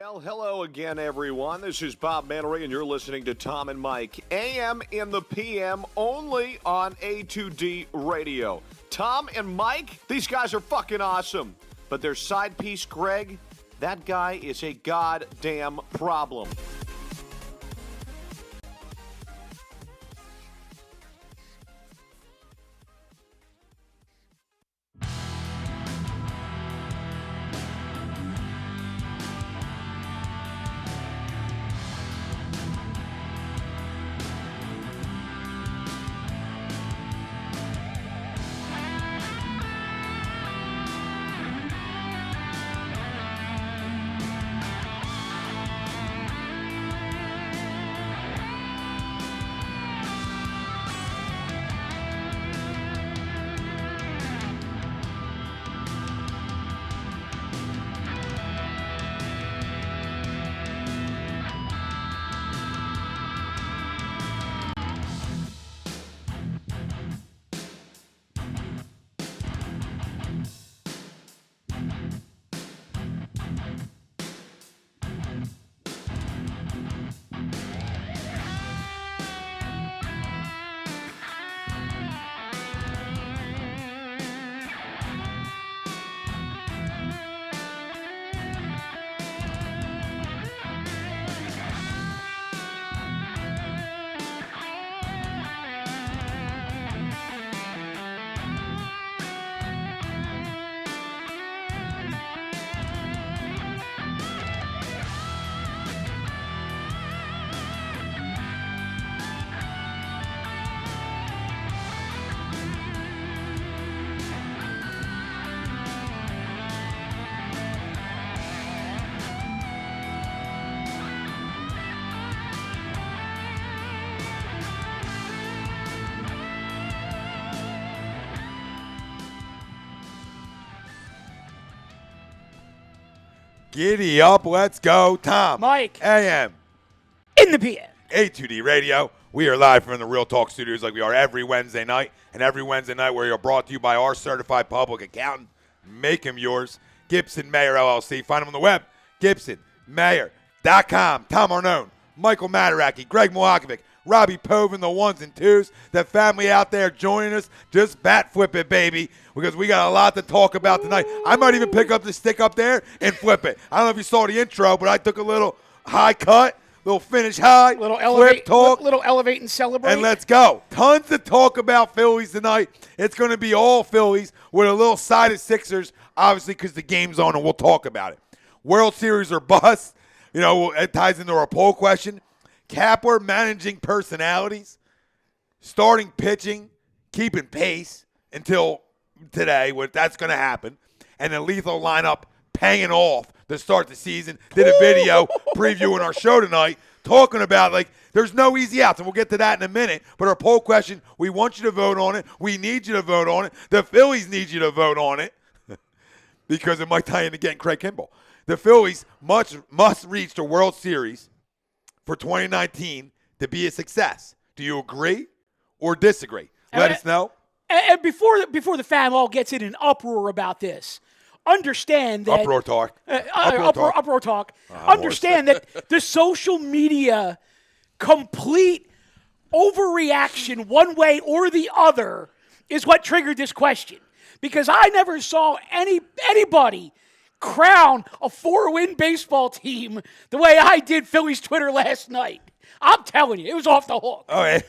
Well, hello again, everyone. This is Bob Mannery, and you're listening to Tom and Mike. AM in the PM, only on A2D Radio. Tom and Mike, these guys are fucking awesome. But their side piece, Greg, that guy is a goddamn problem. Giddy up, let's go, Tom. Mike. AM. In the PM. A2D Radio. We are live from the Real Talk Studios like we are every Wednesday night. And every Wednesday night we are brought to you by our certified public accountant. Make him yours. Gibson Mayer LLC. Find him on the web. GibsonMayer.com. Tom Arnone. Michael Mataraki. Greg Milakovic. Robbie Povin, the ones and twos. The family out there joining us. Just bat flip it, baby, because we got a lot to talk about tonight. I might even pick up the stick up there and flip it. I don't know if you saw the intro, but I took a little high cut, little finish high, little elevate, flip talk. Little elevate and celebrate. And let's go. Tons to talk about Phillies tonight. It's going to be all Phillies with a little side of Sixers, obviously because the game's on and we'll talk about it. World Series or bust. You know, it ties into our poll question. Kapler managing personalities, starting pitching, keeping pace until today, that's going to happen, and the lethal lineup paying off to start the season. Did a video previewing our show tonight talking about, like, there's no easy outs, and we'll get to that in a minute. But our poll question, we want you to vote on it. We need you to vote on it. The Phillies need you to vote on it because it might tie into getting Craig Kimbrell. The Phillies must reach the World Series for 2019 to be a success. Do you agree or disagree? Let us know. And before the fam all gets in an uproar about this, understand that uproar talk. Uproar talk. Understand that the social media complete overreaction one way or the other is what triggered this question. Because I never saw anybody crown a 4-win baseball team the way I did Phillies Twitter last night. I'm telling you, it was off the hook. Oh,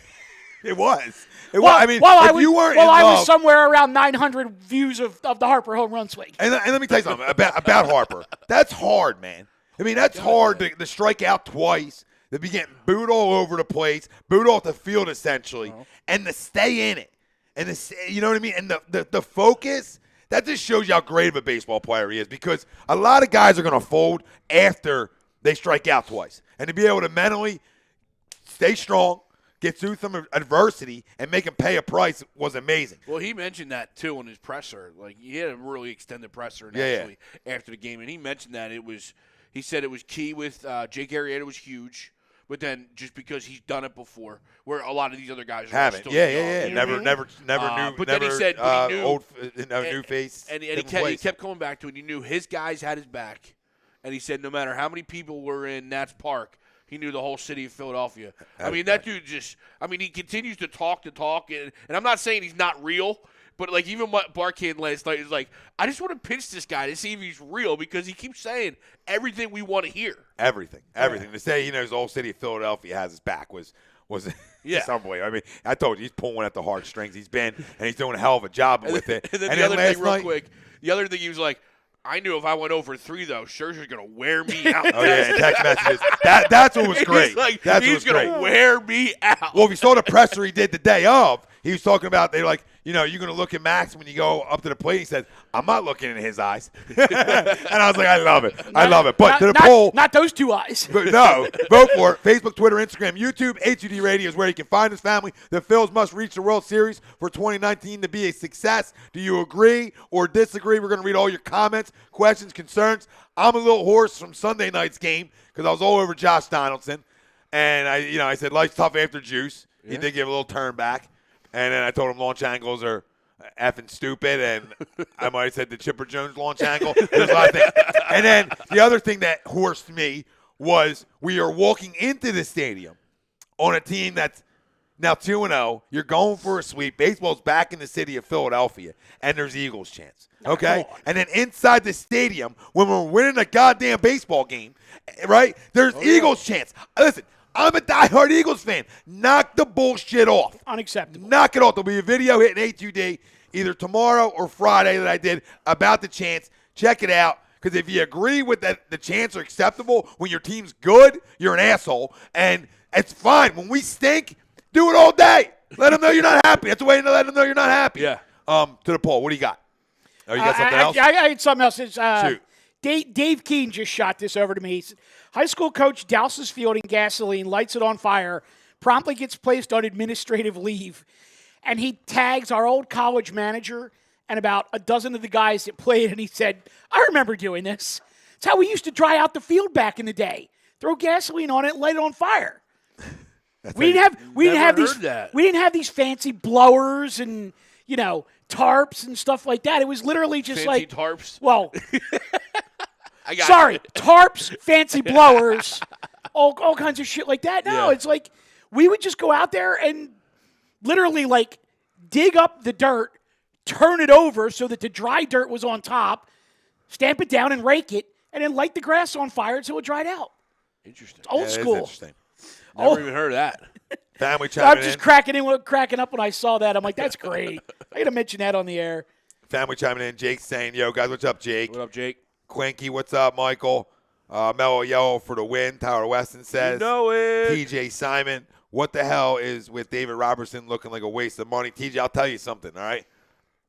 it was. I was somewhere around 900 views of the Harper home run swing. And let me tell you something about Harper. That's hard, man. I mean, that's hard to strike out twice, to be getting booed all over the place, booed off the field essentially, and to stay in it. And you know what I mean? And the focus. That just shows you how great of a baseball player he is, because a lot of guys are going to fold after they strike out twice. And to be able to mentally stay strong, get through some adversity, and make him pay a price was amazing. Well, he mentioned that, too, in his presser. Like, he had a really extended presser after the game, and he mentioned that he said it was key with Jake Arrieta was huge. But then, just because he's done it before, where a lot of these other guys haven't, still young, never knew. But then he said, but he knew old, new face, and he kept going back to it. He knew his guys had his back, and he said no matter how many people were in Nats Park, he knew the whole city of Philadelphia. I mean, that dude just – I mean, he continues to talk, and I'm not saying he's not real, but, like, even what Barkhan last night is like, I just want to pitch this guy to see if he's real because he keeps saying everything we want to hear. Everything. To say he knows the whole city of Philadelphia has his back was unbelievable. I mean, I told you, he's pulling at the heartstrings. He's been, and he's doing a hell of a job with it. And then the other thing, real quick, the other thing he was like, I knew if I went over 3, though, Scherzer's going to wear me out. Oh, yeah, and text messages. That's what was great. He's like, That's he's going to wear me out. Well, if you saw the presser he did the day of, he was talking about, they were like, you know, you're going to look at Max when you go up to the plate. He said, I'm not looking in his eyes. And I was like, I love it. I love it. But to the poll. Not those 2 eyes. But no, vote for it. Facebook, Twitter, Instagram, YouTube, HUD Radio is where you can find us, family. The Phils must reach the World Series for 2019 to be a success. Do you agree or disagree? We're going to read all your comments, questions, concerns. I'm a little hoarse from Sunday night's game because I was all over Josh Donaldson. And I said, life's tough after juice. Yeah. He did give a little turn back. And then I told him launch angles are effing stupid, and I might have said the Chipper Jones launch angle. There's a lot of things. And then the other thing that horsed me was we are walking into the stadium on a team that's now 2-0. You're going for a sweep. Baseball's back in the city of Philadelphia, and there's Eagles chants. Okay? And then inside the stadium, when we're winning a goddamn baseball game, right, there's Eagles chants. Listen. I'm a diehard Eagles fan. Knock the bullshit off. Unacceptable. Knock it off. There'll be a video hitting HUD either tomorrow or Friday that I did about the chants. Check it out. Because if you agree with that the chants are acceptable when your team's good, you're an asshole. And it's fine. When we stink, do it all day. Let them know you're not happy. That's the way to let them know you're not happy. Yeah. To the poll. What do you got? Oh, you got something else? I had something else. It's, Shoot. Dave Keene just shot this over to me. He said, high school coach douses field in gasoline, lights it on fire, promptly gets placed on administrative leave, and he tags our old college manager and about a dozen of the guys that played, and he said, I remember doing this. It's how we used to dry out the field back in the day. Throw gasoline on it and light it on fire. We didn't have these fancy blowers and, tarps and stuff like that. It was literally just fancy tarps? Well, tarps, fancy blowers, all kinds of shit like that. No, It's like we would just go out there and literally like dig up the dirt, turn it over so that the dry dirt was on top, stamp it down and rake it, and then light the grass on fire until it dried out. Interesting. It's old school. Interesting. Never even heard of that. Family chiming I'm just cracking up when I saw that. I'm like, that's great. I got to mention that on the air. Family chiming in. Jake's saying, yo, guys, what's up, Jake? What up, Jake? Quinky, what's up, Michael? Mellow Yellow for the win. Tyler Weston says. You know it. TJ Simon, what the hell is with David Robertson looking like a waste of money? TJ, I'll tell you something, all right?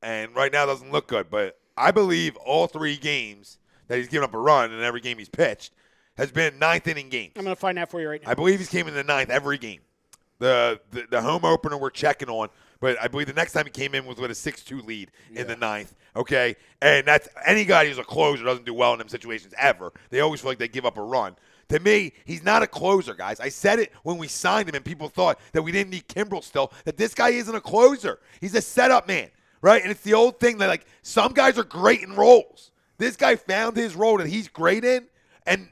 And right now it doesn't look good, but I believe all 3 games that he's given up a run in every game he's pitched has been 9th inning games. I'm going to find that for you right now. I believe he's came in the 9th every game. The home opener we're checking on, but I believe the next time he came in was with a 6-2 lead in the 9th, okay? And that's any guy who's a closer doesn't do well in them situations ever. They always feel like they give up a run. To me, he's not a closer, guys. I said it when we signed him, and people thought that we didn't need Kimbrel still, that this guy isn't a closer. He's a setup man, right? And it's the old thing that, like, some guys are great in roles. This guy found his role that he's great in, and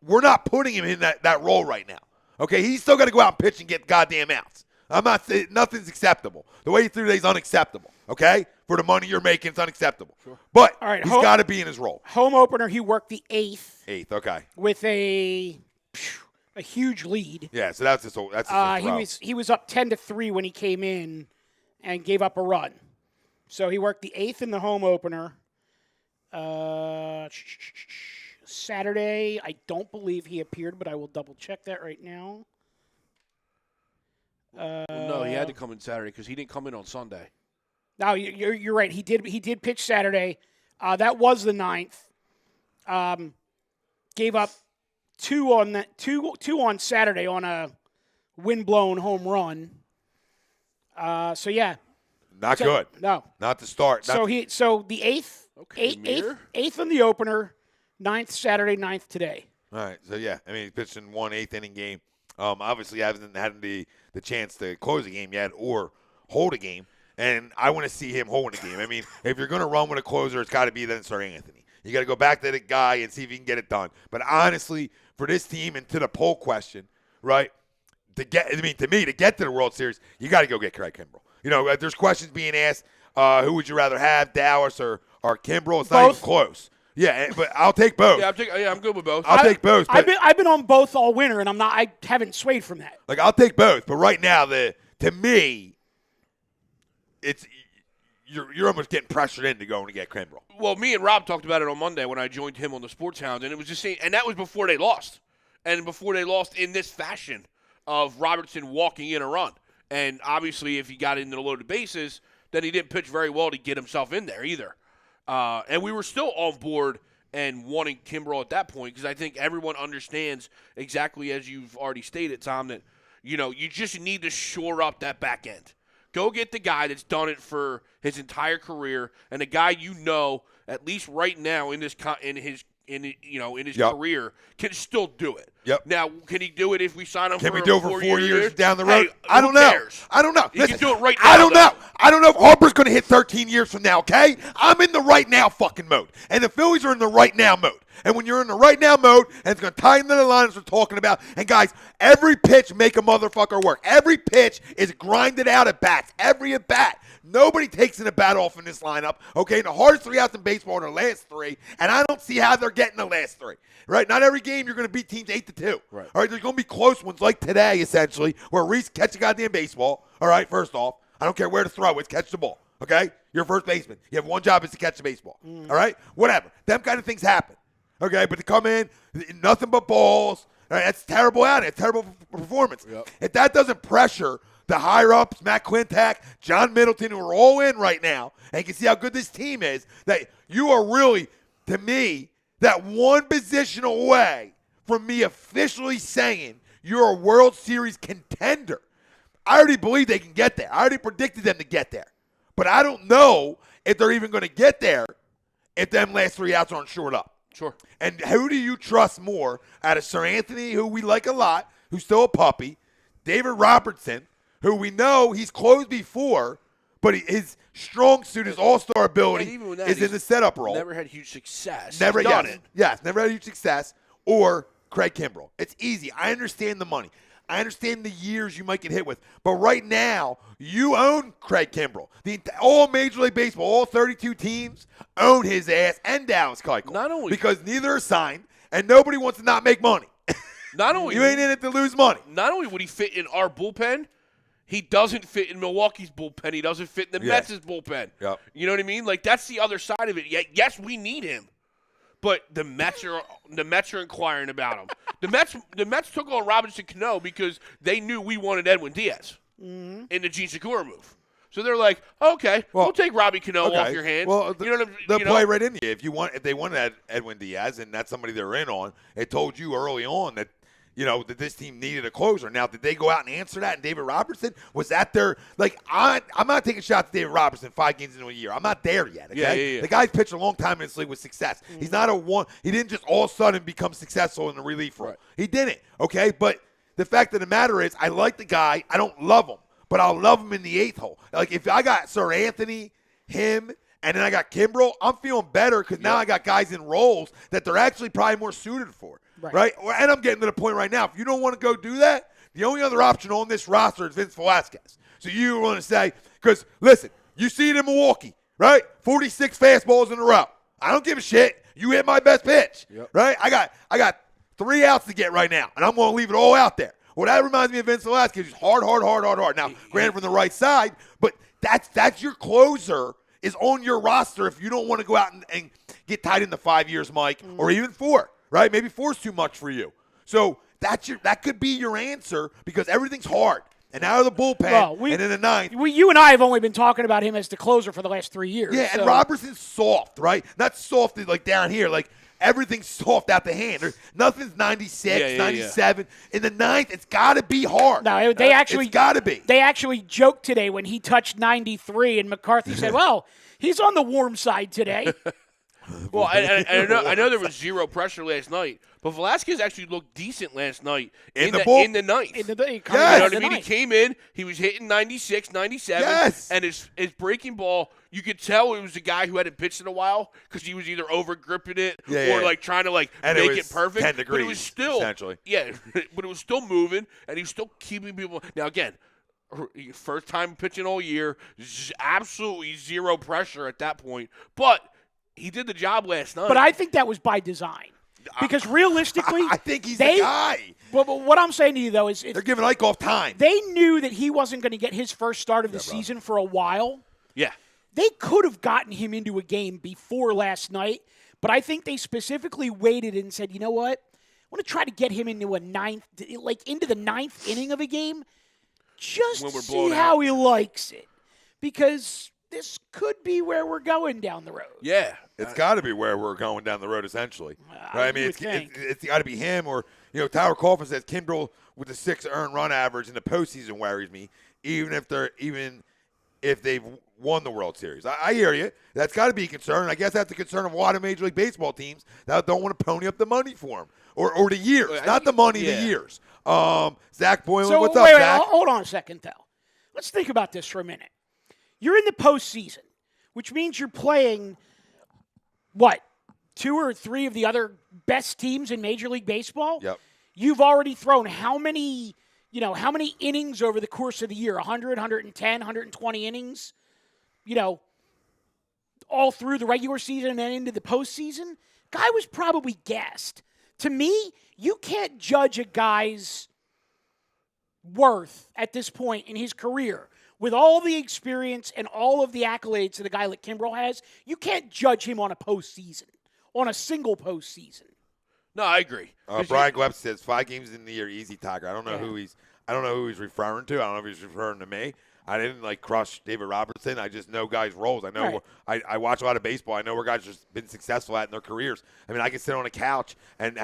we're not putting him in that role right now. Okay, he's still got to go out and pitch and get goddamn outs. I'm not saying nothing's acceptable. The way he threw today is unacceptable. Okay, for the money you're making, it's unacceptable. Sure. But all right, he's got to be in his role. Home opener, he worked the 8th. 8th, okay. With a huge lead. Yeah, so that's his throw. He was up 10-3 when he came in and gave up a run. So he worked the 8th in the home opener. Saturday, I don't believe he appeared, but I will double check that right now. No, he had to come in Saturday because he didn't come in on Sunday. No, you're right. He did pitch Saturday. That was the 9th. Gave up 2 on Saturday on a wind-blown home run. So yeah, not good. No, not to start. So the 8th, okay, 8th on the opener. 9th Saturday, 9th today. All right, so yeah, I mean, he pitched in 1 8th-inning game. Obviously, hasn't had the chance to close a game yet or hold a game, and I want to see him holding a game. I mean, if you're going to run with a closer, it's got to be then Sir Anthony. You got to go back to the guy and see if he can get it done. But honestly, for this team and to the poll question, right, to get to the World Series, you got to go get Craig Kimbrell. You know, there's questions being asked, who would you rather have, Dallas or Kimbrell? It's not even close. Yeah, but I'll take both. Yeah, I'm good with both. I'll take both. I've been on both all winter, and I haven't swayed from that. Like, I'll take both. But right now, to me, it's you're almost getting pressured into going to get Kimbrell. Well, me and Rob talked about it on Monday when I joined him on the Sports Hound, and it was the same. And that was before they lost, and before they lost in this fashion of Robertson walking in a run. And obviously, if he got into the loaded bases, then he didn't pitch very well to get himself in there either. And we were still on board and wanting Kimbrell at that point because I think everyone understands exactly as you've already stated, Tom, that you just need to shore up that back end. Go get the guy that's done it for his entire career and the guy at least right now in his career can still do it. Yep. Now, can he do it if we sign him Can for we do it for 4 years down the road? Hey, I don't know. cares? I don't know. He Listen, can do it right now. I don't know. I don't know if Harper's going to hit 13 years from now, okay? I'm in the right now fucking mode. And the Phillies are in the right now mode. And when you're in the right now mode, and it's going to tie into the lines we're talking about, and guys, every pitch make a motherfucker work. Every pitch is grinded out at bats. Every at bat. Nobody takes an at bat off in this lineup, okay? The hardest 3 outs in baseball are the last 3, and I don't see how they're getting the last 3, right? Not every game you're going to beat teams 8-2. Right. All right, there's going to be close ones like today, essentially, where Rhys catch a goddamn baseball. All right, first off, I don't care where to throw it, catch the ball, okay? You're a first baseman. You have one job is to catch the baseball, all right? Whatever. Them kind of things happen, okay? But to come in, nothing but balls, all right, that's terrible out. It's terrible performance. Yep. If that doesn't pressure the higher-ups, Matt Quintak, John Middleton, who are all in right now, and you can see how good this team is, that you are really, to me, that one position away from me officially saying you're a World Series contender. I already believe they can get there. I already predicted them to get there. But I don't know if they're even going to get there if them last 3 outs aren't shored up. Sure. And who do you trust more out of Sir Anthony, who we like a lot, who's still a puppy, David Robertson, who we know he's closed before, but his strong suit, his all-star ability, is in the setup role. Never had huge success. Never done it. Yes, never had huge success. Or Craig Kimbrell. It's easy. I understand the money. I understand the years you might get hit with. But right now, you own Craig Kimbrell. All Major League Baseball, all 32 teams own his ass and Dallas Keuchel. Not only because neither are signed, and nobody wants to not make money. Not only you ain't in it to lose money. Not only would he fit in our bullpen, he doesn't fit in Milwaukee's bullpen. He doesn't fit in the Mets' bullpen. Yep. You know what I mean? Like, that's the other side of it. Yes, we need him, but the Mets are inquiring about him. The Mets took on Robinson Cano because they knew we wanted Edwin Diaz in the Gene Segura move. So they're like, okay, we'll take Robbie Cano off your hands. Well, you know what they'll play right into you. If they wanted Edwin Diaz and that's somebody they're in on, it told you early on that that this team needed a closer. Now, did they go out and answer that? And David Robertson, was that their I'm not taking shots at David Robertson 5 games into a year. I'm not there yet. Okay, Yeah. The guy's pitched a long time in this league with success. He's not He didn't just all of a sudden become successful in the relief role. Right. He didn't. Okay, but the fact of the matter is, I like the guy. I don't love him, but I'll love him in the 8th hole. Like if I got Sir Anthony, him. And then I got Kimbrell. I'm feeling better because now I got guys in roles that they're actually probably more suited for, right? And I'm getting to the point right now. If you don't want to go do that, the only other option on this roster is Vince Velasquez. So you want to say, because listen, you see it in Milwaukee, right? 46 fastballs in a row. I don't give a shit. You hit my best pitch, right? I got 3 outs to get right now, and I'm going to leave it all out there. Well, that reminds me of Vince Velasquez. He's hard. Now, granted from the right side, but that's your closer. Is on your roster if you don't want to go out and get tied into 5 years, Mike, or even 4, right? Maybe 4's too much for you. So that could be your answer because everything's hard. And out of the bullpen, and in the 9th. You and I have only been talking about him as the closer for the last 3 years. Yeah, and Robertson's soft, right? Not soft like down here, like everything's soft out the hand. Nothing's 96, 97. Yeah. In the 9th, it's got to be hard. No, it's got to be. They actually joked today when he touched 93, and McCarthy said, well, he's on the warm side today. Well, I know there was zero pressure last night, But Velasquez actually looked decent last night in the ninth. Yes. You know what I mean? He came in, he was hitting 96, 97, and his breaking ball, you could tell it was a guy who hadn't pitched in a while because he was either over gripping it or like trying to make it perfect. 10 degrees, but it was still essentially. Yeah, but it was still moving, and he was still keeping people. Now again, first time pitching all year, absolutely zero pressure at that point, but he did the job last night. But I think that was by design. Because realistically, I think he's the guy. But what I'm saying to you, though, is they're giving Eichhoff time. They knew that he wasn't going to get his first start of the season for a while. Yeah. They could have gotten him into a game before last night, but I think they specifically waited and said, you know what? I want to try to get him into into the ninth inning of a game, just to see how he likes it. Because this could be where we're going down the road. Yeah. It's got to be where we're going down the road, essentially. Right? I mean, it's got to be him or, Tyler Coffin says Kimbrel with the 6 earned run average in the postseason worries me, even if they've won the World Series. I hear you. That's got to be a concern. I guess that's a concern of a lot of Major League Baseball teams that don't want to pony up the money for him or the years. Not the money, the years. Zach Boylan, what's up, Zach? Hold on a second, though. Let's think about this for a minute. You're in the postseason, which means you're playing, 2 or 3 of the other best teams in Major League Baseball? Yep. You've already thrown how many innings over the course of the year? 100, 110, 120 innings? All through the regular season and then into the postseason? Guy was probably gassed. To me, you can't judge a guy's worth at this point in his career. With all the experience and all of the accolades that a guy like Kimbrel has, you can't judge him on a single postseason. No, I agree. Brian Gleb says 5 games in the year, easy, Tiger. I don't know who he's referring to. I don't know if he's referring to me. I didn't crush David Robertson. I just know guys' roles. I know I watch a lot of baseball. I know where guys have been successful at in their careers. I mean, I can sit on a couch and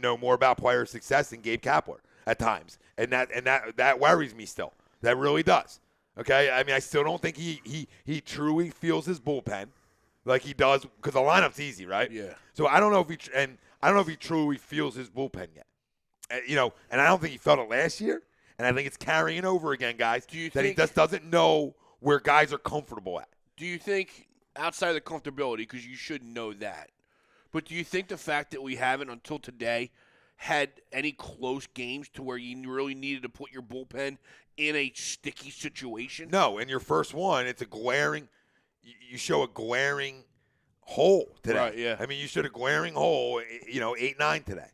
know more about player success than Gabe Kapler at times, and that worries me still. That really does. Okay, I mean, I still don't think he truly feels his bullpen like he does because the lineup's easy, right? Yeah. So I don't know if he truly feels his bullpen yet. And I don't think he felt it last year. And I think it's carrying over again, guys. He just doesn't know where guys are comfortable at. Do you think outside of the comfortability, because you should know that, but do you think the fact that we haven't until today had any close games to where you really needed to put your bullpen in a sticky situation? No, in your first one, it's a glaring – you show a glaring hole today. Right, yeah. I mean, you showed a glaring hole, 8-9 today.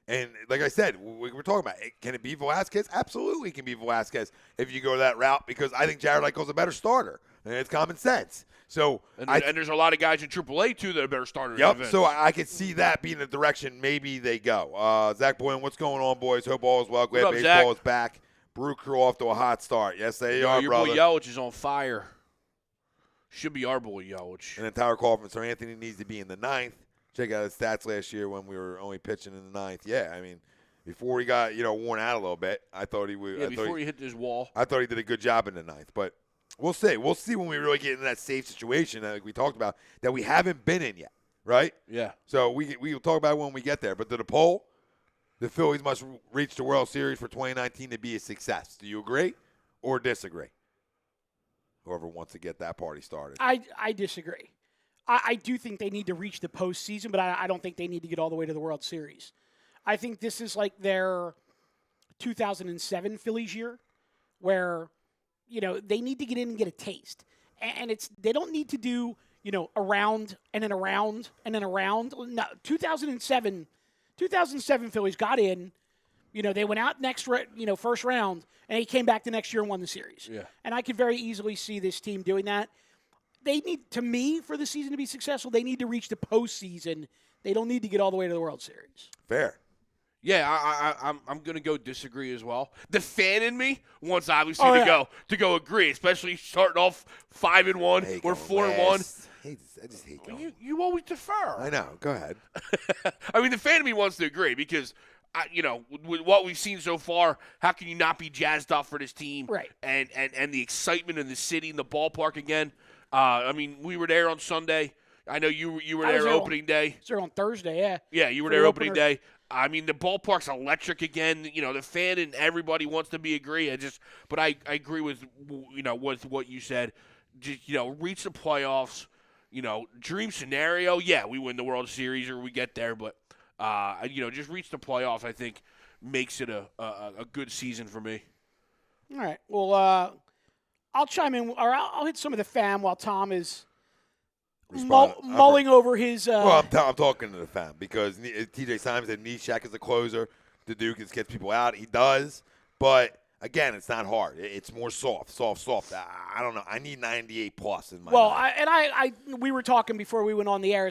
And like I said, we were talking about, can it be Velasquez? Absolutely it can be Velasquez if you go that route because I think Jared Eichel's a better starter. And it's common sense. So and there's a lot of guys in AAA, too, that are better starters. Yep, so I could see that being the direction maybe they go. Zach Boylan, what's going on, boys? Hope all is well. Glad baseball is back. Brew Crew off to a hot start. Yes, they are, your brother. Boy Yelich is on fire. Should be our boy Yelich. And then Tyler Kaufman, so Anthony needs to be in the 9th. Check out his stats last year when we were only pitching in the 9th. Yeah, I mean, before he got worn out a little bit, I thought he would. Yeah, before he hit this wall. I thought he did a good job in the 9th, but we'll see. We'll see when we really get into that safe situation like we talked about that we haven't been in yet, right? Yeah. So we'll talk about it when we get there. But to the poll, the Phillies must reach the World Series for 2019 to be a success. Do you agree or disagree? Whoever wants to get that party started. I disagree. I do think they need to reach the postseason, but I don't think they need to get all the way to the World Series. I think this is like their 2007 Phillies year where, they need to get in and get a taste. And they don't need to do, a round and then a round and then a round. No, 2007 Phillies got in, they went out first round, and they came back the next year and won the series. Yeah. And I could very easily see this team doing that. They need, to me, for the season to be successful, they need to reach the postseason. They don't need to get all the way to the World Series. Fair. Yeah, I'm going to go disagree as well. The fan in me wants obviously to go agree, especially starting off 5-1 or 4-1. I just hate going. You always defer. I know. Go ahead. I mean, the fan in me wants to agree because, with what we've seen so far, how can you not be jazzed up for this team? Right. And the excitement in the city, in the ballpark again. I mean, we were there on Sunday. I know you were there opening day. I was there on Thursday, yeah. Yeah, you were there opening day. I mean, the ballpark's electric again. You know, the fan and everybody wants to agree. But I agree with with what you said. Just reach the playoffs. Dream scenario. Yeah, we win the World Series or we get there. But just reach the playoffs. I think makes it a good season for me. All right. Well, I'll chime in, or I'll hit some of the fam while Tom is mulling over his. Well, I'm talking to the fam because TJ Simon said Neshek is the closer. The Duke gets people out. He does, but again, it's not hard. It's more soft. I don't know. I need 98 plus in my. Well, we were talking before we went on the air.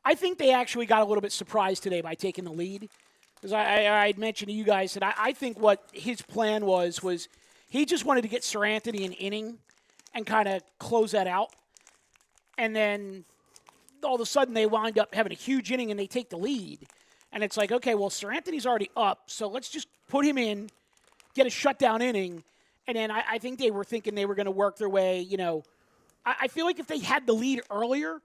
I think they actually got a little bit surprised today by taking the lead, because I mentioned to you guys that I think what his plan was he just wanted to get Sir Anthony an inning and kind of close that out. And then all of a sudden they wind up having a huge inning and they take the lead. And it's like, okay, well, Sir Anthony's already up, so let's just put him in, get a shutdown inning. And then I think they were thinking they were going to work their way. I feel like if they had the lead earlier,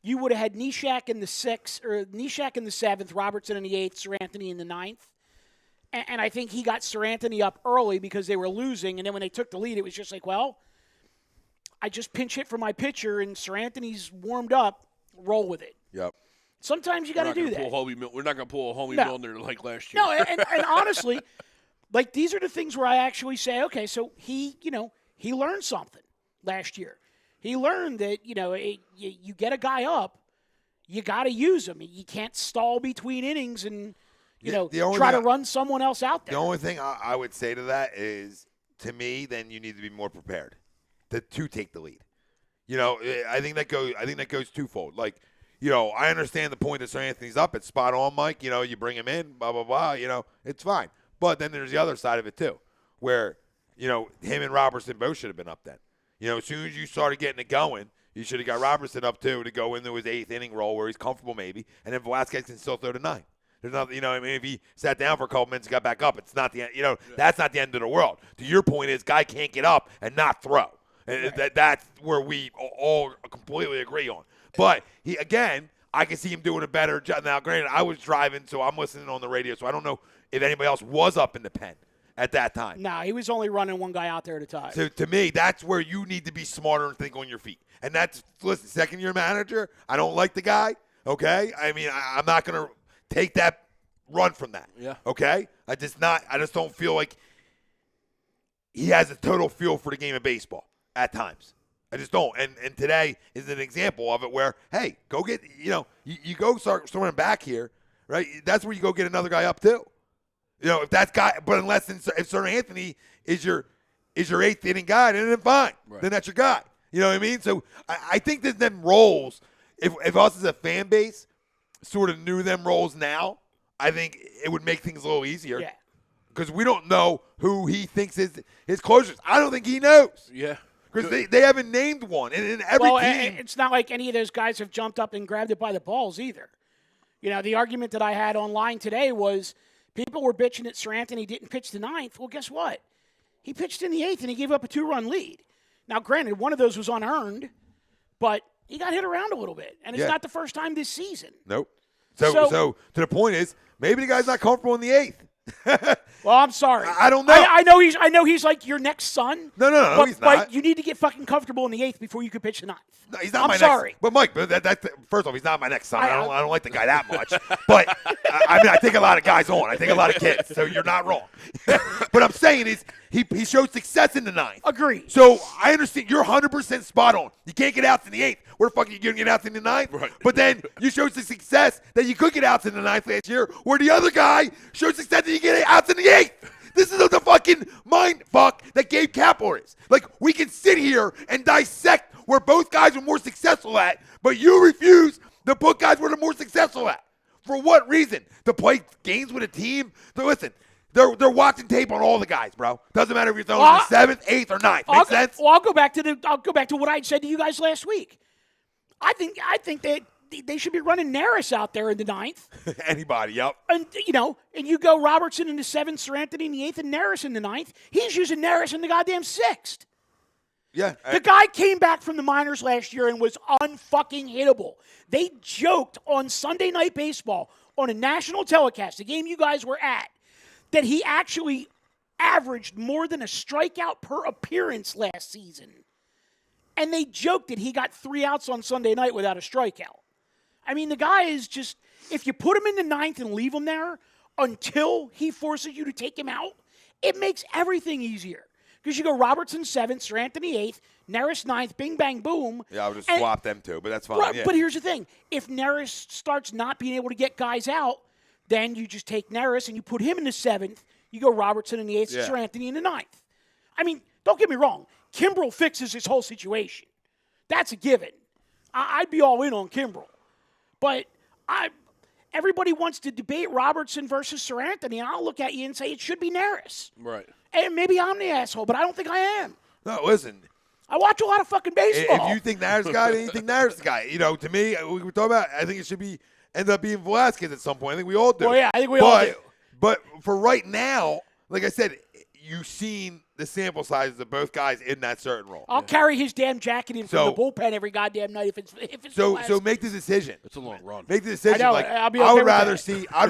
you would have had Neshek in the 6th, or Neshek in the 7th, Robertson in the 8th, Sir Anthony in the 9th. And I think he got Sir Anthony up early because they were losing. And then when they took the lead, it was just like, well, I just pinch hit for my pitcher, and Sir Anthony's warmed up. Roll with it. Yep. Sometimes you got to do that. We're not going to pull a Homie Milner like last year. No, and honestly, like, these are the things where I actually say, okay, so he learned something last year. He learned that, you get a guy up, you got to use him. You can't stall between innings and try to run someone else out there. The only thing I would say to that is, to me, then you need to be more prepared to take the lead. I think that goes twofold. Like, I understand the point that Sir Anthony's up. It's spot on, Mike. You bring him in, blah, blah, blah. It's fine. But then there's the other side of it, too, where, him and Robertson both should have been up then. As soon as you started getting it going, you should have got Robertson up, too, to go into his 8th inning role where he's comfortable maybe, and then Velasquez can still throw to 9. There's nothing, if he sat down for a couple minutes and got back up, it's not the end, that's not the end of the world. To your point is, guy can't get up and not throw. And that's where we all completely agree on. But, I can see him doing a better job. Now, granted, I was driving, so I'm listening on the radio, so I don't know if anybody else was up in the pen at that time. No, he was only running one guy out there at a time. So, to me, that's where you need to be smarter and think on your feet. And that's, listen, second-year manager, I don't like the guy, okay? I mean, I'm not going to take that run from that. Yeah. Okay? I just don't feel like he has a total feel for the game of baseball at times. I just don't. And today is an example of it where, hey, go get, you go start running back here, right? That's where you go get another guy up too. If that guy, but if Sir Anthony is your 8th inning guy, then fine. Right. Then that's your guy. You know what I mean? So I think that them roles, if us as a fan base sort of knew them roles now, I think it would make things a little easier. Yeah. Because we don't know who he thinks is his closers. I don't think he knows. Yeah. Because they haven't named one. And in every team. It's not like any of those guys have jumped up and grabbed it by the balls either. The argument that I had online today was people were bitching that Sir Anthony didn't pitch the 9th. Well, guess what? He pitched in the 8th, and he gave up a 2-run lead. Now, granted, one of those was unearned, but he got hit around a little bit. And it's not the first time this season. Nope. So to the point is, maybe the guy's not comfortable in the 8th. Well, I'm sorry. I don't know. I know he's like your next son. No, he's not. But you need to get fucking comfortable in the 8th before you can pitch the 9th. No, he's not I'm my sorry. Next. But Mike, first off, he's not my next son. I don't like the guy that much. But I take a lot of guys on. I take a lot of kids. So you're not wrong. But I'm saying is he showed success in the 9th. Agreed. So I understand you're 100% spot on. You can't get outs in the 8th. Where the fuck are you going to get outs in the 9th? Right. But then you showed the success that you could get outs in the 9th last year, where the other guy showed success that you get outs in the 8th. This is the fucking mind fuck that Gabe Kapler is. Like, we can sit here and dissect where both guys were more successful at, but you refuse to put guys where they're more successful at. For what reason? To play games with a team? Listen, they're watching tape on all the guys, bro. Doesn't matter if you're throwing in the 7th, 8th, or 9th. Make sense? Well, I'll go back to what I said to you guys last week. I think that they should be running Neris out there in the 9th. Anybody, yep. And you go Robertson in the 7th, Sir Anthony in the 8th, and Neris in the 9th. He's using Neris in the goddamn 6th. Yeah. The guy came back from the minors last year and was unfucking hittable. They joked on Sunday Night Baseball. on a national telecast, the game you guys were at, that he actually averaged more than a strikeout per appearance last season. And they joked that he got 3 outs on Sunday night without a strikeout. I mean, the guy is just, if you put him in the ninth and leave him there until he forces you to take him out, it makes everything easier. Because you go Robertson 7th, Sir Anthony 8th, Neris 9th, bing, bang, boom. Yeah, I would just swap them two, but that's fine. Right, yeah. But here's the thing. If Neris starts not being able to get guys out, then you just take Neris and you put him in the 7th. You go Robertson in the 8th, Sir Anthony in the 9th. I mean, don't get me wrong. Kimbrel fixes this whole situation. That's a given. I'd be all in on Kimbrel. But everybody wants to debate Robertson versus Sir Anthony, and I'll look at you and say it should be Neris. Right. And maybe I'm the asshole, but I don't think I am. No, listen. I watch a lot of fucking baseball. If you think Nair's the guy, then you think Nair's the guy. You know, to me, we were talking about, I think it should end up being Velasquez at some point. I think we all do. Well, yeah, I think we all do. But for right now, like I said, you've seen the sample sizes of both guys in that certain role. I'll carry his damn jacket in from the bullpen every goddamn night if it's so make the decision. It's a long run. Make the decision. I know, like I'll be okay with that. I'd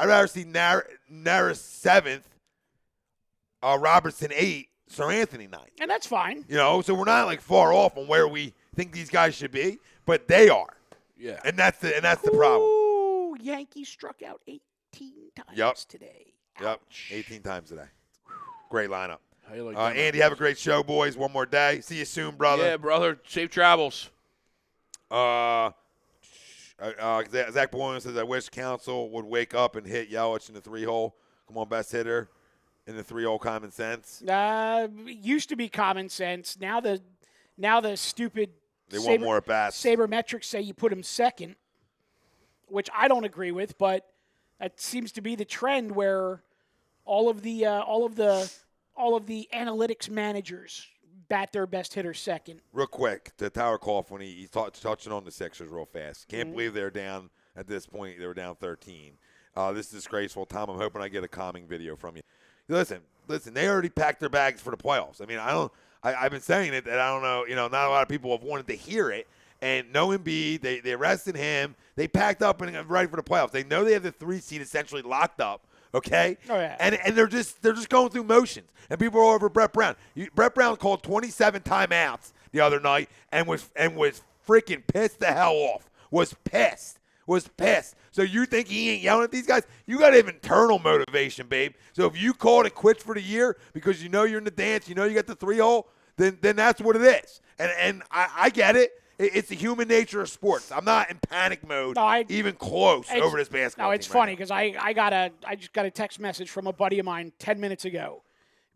rather see Naris 7th, Robertson 8, Sir Anthony 9. And that's fine. You know, so we're not like far off on where we think these guys should be, but they are. Yeah. And that's the problem. Ooh, Yankees struck out 18 times today. Yep. Ouch. 18 times today. Great lineup. How you like that, Andy, have a great show, boys. One more day. See you soon, brother. Yeah, brother. Safe travels. Zach Boylan says, I wish Council would wake up and hit Yelich in the 3-hole. Come on, best hitter in the 3-hole, common sense. Used to be common sense. Now the stupid They want more at bats. sabermetrics say you put him second, which I don't agree with, but that seems to be the trend where all of the analytics managers bat their best hitter second. Real quick, to Tower Cough when he's touching on the Sixers real fast. Can't believe they're down at this point. They were down 13. This is disgraceful. Tom, I'm hoping I get a calming video from you. Listen, they already packed their bags for the playoffs. I mean, I've been saying it that I don't know, not a lot of people have wanted to hear it. And no Embiid, they arrested him. They packed up and got ready for the playoffs. They know they have the 3 seed essentially locked up. Okay? Oh, yeah. And they're just going through motions. And people are over Brett Brown. Brett Brown called 27 timeouts the other night and was freaking pissed the hell off. Was pissed. So you think he ain't yelling at these guys? You got to have internal motivation, babe. So if you called it quits for the year because you know you're in the dance, you know you got the 3-hole, then that's what it is. And I get it. It's the human nature of sports. I'm not in panic mode, even close, over this basketball. No, it's funny because I just got a text message from a buddy of mine 10 minutes ago,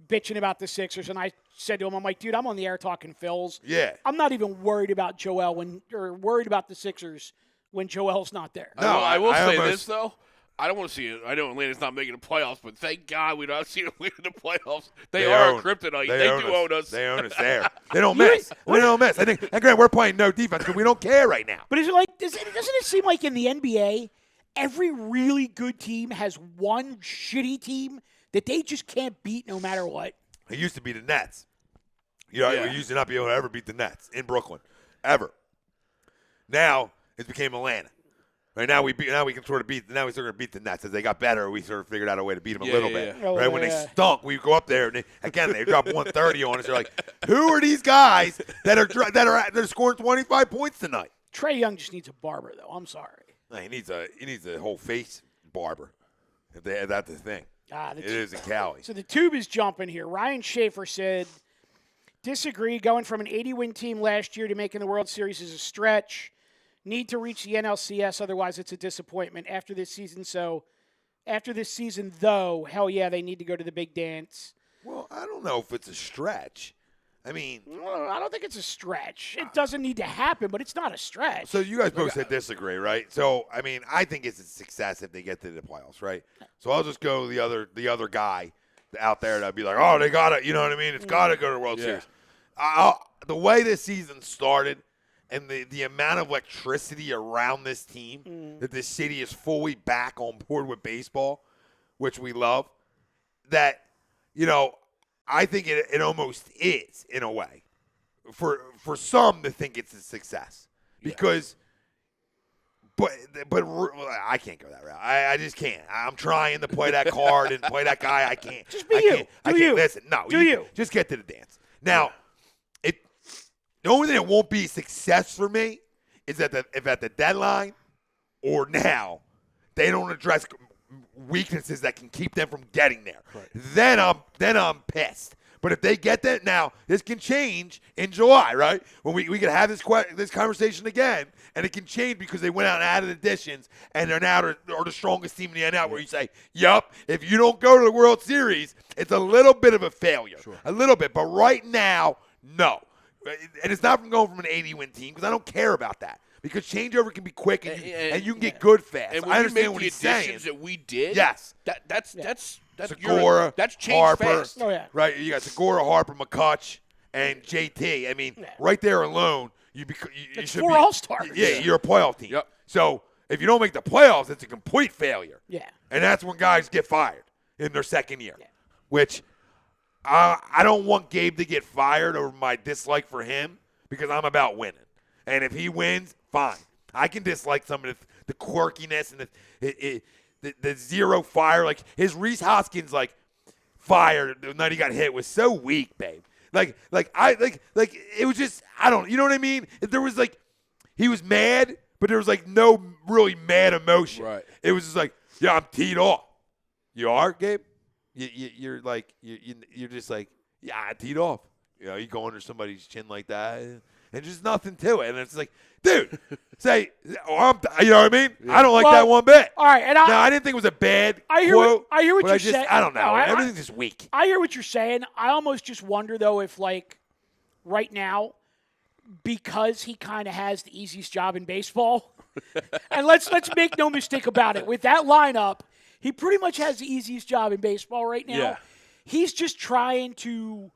bitching about the Sixers, and I said to him, I'm like, dude, I'm on the air talking Phils. Yeah. I'm not even worried about Joel or worried about the Sixers when Joel's not there. No, I will say this though. I don't want to see it. I know Atlanta's not making the playoffs, but thank God we don't see Atlanta in the playoffs. They are a kryptonite. They do own us. They own us there. They don't miss. They don't miss. I think, and granted, we're playing no defense because we don't care right now. But is it like doesn't it seem like in the NBA, every really good team has one shitty team that they just can't beat no matter what? It used to be the Nets. We used to not be able to ever beat the Nets in Brooklyn, ever. Now it became Atlanta. Right now we can sort of beat. Now we sort of beat the Nets as they got better. We sort of figured out a way to beat them a little bit. Right when they stunk, we go up there and they drop 130 on us. They're like, who are these guys that are scoring 25 points tonight? Trae Young just needs a barber though. I'm sorry. No, he needs a whole face barber. That's the thing. It is in Cali. So the tube is jumping here. Ryan Schaefer said, disagree. Going from an 80-win team last year to making the World Series is a stretch. Need to reach the NLCS, otherwise it's a disappointment. After this season, though, hell yeah, they need to go to the big dance. Well, I don't know if it's a stretch. I mean, I don't think it's a stretch. It doesn't need to happen, but it's not a stretch. So you guys both said disagree, right? So I mean, I think it's a success if they get to the playoffs, right? So I'll just go the other guy out there that'd be like, oh, they got it. You know what I mean? It's got to go to the World Series. The way this season started. And the amount of electricity around this team, that this city is fully back on board with baseball, which we love, that, I think it almost is, in a way, for some to think it's a success. Because But I can't go that route. I just can't. I'm trying to play that card and play that guy. I can't. Just be you. I can't. Listen, no. Do you? Just get to the dance. Now, the only thing that won't be a success for me is if at the deadline or now they don't address weaknesses that can keep them from getting there. Right. Then I'm pissed. But if they get that now, this can change in July, right? When we can have this conversation again, and it can change because they went out and added additions, and they're now the strongest team in the NL. Where you say, "Yup, if you don't go to the World Series, it's a little bit of a failure, a little bit." But right now, no, and it's not from going from an 80-win team because I don't care about that. Because changeover can be quick and you can get good fast. And when I understand what he's saying. That we did. Yes, that's Segura, that's changed Harper, fast. Oh, yeah. Right? You got Segura, Harper, McCutch, and JT. I mean, right there alone, you should 4 be All-Stars. Yeah, you're a playoff team. Yep. So if you don't make the playoffs, it's a complete failure. Yeah. And that's when guys get fired in their second year, which I don't want Gabe to get fired over my dislike for him because I'm about winning. And if he wins, fine. I can dislike some of the quirkiness and the zero fire. Like his Rhys Hoskins fire the night he got hit was so weak, babe. Like it was just you know what I mean? There was he was mad, but there was no really mad emotion. Right. It was just yeah, I'm teed off. You are, Gabe? You're just yeah, I teed off. You know, you go under somebody's chin like that. And just nothing to it. And it's dude, say, you know what I mean? Yeah. I don't like that one bit. All right. And I didn't think it was a bad quote. I hear what you're saying. I don't know. No, Everything's just weak. I hear what you're saying. I almost just wonder, though, if, right now, because he kind of has the easiest job in baseball, and let's make no mistake about it, with that lineup, he pretty much has the easiest job in baseball right now. Yeah. He's just trying to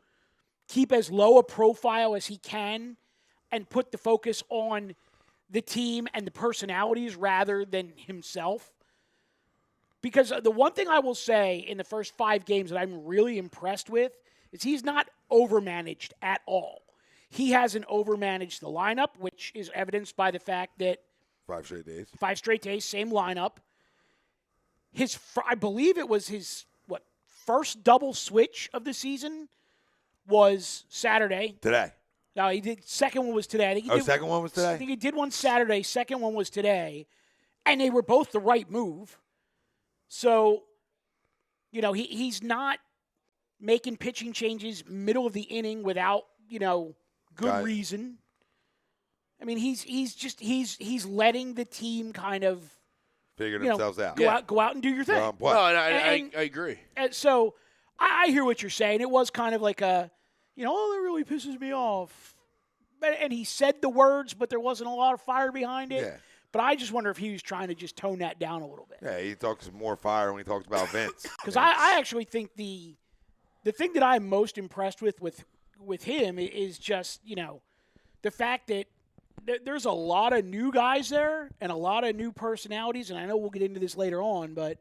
keep as low a profile as he can and put the focus on the team and the personalities rather than himself. Because the one thing I will say in the first 5 games that I'm really impressed with is he's not overmanaged at all. He hasn't overmanaged the lineup, which is evidenced by the fact that 5 straight days. 5 straight days, same lineup. I believe it was his first double switch of the season was Saturday. Today. No, he did. Second one was today. I think second one was today? I think he did one Saturday. Second one was today. And they were both the right move. So, he's not making pitching changes middle of the inning without, good reason. I mean, he's letting the team kind of figure themselves out. Go out and do your thing. No, I agree. And so I hear what you're saying. It was kind of like that really pisses me off. And he said the words, but there wasn't a lot of fire behind it. Yeah. But I just wonder if he was trying to just tone that down a little bit. Yeah, he talks more fire when he talks about Vince. Because I actually think the thing that I'm most impressed with him is just, the fact that there's a lot of new guys there and a lot of new personalities. And I know we'll get into this later on, but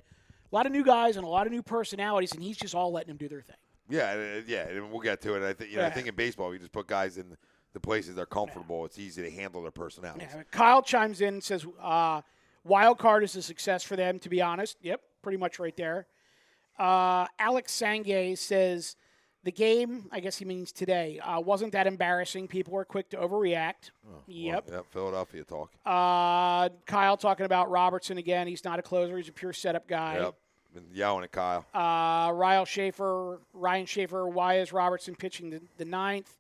a lot of new guys and a lot of new personalities, and he's just all letting them do their thing. Yeah, and we'll get to it. I think in baseball, you just put guys in the places they're comfortable. Yeah. It's easy to handle their personalities. Yeah. Kyle chimes in and says, wild card is a success for them, to be honest. Yep, pretty much right there. Alex Sangay says, the game, I guess he means today, wasn't that embarrassing. People were quick to overreact. Yep. Well, Philadelphia talk. Kyle talking about Robertson again. He's not a closer. He's a pure setup guy. Yep. Been yelling at Kyle. Ryan Schaefer, why is Robertson pitching the ninth?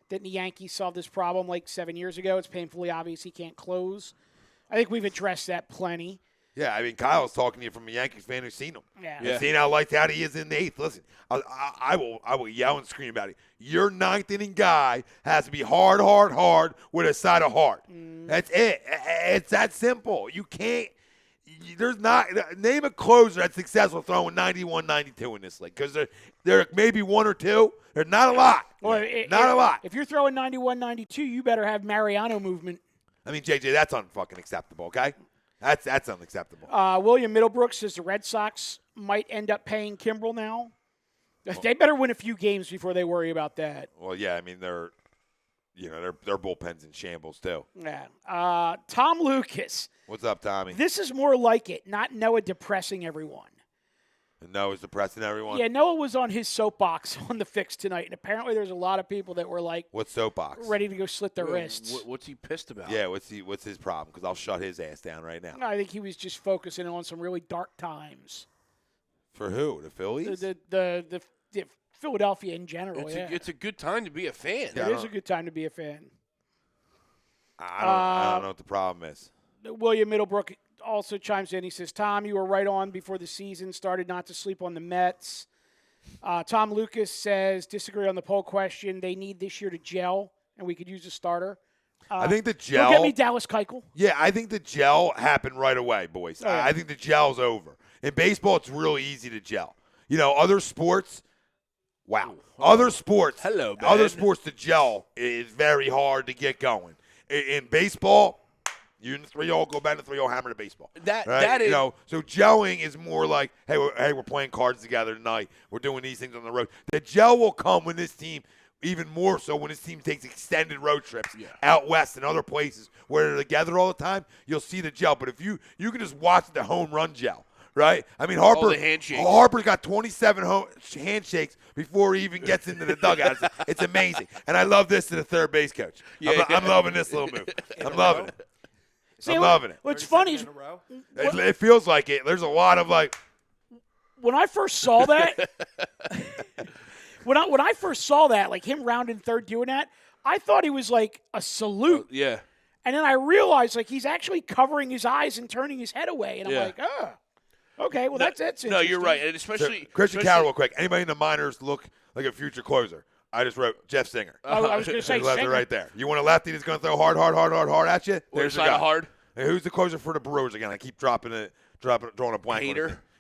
Didn't the Yankees solve this problem 7 years ago? It's painfully obvious he can't close. I think we've addressed that plenty. Yeah, I mean, Kyle's talking to you from a Yankees fan who's seen him. Yeah. And seen how lights out he is in the eighth. Listen, I will yell and scream about it. Your ninth inning guy has to be hard with a side of heart. That's it. It's that simple. You can't. There's not name a closer that's successful throwing 91, 92 in this league because there may be one or two. There's not a lot. Well, not a lot. If you're throwing 91, 92, you better have Mariano movement. I mean, JJ, that's unfucking acceptable. Okay, that's unacceptable. William Middlebrook says the Red Sox might end up paying Kimbrel now. They better win a few games before they worry about that. Well, yeah, I mean they're their bullpen's in shambles too. Yeah. Tom Lucas. What's up, Tommy? This is more like it, not Noah depressing everyone. Noah's depressing everyone? Yeah, Noah was on his soapbox on the fix tonight, and apparently there's a lot of people that were like, what soapbox? Ready to go slit their wrists. What's he pissed about? Yeah, what's his problem? Because I'll shut his ass down right now. I think he was just focusing on some really dark times. For who? The Phillies? The Philadelphia in general. It's a good time to be a fan. It is a good time to be a fan. I don't know what the problem is. William Middlebrook also chimes in. He says, Tom, you were right on before the season started not to sleep on the Mets. Tom Lucas says, disagree on the poll question. They need this year to gel, and we could use a starter. I think the gel. Go get me Dallas Keuchel. Yeah, I think the gel happened right away, boys. Oh, yeah. I think the gel's over. In baseball, it's really easy to gel. Other sports, wow. Other sports, hello, man. Other sports to gel is very hard to get going. In baseball, you and the 3-0 go back to 3-0 hammer to baseball. That is so gelling is more like, hey, we're playing cards together tonight. We're doing these things on the road. The gel will come when this team, even more so when this team takes extended road trips out west and other places where they're together all the time. You'll see the gel. But if you can just watch the home run gel. Right? I mean, Harper's got 27 handshakes before he even gets into the dugout. It's amazing. And I love this to the third base coach. I'm loving this little move. I'm loving it. I'm loving it. What's funny is it feels like it. There's a lot of like. When I first saw that, when I first saw that, like him rounding third doing that, I thought he was like a salute. Yeah. And then I realized like he's actually covering his eyes and turning his head away. And I'm like, okay, well, that's interesting. No, you're right. And especially Christian Carroll, real quick. Anybody in the minors look like a future closer? I just wrote Jeff Singer. I was going to say left Singer. it right there. You want a lefty that's going to throw hard at you? There's the guy. Hard. Hey, who's the closer for the Brewers again? I keep drawing a blank.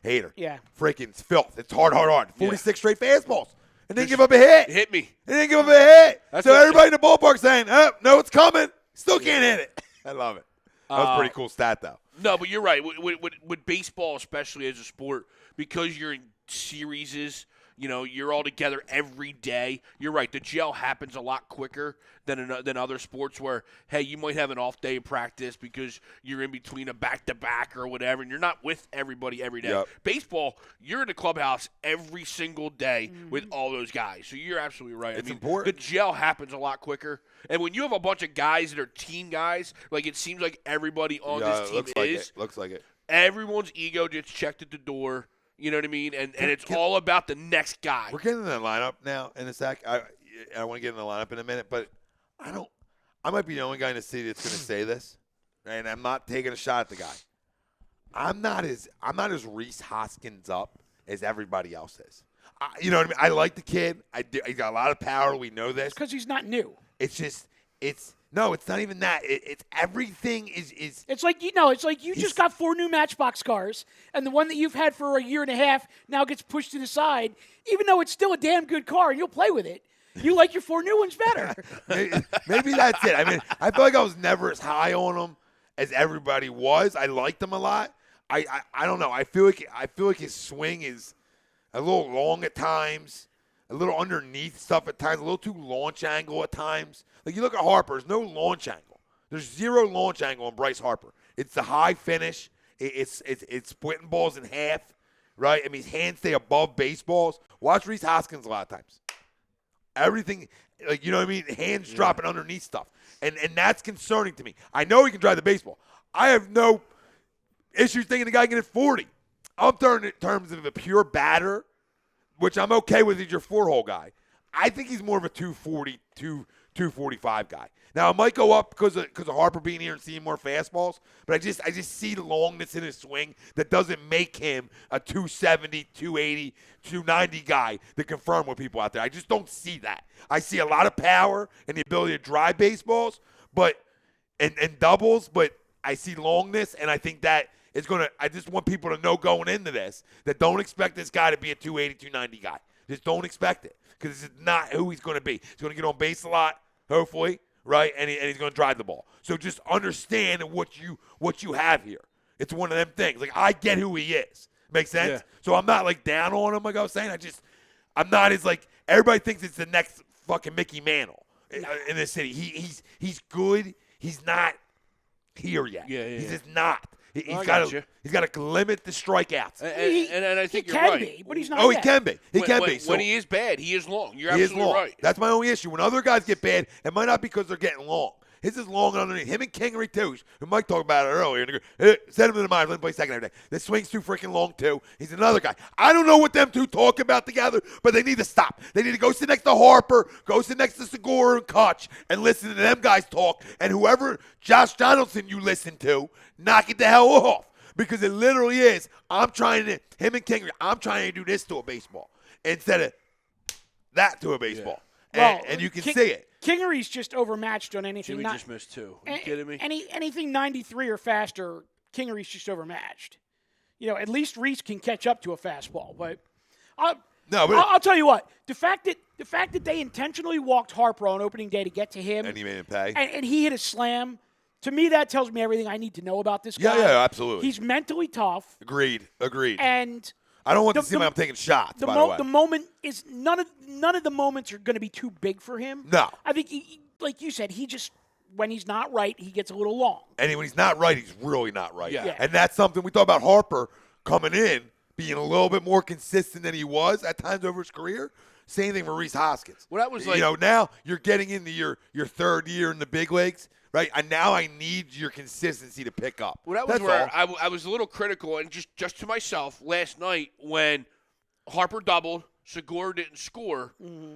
Hater. Yeah. Freaking filth. It's hard. 46 straight fastballs. And didn't give up a hit. Hit me. They didn't give up a hit. So everybody in the ballpark saying, no, it's coming. Still can't hit it. I love it. That was a pretty cool stat, though. No, but you're right. With baseball, especially as a sport, because you're in series, you're all together every day. You're right. The gel happens a lot quicker than other sports where, hey, you might have an off day of practice because you're in between a back-to-back or whatever, and you're not with everybody every day. Yep. Baseball, you're in the clubhouse every single day with all those guys. So you're absolutely right. It's important. The gel happens a lot quicker. And when you have a bunch of guys that are team guys, like it seems like everybody on this team looks like it. Everyone's ego gets checked at the door. You know what I mean? And it's all about the next guy. We're getting in the lineup now in a sec. I want to get in the lineup in a minute, but I might be the only guy in the city that's going to say this, and I'm not taking a shot at the guy. I'm not as Rhys Hoskins up as everybody else is. You know what I mean? I like the kid. He's got a lot of power. We know this. It's because he's not new. It's not even that. It's everything is. It's like you just got 4 new Matchbox cars, and the one that you've had for a year and a half now gets pushed to the side, even though it's still a damn good car and you'll play with it. You like your 4 new ones better. Maybe that's it. I mean, I feel like I was never as high on him as everybody was. I liked him a lot. I don't know. I feel like his swing is a little long at times, a little underneath stuff at times, a little too launch angle at times. Like you look at Harper, there's no launch angle. There's zero launch angle on Bryce Harper. It's the high finish. It's splitting balls in half, right? I mean, his hands stay above baseballs. Watch Rhys Hoskins a lot of times. Everything, like, you know what I mean? Hands dropping underneath stuff. And that's concerning to me. I know he can drive the baseball. I have no issues thinking the guy can hit 40. I'm talking in terms of a pure batter, which I'm okay with. He's your 4-hole guy. I think he's more of a 240, 245 guy. Now, it might go up because of Harper being here and seeing more fastballs, but I just see the longness in his swing that doesn't make him a 270, 280, 290 guy to confirm with people out there. I just don't see that. I see a lot of power and the ability to drive baseballs, but and doubles, but I see longness, and I think that is going to – I just want people to know going into this that don't expect this guy to be a 280, 290 guy. Just don't expect it because this is not who he's going to be. He's going to get on base a lot, hopefully. Right, and he's going to drive the ball. So just understand what you have here. It's one of them things. Like, I get who he is. Makes sense? Yeah. So I'm not, like, down on him like I was saying. I'm not as, like, everybody thinks it's the next fucking Mickey Mantle. in this city. He's good. He's not here yet. He's just not. He's got to limit the strikeouts. And I think he you're can right. be, but he's not. Oh, yet. he can be. He can be. When he is bad, he is long. You're he is absolutely long. right. That's my only issue. When other guys get bad, it might not be because they're getting long. His is long underneath. Him and Kingery, too. We might talk about it earlier. Send him to the minors. Let him play second every day. The swing's too freaking long, too. He's another guy. I don't know what them two talk about together, but they need to stop. They need to go sit next to Harper, go sit next to Segura and Kutch, and listen to them guys talk. And whoever Josh Donaldson you listen to, knock it the hell off. Because it literally is, him and Kingery, I'm trying to do this to a baseball instead of that to a baseball. Well, And you can see it. Kingery's just overmatched on anything. Jimmy just missed 2. Are you kidding me? Anything 93 or faster, Kingery's just overmatched. At least Rhys can catch up to a fastball. But I'll tell you what, the fact that they intentionally walked Harper on opening day to get to him, And he made him pay. and he hit a slam. To me, that tells me everything I need to know about this guy. Yeah, absolutely. He's mentally tough. Agreed. And I don't want to see him taking shots, by the way. The moment is none of the moments are going to be too big for him. No. I think, like you said, he just, when he's not right, he gets a little long. And when he's not right, he's really not right. Yeah. And that's something we talk about Harper coming in, being a little bit more consistent than he was at times over his career. Same thing for Rhys Hoskins. Well, that was like, now you're getting into your third year in the big leagues. Right, and now I need your consistency to pick up. Well, that was where I was a little critical, and just to myself last night when Harper doubled, Segura didn't score.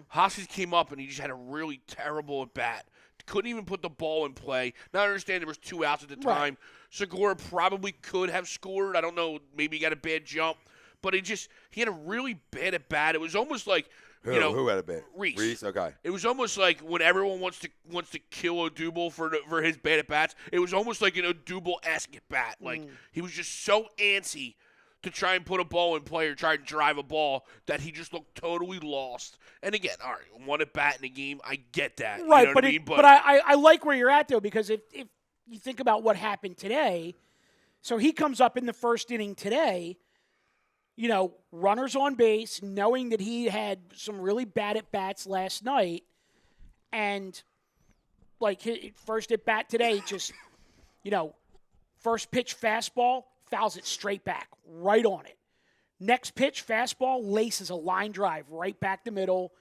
Hoskins came up and he just had a really terrible at bat. Couldn't even put the ball in play. Now I understand there was 2 outs at the time. Right. Segura probably could have scored. I don't know. Maybe he got a bad jump, but he had a really bad at bat. It was almost like. Who had a bad? Rhys. Okay. It was almost like when everyone wants to kill Odubel for his bad at bats. It was almost like an Odubel-esque at bat. Like he was just so antsy to try and put a ball in play or try and drive a ball that he just looked totally lost. And again, all right, 1 at bat in a game, I get that. Right, You know but what I mean? but I like where you're at though, because if you think about what happened today, so he comes up in the first inning today. Runners on base, knowing that he had some really bad at-bats last night, and, like, his first at-bat today, just, first pitch fastball, fouls it straight back, right on it. Next pitch, fastball, laces a line drive right back the middle,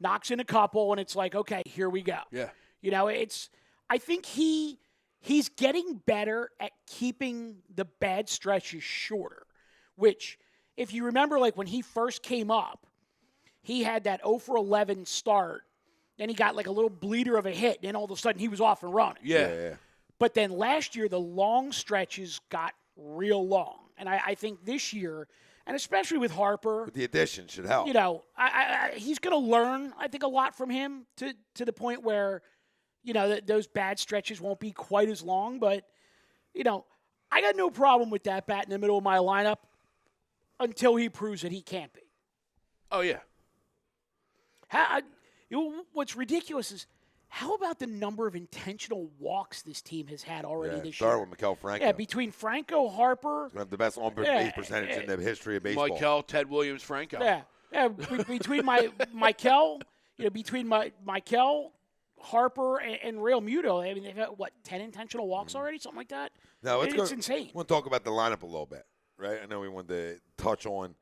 knocks in a couple, and it's like, okay, here we go. Yeah. I think he's getting better at keeping the bad stretches shorter. Which, if you remember, like when he first came up, he had that 0 for 11 start. Then he got like a little bleeder of a hit. And then all of a sudden he was off and running. Yeah. But then last year, the long stretches got real long. And I think this year, and especially with Harper. But the addition should help. He's going to learn, I think, a lot from him to the point where, those bad stretches won't be quite as long. But, I got no problem with that bat in the middle of my lineup. Until he proves that he can't be. Oh, yeah. What's ridiculous is how about the number of intentional walks this team has had already this year? Started with Maikel Franco. Yeah, between Franco, Harper. Have the best on-base percentage in the history of baseball. Maikel, Ted Williams, Franco. Yeah. Between Maikel, between Maikel, Harper, and Real Muto, I mean, they've had, 10 intentional walks already? Something like that? No, it's insane. I want to talk about the lineup a little bit. Right, I know we wanted to touch on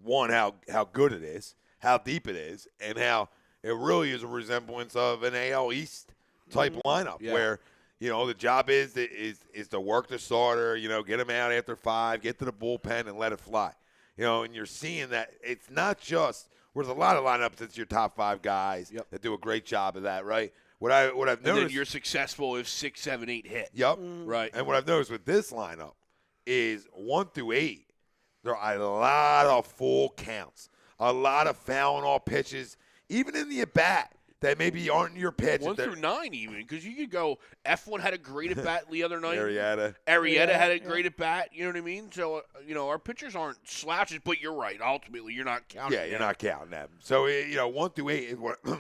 how good it is, how deep it is, and how it really is a resemblance of an AL East type lineup where the job is to work the starter, get him out after 5, get to the bullpen and let it fly, and you're seeing that it's not just there's a lot of lineups it's your top 5 guys that do a great job of that, right? What I've noticed, and then you're successful if 6, 7, 8 hit. Yep, right. And what I've noticed with this lineup is 1 through 8, there are a lot of full counts, a lot of fouling off pitches, even in the at-bat that maybe aren't your pitch. 1 through 9 even, because you could go, F1 had a great at-bat the other night. Arrieta had a great at-bat, you know what I mean? So, our pitchers aren't slouches, but you're right. Ultimately, you're not counting them. Yeah, you're not counting them. So, 1 through 8 is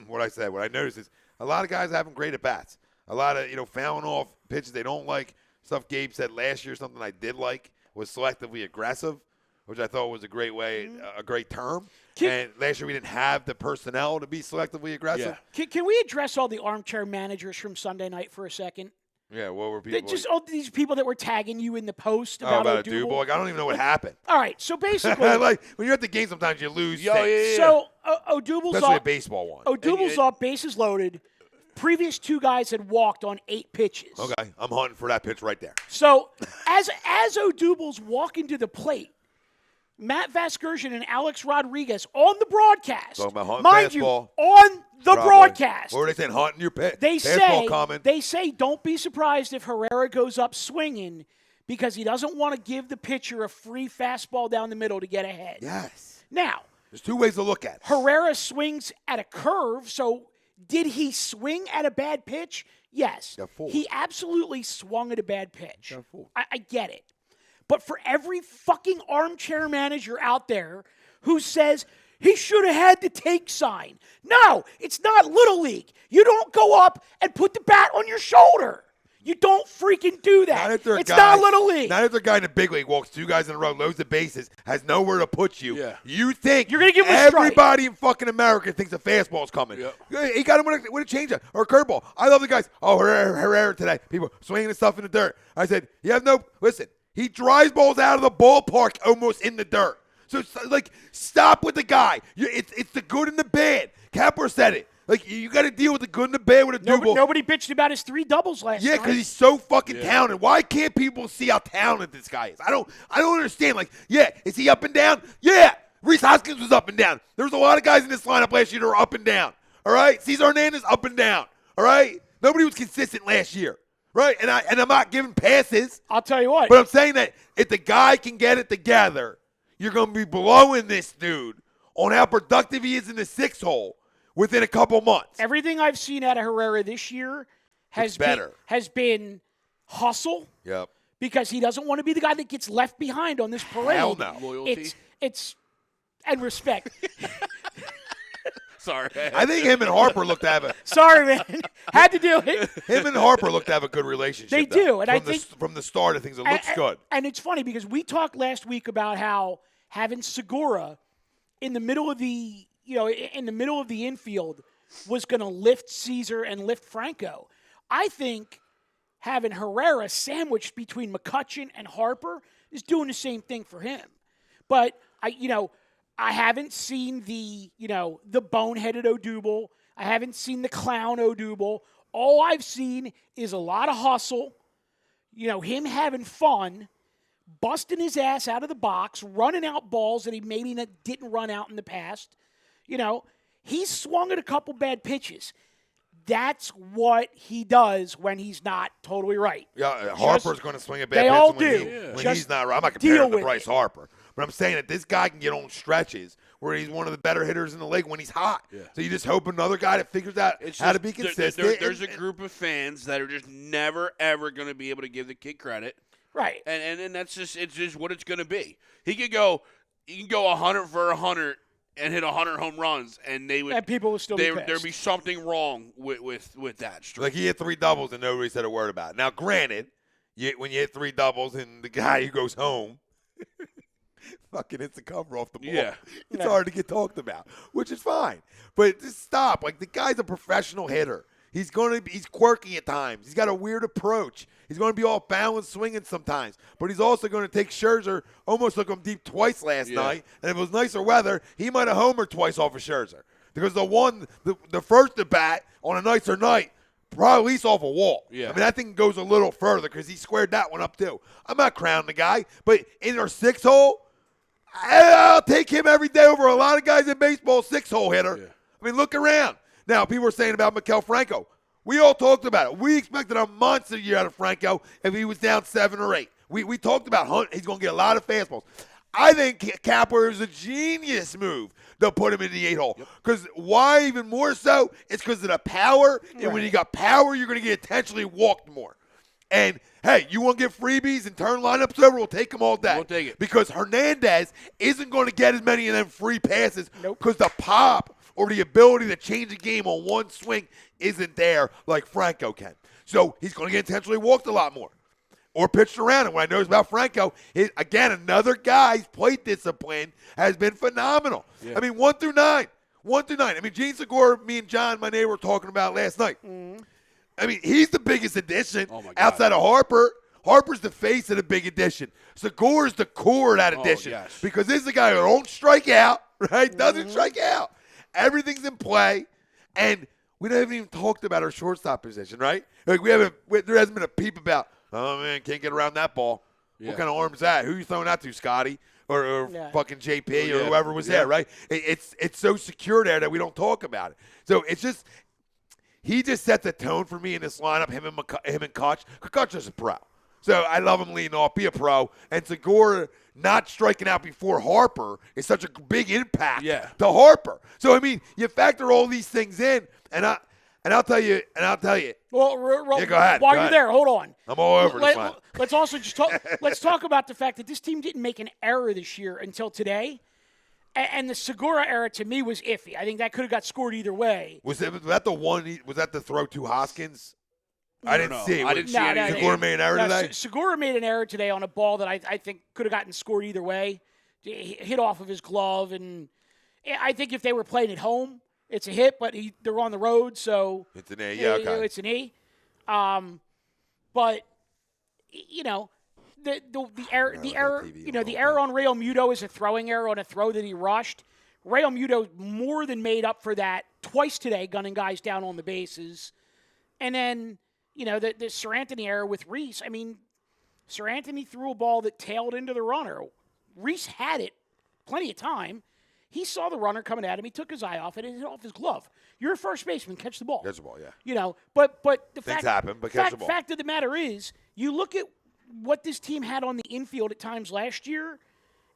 what I said. What I noticed is a lot of guys having great at-bats, a lot of, fouling off pitches they don't like. Stuff Gabe said last year, something I did like, was selectively aggressive. which I thought was a great way, a great term. And last year we didn't have the personnel to be selectively aggressive. Yeah. Can we address all the armchair managers from Sunday night for a second? Yeah, what were people? Just all these people that were tagging you in the post about Odubel. Like, I don't even know what happened. All right, so basically, like when you're at the game, sometimes you lose. So Odubel's especially a baseball one. Odubel's off, bases loaded. Previous 2 guys had walked on 8 pitches. Okay, I'm hunting for that pitch right there. So as Odubel's walking to the plate, Matt Vasgersian and Alex Rodriguez on the broadcast, talking about hunting mind fastball, you, on the broadcast. What were they saying? Hunting your pitch. They say don't be surprised if Herrera goes up swinging because he doesn't want to give the pitcher a free fastball down the middle to get ahead. Yes. Now, there's 2 ways to look at it. Herrera swings at a curve, so did he swing at a bad pitch? Yes. He absolutely swung at a bad pitch. I get it. But for every fucking armchair manager out there who says he should have had the take sign. No, it's not Little League. You don't go up and put the bat on your shoulder. You don't freaking do that. Not Little League. Not if the guy in the big league walks 2 guys in a row, loads the bases, has nowhere to put you. Yeah. You think you're going to give him everybody in fucking America thinks a fastball's coming. Yep. He got him with a changeup or a curveball. I love the guys. Oh, Herrera today. People swinging the stuff in the dirt. I said, listen, he drives balls out of the ballpark almost in the dirt. So, stop with the guy. It's the good and the bad. Kapler said it. Like, you got to deal with the good and the bad with a double. Nobody bitched about his 3 doubles last night. Yeah, because he's so fucking talented. Why can't people see how talented this guy is? I don't understand. Like, is he up and down? Yeah. Rhys Hoskins was up and down. There was a lot of guys in this lineup last year that were up and down. All right? Cesar Hernandez up and down. All right? Nobody was consistent last year. Right? And I'm not giving passes. I'll tell you what. But I'm saying that if the guy can get it together, you're going to be blowing this dude on how productive he is in the 6 hole within a couple months. Everything I've seen out of Herrera this year has been hustle. Yep. Because he doesn't want to be the guy that gets left behind on this parade. Hell no. Loyalty. It's and respect. Sorry. I think him and Harper look to have a. Sorry, man. Had to do it. Him and Harper look to have a good relationship. They do, and I think from the start of things, it looks good. And it's funny because we talked last week about how having Segura in the middle of the infield was going to lift Caesar and lift Franco. I think having Herrera sandwiched between McCutchen and Harper is doing the same thing for him. But I haven't seen the boneheaded Odubel. I haven't seen the clown Odubel. All I've seen is a lot of hustle, him having fun, busting his ass out of the box, running out balls that he maybe didn't run out in the past. He's swung at a couple bad pitches. That's what he does when he's not totally right. Yeah, Harper's going to swing at bad pitches. They all when he's not right. I'm not comparing him to Bryce Harper. But I'm saying that this guy can get on stretches where he's one of the better hitters in the league when he's hot. Yeah. So you just hope another guy that figures out how to be consistent. There's a group of fans that are just never, ever going to be able to give the kid credit. Right. And that's it's just what it's going to be. He can go 100 for 100 and hit 100 home runs, and people would still be pissed. There'd be something wrong with that. Streak. Like he hit 3 doubles and nobody said a word about it. Now, granted, when you hit 3 doubles and the guy who goes home fucking hits the cover off the ball, it's hard to get talked about, which is fine. But just stop. Like, the guy's a professional hitter. He's quirky at times. He's got a weird approach. He's going to be all balanced swinging sometimes. But he's also going to take Scherzer, almost took him deep twice last night. And if it was nicer weather, he might have homered twice off of Scherzer. Because the first at bat on a nicer night, probably at least off a wall. Yeah. I mean, that thing goes a little further because he squared that one up too. I'm not crowning the guy. But in our 6 hole, I'll take him every day over a lot of guys in baseball, 6-hole hitter. Yeah. I mean, look around. Now, people are saying about Maikel Franco. We all talked about it. We expected a monster year out of Franco if he was down 7 or 8. We talked about Hunt. He's going to get a lot of fastballs. I think Kapler is a genius move to put him in the 8-hole. Because why even more so? It's because of the power. And when you got power, you're going to get intentionally walked more. And, hey, you want to get freebies and turn lineups over? We'll take them all day. We'll take it. Because Hernandez isn't going to get as many of them free passes because the pop or the ability to change the game on one swing isn't there like Franco can. So he's going to get intentionally walked a lot more. or pitched around. And what I noticed about Franco is, again, another guy's plate discipline has been phenomenal. Yeah. I mean, 1 through 9. 1 through 9. I mean, Gene Segura, me and John, my neighbor, were talking about last night. I mean, he's the biggest addition outside of Harper. Harper's the face of the big addition. Segura's the core of that addition. Yes. Because this is a guy who don't strike out, right? Doesn't strike out. Everything's in play. And we haven't even talked about our shortstop position, right? Like there hasn't been a peep about, oh, man, can't get around that ball. Yeah. What kind of arm is that? Who you throwing that to, Scotty? Or fucking JP or whoever was there, right? It's so secure there that we don't talk about it. So it's just he just set the tone for me in this lineup, him and Kutch. Kutch is a pro. So I love him leading off, be a pro. And Segura not striking out before Harper is such a big impact to Harper. So, I mean, you factor all these things in, and I'll tell you. Well, go ahead. While you're there, hold on. I'm all over this one. Let's also just talk. Let's talk about the fact that this team didn't make an error this year until today, and the Segura error to me was iffy. I think that could have got scored either way. Was that the one? Was that the throw to Hoskins? I didn't see it. I didn't see anything. Segura made an error today? Segura made an error today on a ball that I think could have gotten scored either way. Hit off of his glove, and I think if they were playing at home, it's a hit, but they're on the road, so it's an A. Yeah, okay. It's an E. But you know, the error, the error on Real Muto is a throwing error on a throw that he rushed. Real Muto more than made up for that twice today, gunning guys down on the bases, and then. You know, the Sir Anthony error with Rhys. I mean, Sir Anthony threw a ball that tailed into the runner. Rhys had it plenty of time. He saw the runner coming at him. He took his eye off it and hit off his glove. You're a first baseman. Catch the ball. Catch the ball, yeah. You know, but the things happen, but catch the ball. Fact of the matter is, you look at what this team had on the infield at times last year,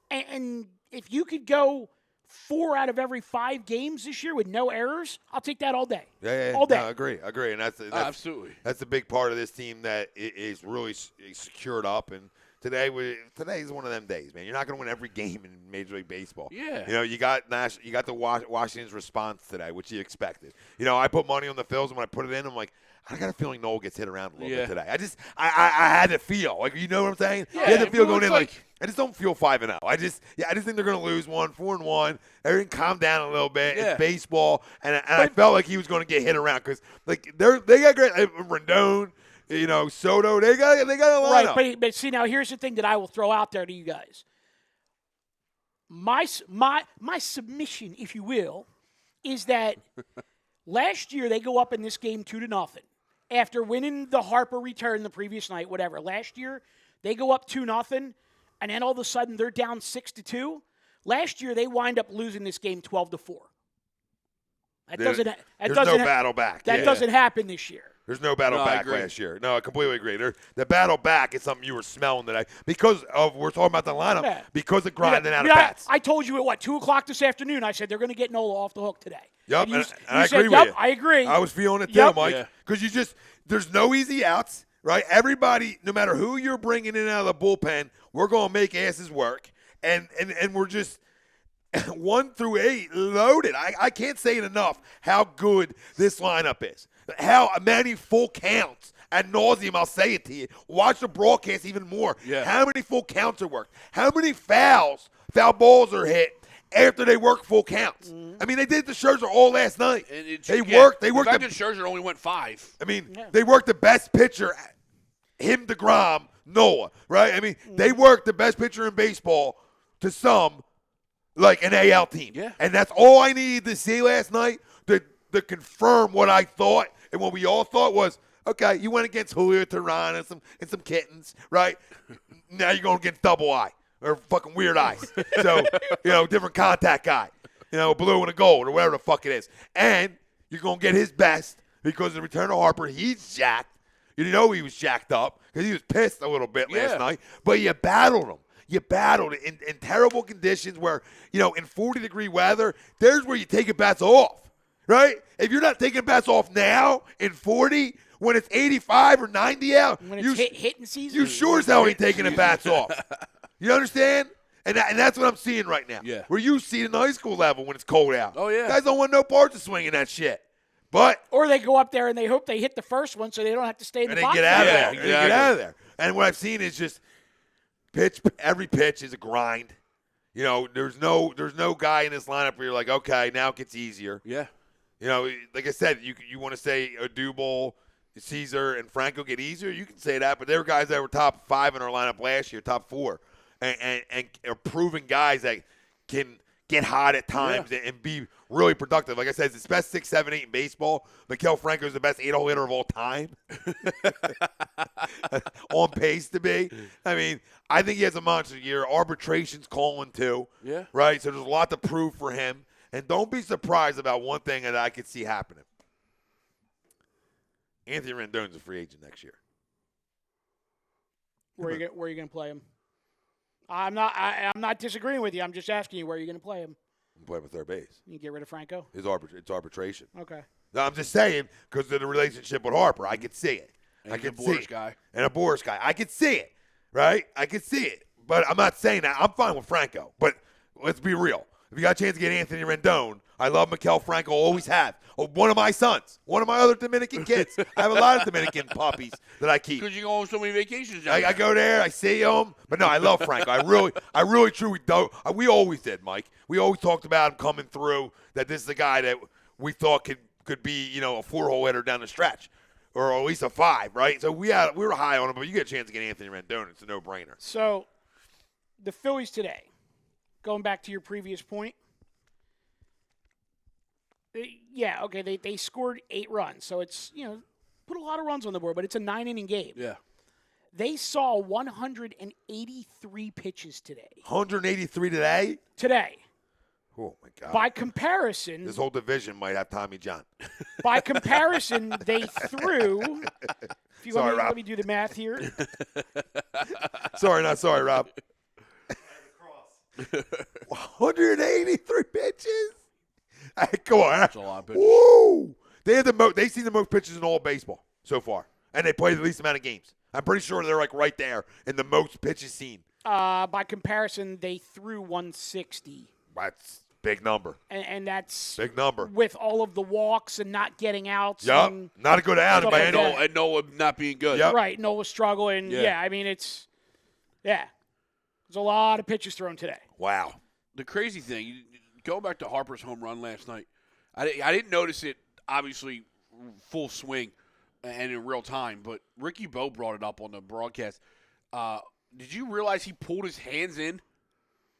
and if you could go 4 out of every 5 games this year with no errors, I'll take that all day. Yeah. All day. No, I agree. And that's absolutely. That's a big part of this team that is really secured up. And today is one of them days, man. You're not going to win every game in Major League Baseball. Yeah. You know, you got the Washington's response today, which you expected. You know, I put money on the Phils, and when I put it in, I'm like, I got a feeling Noel gets hit around a little bit today. I had to feel. Like, you know what I'm saying? Yeah, you had to feel going in like I just don't feel 5-0. I just think they're going to lose 4-1. Everything calm down a little bit. Yeah. It's baseball, and I felt like he was going to get hit around because like they got great Rendon, you know, Soto. They got a lineup. Right, but see now here's the thing that I will throw out there to you guys. My submission, if you will, is that last year they go up in this game 2-0 after winning the Harper return the previous night. Whatever. Last year they go up 2-0. And then all of a sudden they're down 6-2. Last year they wind up losing this game 12-4. There's no battle back. That doesn't happen this year. There's no battle back last year. No, I completely agree. The battle back is something you were smelling today because we're talking about the lineup because of grinding out of bats. I told you at 2 o'clock this afternoon. I said they're going to get Nola off the hook today. Yep, and I agree with you. I agree. I was feeling it too, Mike. Because there's no easy outs. Right, everybody, no matter who you're bringing in out of the bullpen, we're going to make asses work, and we're just 1 through 8 loaded. I can't say it enough how good this lineup is. How many full counts ad nauseum, I'll say it to you. Watch the broadcast even more. Yeah. How many full counts are worked? How many foul balls are hit after they work full counts? I mean, they did the Scherzer all last night. They worked. They worked. The fact that Scherzer only went 5. I mean, they worked the best pitcher. Him, DeGrom, Noah, right? I mean, they worked the best pitcher in baseball to some like an AL team. Yeah. And that's all I needed to see last night to confirm what I thought and what we all thought was, okay, you went against Julio Teheran and some kittens, right? Now you're going against Double Eye or fucking Weird Eyes. So, you know, different contact guy, you know, blue and a gold or whatever the fuck it is. And you're going to get his best because of the return of Harper. He's jacked. You know he was jacked up because he was pissed a little bit last night. But you battled him. You battled it in terrible conditions where, you know, in 40-degree weather, there's where you take your bats off, right? If you're not taking bats off now in 40, when it's 85 or 90 out, when it's hitting season, you sure as hell ain't taking the bats off. You understand? And that's what I'm seeing right now. Yeah. Where you see it in the high school level when it's cold out. Oh, yeah. Guys don't want no parts of swinging that shit. Or they go up there and they hope they hit the first one so they don't have to stay in the box. Get out of there. Exactly. Get out of there. And what I've seen is just every pitch is a grind. You know, there's no guy in this lineup where you're like, okay, now it gets easier. Yeah. You know, like I said, you want to say Odubel, Caesar, and Franco get easier, you can say that, but there were guys that were top 5 in our lineup last year, top 4, and are proven guys that can get hot at times and be really productive. Like I said, it's the best 6, 7, 8 in baseball. Maikel Franco is the best 8-hole hitter of all time. On pace to be. I mean, I think he has a monster year. Arbitration's calling too. Yeah. Right? So there's a lot to prove for him. And don't be surprised about one thing that I could see happening. Anthony Rendono's a free agent next year. Where are you going to play him? I'm not disagreeing with you. I'm just asking you where you're going to play him. I'm playing with third base. You get rid of Franco? It's arbitration. Okay. No, I'm just saying because of the relationship with Harper. I could see it. I could see it. And a Boris guy. I could see it. Right? I could see it. But I'm not saying that. I'm fine with Franco. But let's be real. If you got a chance to get Anthony Rendon, I love Maikel Franco, always have. Oh, one of my sons, one of my other Dominican kids. I have a lot of Dominican puppies that I keep. Because you go on so many vacations. I go there, I see them. But no, I love Franco. I really truly don't. We always did, Mike. We always talked about him coming through, that this is the guy that we thought could be, you know, a 4-hole hitter down the stretch. Or at least a 5, right? So we were high on him, but you get a chance to get Anthony Rendon. It's a no-brainer. So the Phillies today, going back to your previous point, they scored 8 runs. So it's, you know, put a lot of runs on the board, but it's a 9-inning game. Yeah. They saw 183 pitches today. 183 today? Today. Oh, my God. By comparison. This whole division might have Tommy John. By comparison, they threw. If you Sorry, let Rob. me do the math here. Sorry, Rob. 183 pitches? Hey, come on. That's a lot of pitches. Woo! They've seen the most pitches in all of baseball so far, and they played the least amount of games. I'm pretty sure they're like right there in the most pitches seen. By comparison, they threw 160. That's a big number. And that's big number with all of the walks and not getting outs. Yep, And not a good outing by any. And Noah not being good. Yep. Right, Noah struggling. Yeah, I mean there's a lot of pitches thrown today. Wow. The crazy thing, going back to Harper's home run last night, I didn't notice it, obviously, full swing and in real time, but Ricky Bo brought it up on the broadcast. Did you realize he pulled his hands in,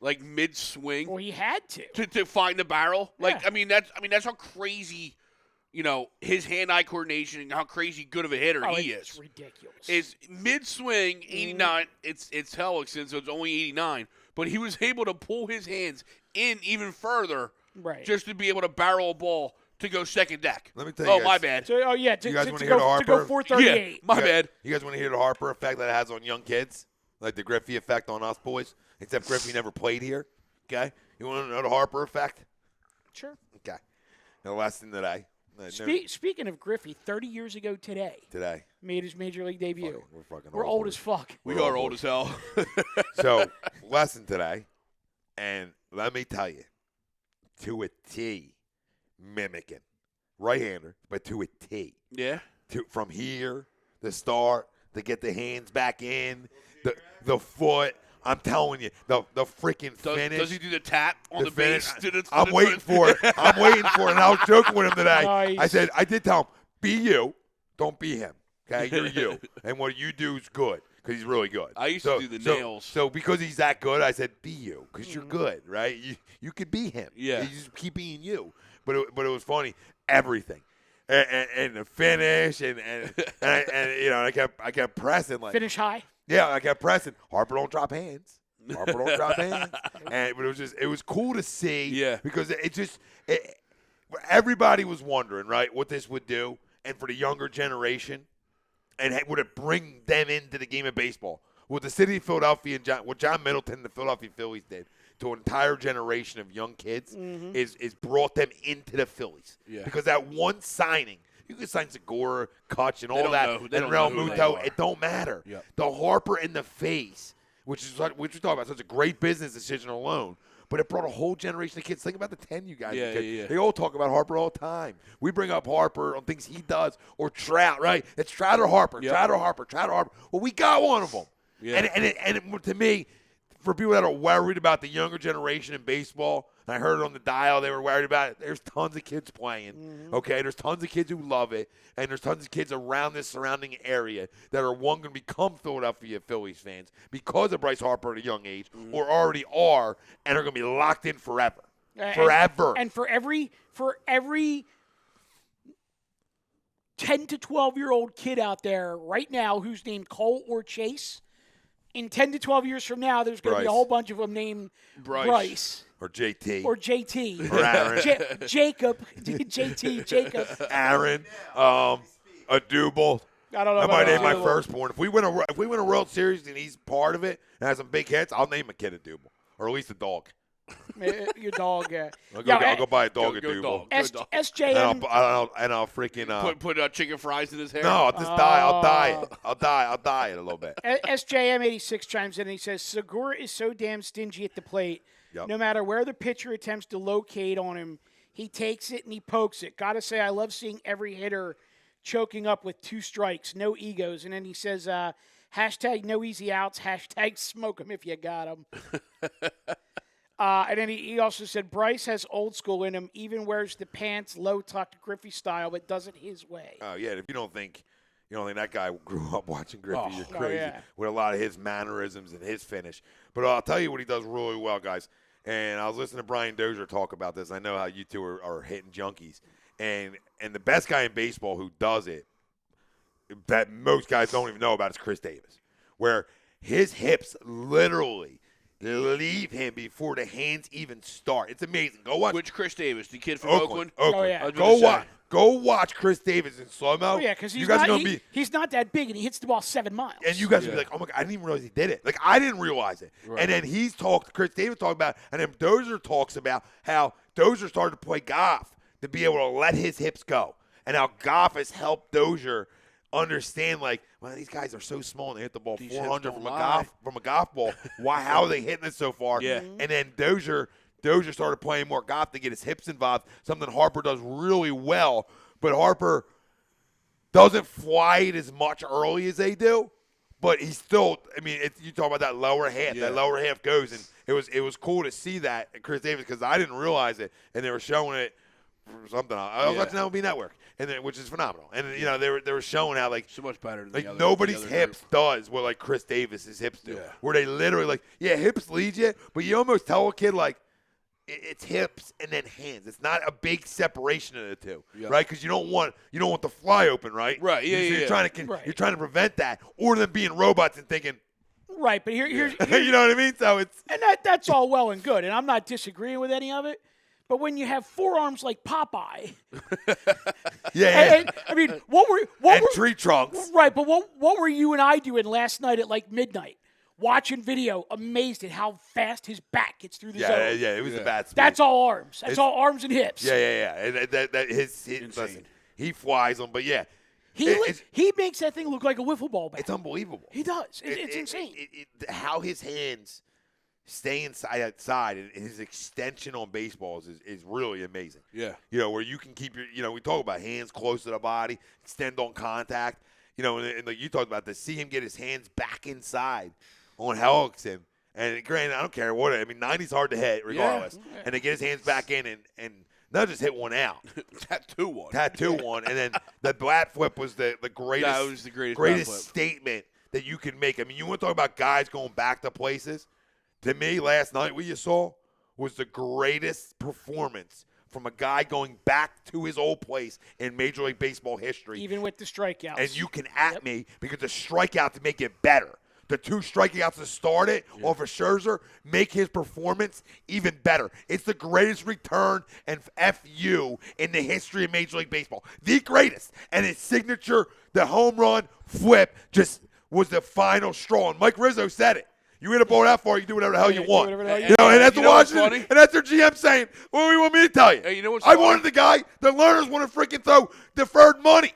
like mid-swing? Well, he had to find the barrel. Like, Yeah. that's how crazy, you know, his hand-eye coordination and how crazy good of a hitter he is. It's ridiculous. Is mid-swing, 89, it's Hellickson, so it's only 89, but he was able to pull his hands in even further just to be able to barrel a ball to go second deck. Let me tell you guys. My bad. So, You guys wanna hear the to Harper? go 438. Yeah, my bad. You guys want to hear the Harper effect that it has on young kids? Like the Griffey effect on us boys? Except Griffey never played here. Okay? You want to know the Harper effect? Sure. Okay. The lesson today. Speaking of Griffey, 30 years ago today made his major league debut. We're old as fuck. We are old as hell. So, lesson today, and let me tell you, to a T, mimicking. Right-hander, but to a T. Yeah. From here, the start, to get the hands back in, the foot. I'm telling you, the freaking finish. Does he do the tap on the finish? base? I'm waiting for it. And I was joking with him today. Nice. I did tell him, be you, don't be him. Okay, you're you. And what you do is good because he's really good. I used to do the nails. So because he's that good, I said, be you because you're good, right? You could be him. Yeah. You just keep being you. But it was funny. Everything. And the finish and you know, I kept pressing like Finish high. Yeah, I kept pressing. Harper don't drop hands. Harper don't drop hands. But it was cool to see. Yeah. Because everybody was wondering, right, what this would do, and for the younger generation, and would it bring them into the game of baseball? What the city of Philadelphia and what John Middleton and the Philadelphia Phillies did to an entire generation of young kids is brought them into the Phillies. Yeah. Because that one signing. You can sign Segura, Kutch, and all that, They and don't know who they Realmuto. are. It don't matter. Yep. The Harper in the face, which we talk about, such a great business decision alone. but it brought a whole generation of kids. Think about the 10 you guys. Yeah. They all talk about Harper all the time. We bring up Harper on things he does, or Trout, right? It's Trout or Harper, Trout or Harper, Trout or Harper. Well, we got one of them. Yeah. And to me, for people that are worried about the younger generation in baseball, and I heard it on the dial, they were worried about it. There's tons of kids playing, okay? There's tons of kids who love it, and there's tons of kids around this surrounding area that are, one, going to become Philadelphia Phillies fans because of Bryce Harper at a young age, or already are, and are going to be locked in forever. Forever. And for every 10 to 12-year-old kid out there right now who's named Cole or Chase, in 10 to 12 years from now, there's going to be a whole bunch of them named Bryce. Or JT. Or JT. Or Aaron. Jacob. JT. Jacob. Aaron. Adubel. I don't know. I might name my firstborn. If we win a World Series and he's part of it and has some big hits, I'll name a kid Adubel. Or at least a dog. Your dog. I'll go buy a dog Adubel. SJM. And I'll freaking put chicken fries in his hair. No, I'll just die. I'll die it a little bit. SJM86 chimes in and he says, Segura is so damn stingy at the plate. Yep. No matter where the pitcher attempts to locate on him, he takes it and he pokes it. Gotta say, I love seeing every hitter choking up with 2 strikes, no egos. And then he says, hashtag no easy outs, hashtag smoke him if you got him. And then he also said, Bryce has old school in him, even wears the pants low-tucked Griffey style, but does it his way. Oh, yeah, if you don't think that guy grew up watching Griffey, you're crazy. Yeah. With a lot of his mannerisms and his finish. But I'll tell you what he does really well, guys. And I was listening to Brian Dozier talk about this. I know how you two are hitting junkies. And the best guy in baseball who does it, that most guys don't even know about, is Chris Davis. Where his hips literally leave him before the hands even start. It's amazing. Go watch. Which Chris Davis? The kid from Oakland? Oh, yeah. Go watch Chris Davis in slow-mo. Oh, yeah, because he's not that big, and he hits the ball 7 miles. And you guys will be like, oh, my God, I didn't even realize he did it. Like, I didn't realize it. Right. And then Chris Davis talked about, and then Dozier talks about how Dozier started to play golf to be able to let his hips go. And how golf has helped Dozier understand, like, well, these guys are so small and they hit the ball 400 from a golf ball. How are they hitting it so far? Yeah. And then Dozier started playing more golf to get his hips involved, something Harper does really well. But Harper doesn't fly it as much early as they do, but he's still – I mean, you talk about that lower half. Yeah. That lower half goes, and it was cool to see that at Chris Davis because I didn't realize it, and they were showing it for something. I was watching MLB Network, which is phenomenal. And, they were showing how, like – so much better than like nobody's hips does what, like, Chris Davis's hips do. Yeah. Where they literally, like, hips lead you, but you almost tell a kid, like, it's hips and then hands. It's not a big separation of the two, right? Because you don't want the fly open, right? Right. Yeah. You're trying to prevent that, or them being robots and thinking. Right, but here's you know what I mean. So it's that's all well and good, and I'm not disagreeing with any of it. But when you have forearms like Popeye, and, I mean, what were tree trunks, right? But what were you and I doing last night at like midnight? Watching video, amazed at how fast his back gets through the zone. Yeah, it was the bat speed. That's all arms. That's all arms and hips. Yeah. And that his listen, he flies them, but yeah. He makes that thing look like a wiffle ball bat. It's unbelievable. He does. It's insane. How his hands stay outside and his extension on baseballs is really amazing. Yeah. Where you can keep your, we talk about hands close to the body, extend on contact. And like you talked about, to see him get his hands back inside on Hellickson. And granted, I don't care what. 90's hard to hit regardless. Yeah. And to get his hands back in and not just hit one out. Tattoo one. And then the bat flip was the greatest. That was the greatest statement that you can make. You want to talk about guys going back to places? To me, last night, what you saw was the greatest performance from a guy going back to his old place in Major League Baseball history. Even with the strikeouts. And you can me because the strikeouts make it better. The 2 strikeouts to start it off of Scherzer make his performance even better. It's the greatest return and FU in the history of Major League Baseball. The greatest. And his signature, the home run flip, just was the final straw. And Mike Rizzo said it. You hit a ball that far, you do whatever the hell you want. And that's Washington, and that's their GM saying, "What do you want me to tell you?" Hey, what's I wanted the guy. The learners want to freaking throw deferred money.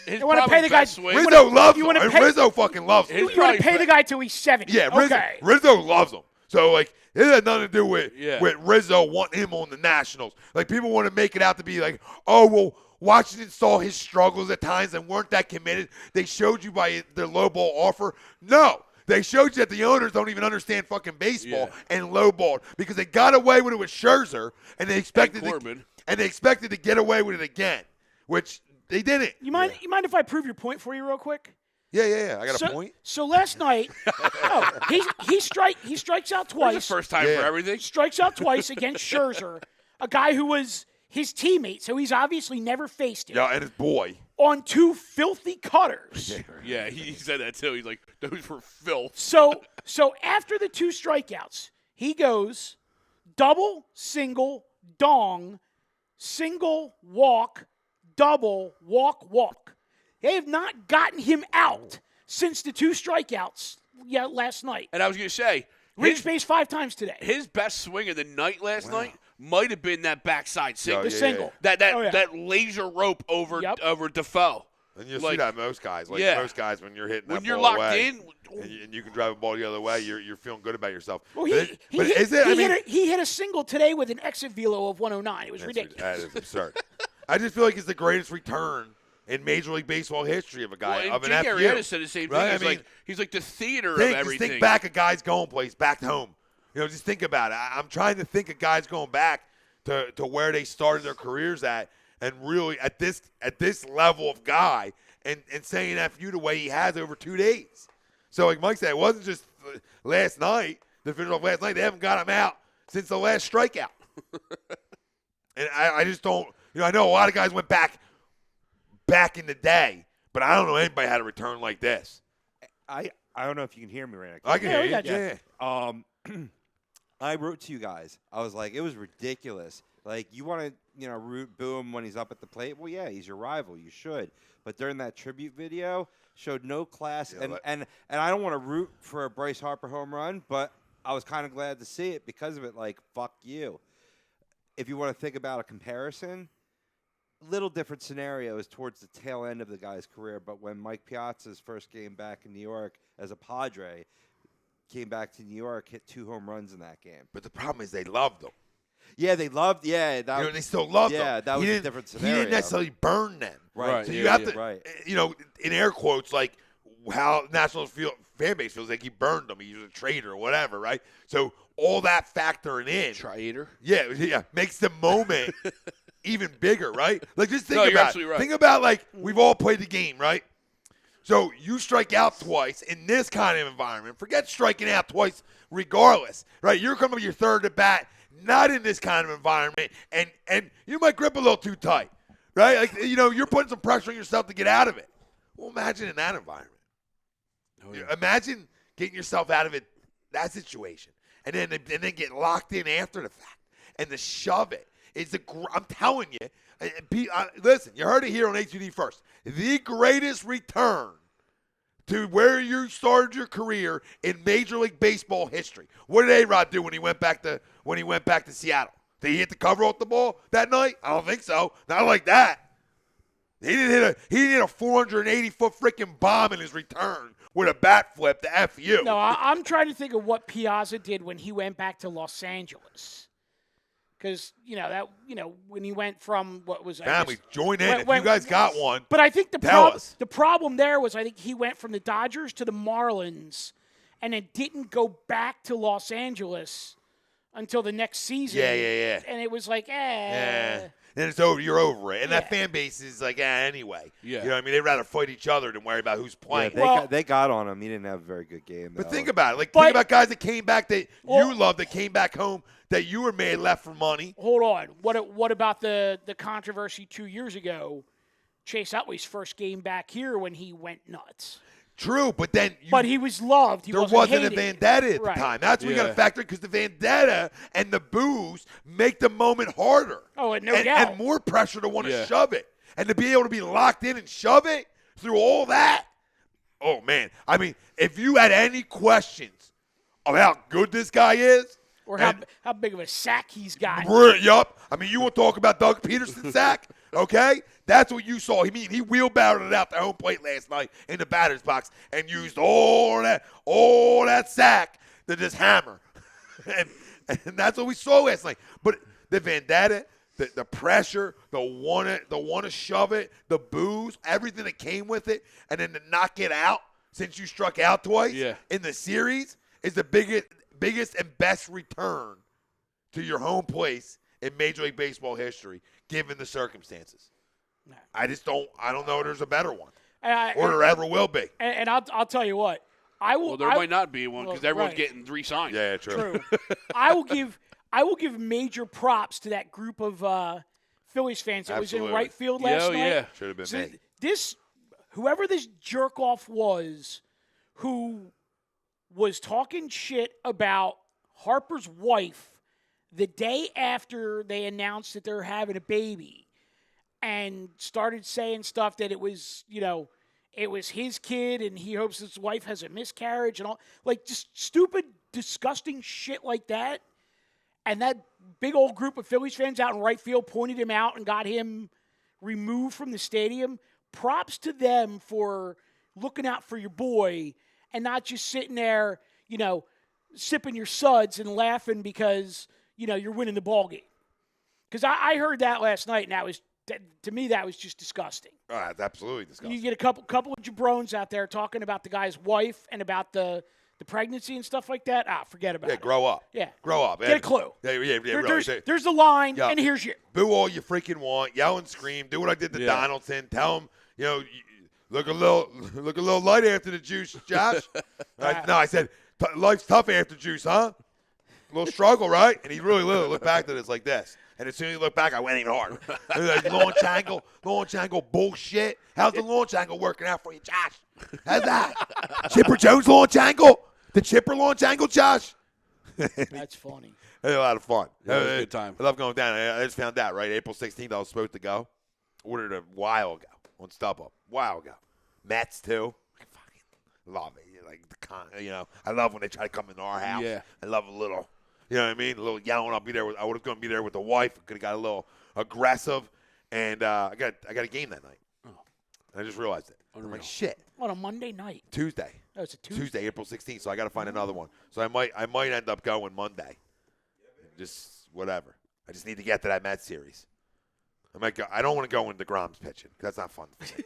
You want to pay the guy. Rizzo loves him. Rizzo fucking loves him. You want to pay the guy till he's 70. Yeah, okay. Rizzo loves him. So like It had nothing to do with Yeah. Rizzo wanting him on the Nationals. Like, people want to make it out to be like, oh, well, Washington saw his struggles at times and weren't that committed. They showed you by their low ball offer. No. They showed you that the owners don't even understand fucking baseball and lowballed because they got away with it with Scherzer and they expected to get away with it again, which they didn't. You mind if I prove your point for you real quick? Yeah. I got a point. So last night, he strikes out twice. It's the first time for everything. Strikes out twice against Scherzer, a guy who was his teammate, so he's obviously never faced him. Yeah, and his boy. On 2 filthy cutters. Yeah, he said that too. He's like, those were filth. So after the 2 strikeouts, he goes double, single, dong, single, walk, double, walk, walk. They have not gotten him out since the 2 strikeouts last night. And I was going to say, Reached base 5 times today. his best swing of the night last night might have been that backside single. The single. That laser rope over Defoe. And you see Like, that most guys. Like most guys, when you're hitting when that you're ball locked away, in, and you can drive a ball the other way, you're feeling good about yourself. Well, he hit a single today with an exit velo of 109. It was ridiculous. That is absurd. I just feel like it's the greatest return in Major League Baseball history of a guy, of an Jake FU. Arrieta said the same thing. Right? He's like the theater of Just everything. think back of guys going place back home. Just think about it. I'm trying to think of guys going back to where they started their careers at, and really at this level of guy, and saying FU the way he has over 2 days. So like Mike said, it wasn't just last night. The finish off last night. They haven't got him out since the last strikeout. And I just don't. I know a lot of guys went back in the day, but I don't know anybody had a return like this. I don't know if you can hear me right now. I can hear you. Yeah. I wrote to you guys. I was like, it was ridiculous. Like, you want to, boo him when he's up at the plate? Well, yeah, he's your rival. You should. But during that tribute video, showed no class. And I don't want to root for a Bryce Harper home run, but I was kind of glad to see it because of it. Like, fuck you. If you want to think about a comparison, little different scenarios towards the tail end of the guy's career. But when Mike Piazza's first game back in New York as a Padre, came back to New York, hit 2 home runs in that game. But the problem is they loved him. Yeah, they loved. Yeah, they still loved them. Yeah, that was a different scenario. He didn't necessarily burn them. Right. So you have to, in air quotes, like how Nationals fan base feels like he burned them. He was a traitor or whatever, right? So all that factoring in. Traitor. Yeah, makes the moment even bigger, right? Like just think you're about absolutely right. Think about like we've all played the game, right? So you strike out twice in this kind of environment. Forget striking out twice regardless, right? You're coming with your third at bat, not in this kind of environment, and you might grip a little too tight, right? Like, you're putting some pressure on yourself to get out of it. Well, imagine in that environment. Oh, yeah. Imagine getting yourself out of it, that situation, and then get locked in after the fact, and to shove it. I'm telling you, listen, you heard it here on A2D first. The greatest return to where you started your career in Major League Baseball history. What did A-Rod do when he went back to Seattle? Did he hit the cover off the ball that night? I don't think so. Not like that. He didn't hit a 480-foot freaking bomb in his return with a bat flip to FU. No, I'm trying to think of what Piazza did when he went back to Los Angeles. Because, when he went from what was Family, join in. If you guys got one, but I think the problem there was I think he went from the Dodgers to the Marlins and then didn't go back to Los Angeles until the next season. Yeah. And it was like, Yeah. Then it's over. You're over it. And that fan base is like, anyway. Yeah. You know what I mean? They'd rather fight each other than worry about who's playing. Yeah, they got on him. He didn't have a very good game. But think about it. Think about guys that came back that you loved, that came back home, that you were made left for money. Hold on. What about the controversy 2 years ago? Chase Utley's first game back here when he went nuts. True, but then but he was loved. There wasn't a vendetta at the time. That's what you got to factor in, because the vendetta and the boos make the moment harder. Oh, no doubt. And more pressure to want to shove it. And to be able to be locked in and shove it through all that. Oh, man. I mean, if you had any questions of how good this guy is. Or how big of a sack he's got. Yup. I mean, you want to talk about Doug Peterson's sack? Okay? That's what you saw. He wheelbarrowed it out the home plate last night in the batter's box and used all that sack to just hammer. And that's what we saw last night. But the vendetta, the pressure, the want to shove it, the boos, everything that came with it, and then to knock it out since you struck out twice in the series is the biggest and best return to your home place in Major League Baseball history, given the circumstances. I don't know if there's a better one. Or there ever will be. And I'll tell you what. There might not be one because everyone's getting re-signed. Yeah, true. I will give major props to that group of Phillies fans that was in right field last night. Yeah, should have been me. Whoever this jerk off was, who was talking shit about Harper's wife the day after they announced that they're having a baby, and started saying stuff that it was his kid and he hopes his wife has a miscarriage and all, like just stupid, disgusting shit like that. And that big old group of Phillies fans out in right field pointed him out and got him removed from the stadium. Props to them for looking out for your boy and not just sitting there, sipping your suds and laughing because, you're winning the ball game. Because I heard that last night, and to me, that was just disgusting. That's absolutely disgusting. You get a couple of jabrones out there talking about the guy's wife and about the pregnancy and stuff like that. Forget about it. Yeah, grow up. Yeah. Grow up. Get a clue. There's the line, and here's you. Boo all you freaking want. Yell and scream. Do what I did to Donaldson. Tell him, look a little light after the juice, Josh. I said, life's tough after juice, huh? A little struggle, right? And he really looked back at us like this. And as soon as he looked back, I went even harder. Launch angle bullshit. How's the launch angle working out for you, Josh? How's that? Chipper Jones launch angle? The Chipper launch angle, Josh? That's funny. It was a lot of fun. Yeah, it was a good time. I love going down. I just found out, right? April 16th, I was supposed to go. Ordered a while ago on StubHub. While ago. Mets, too. I fucking love it. I love when they try to come into our house. Yeah. I love a little, you know what I mean? A little yelling. I was going to be there with the wife. Could have got a little aggressive. And I got a game that night. Oh. And I just realized it. I'm like, shit. On a Monday night? Tuesday. Oh, it's a Tuesday. Tuesday, April 16th. So I got to find another one. So I might end up going Monday. Just whatever. I just need to get to that Mets series. I don't want to go into DeGrom's pitching because that's not fun for me.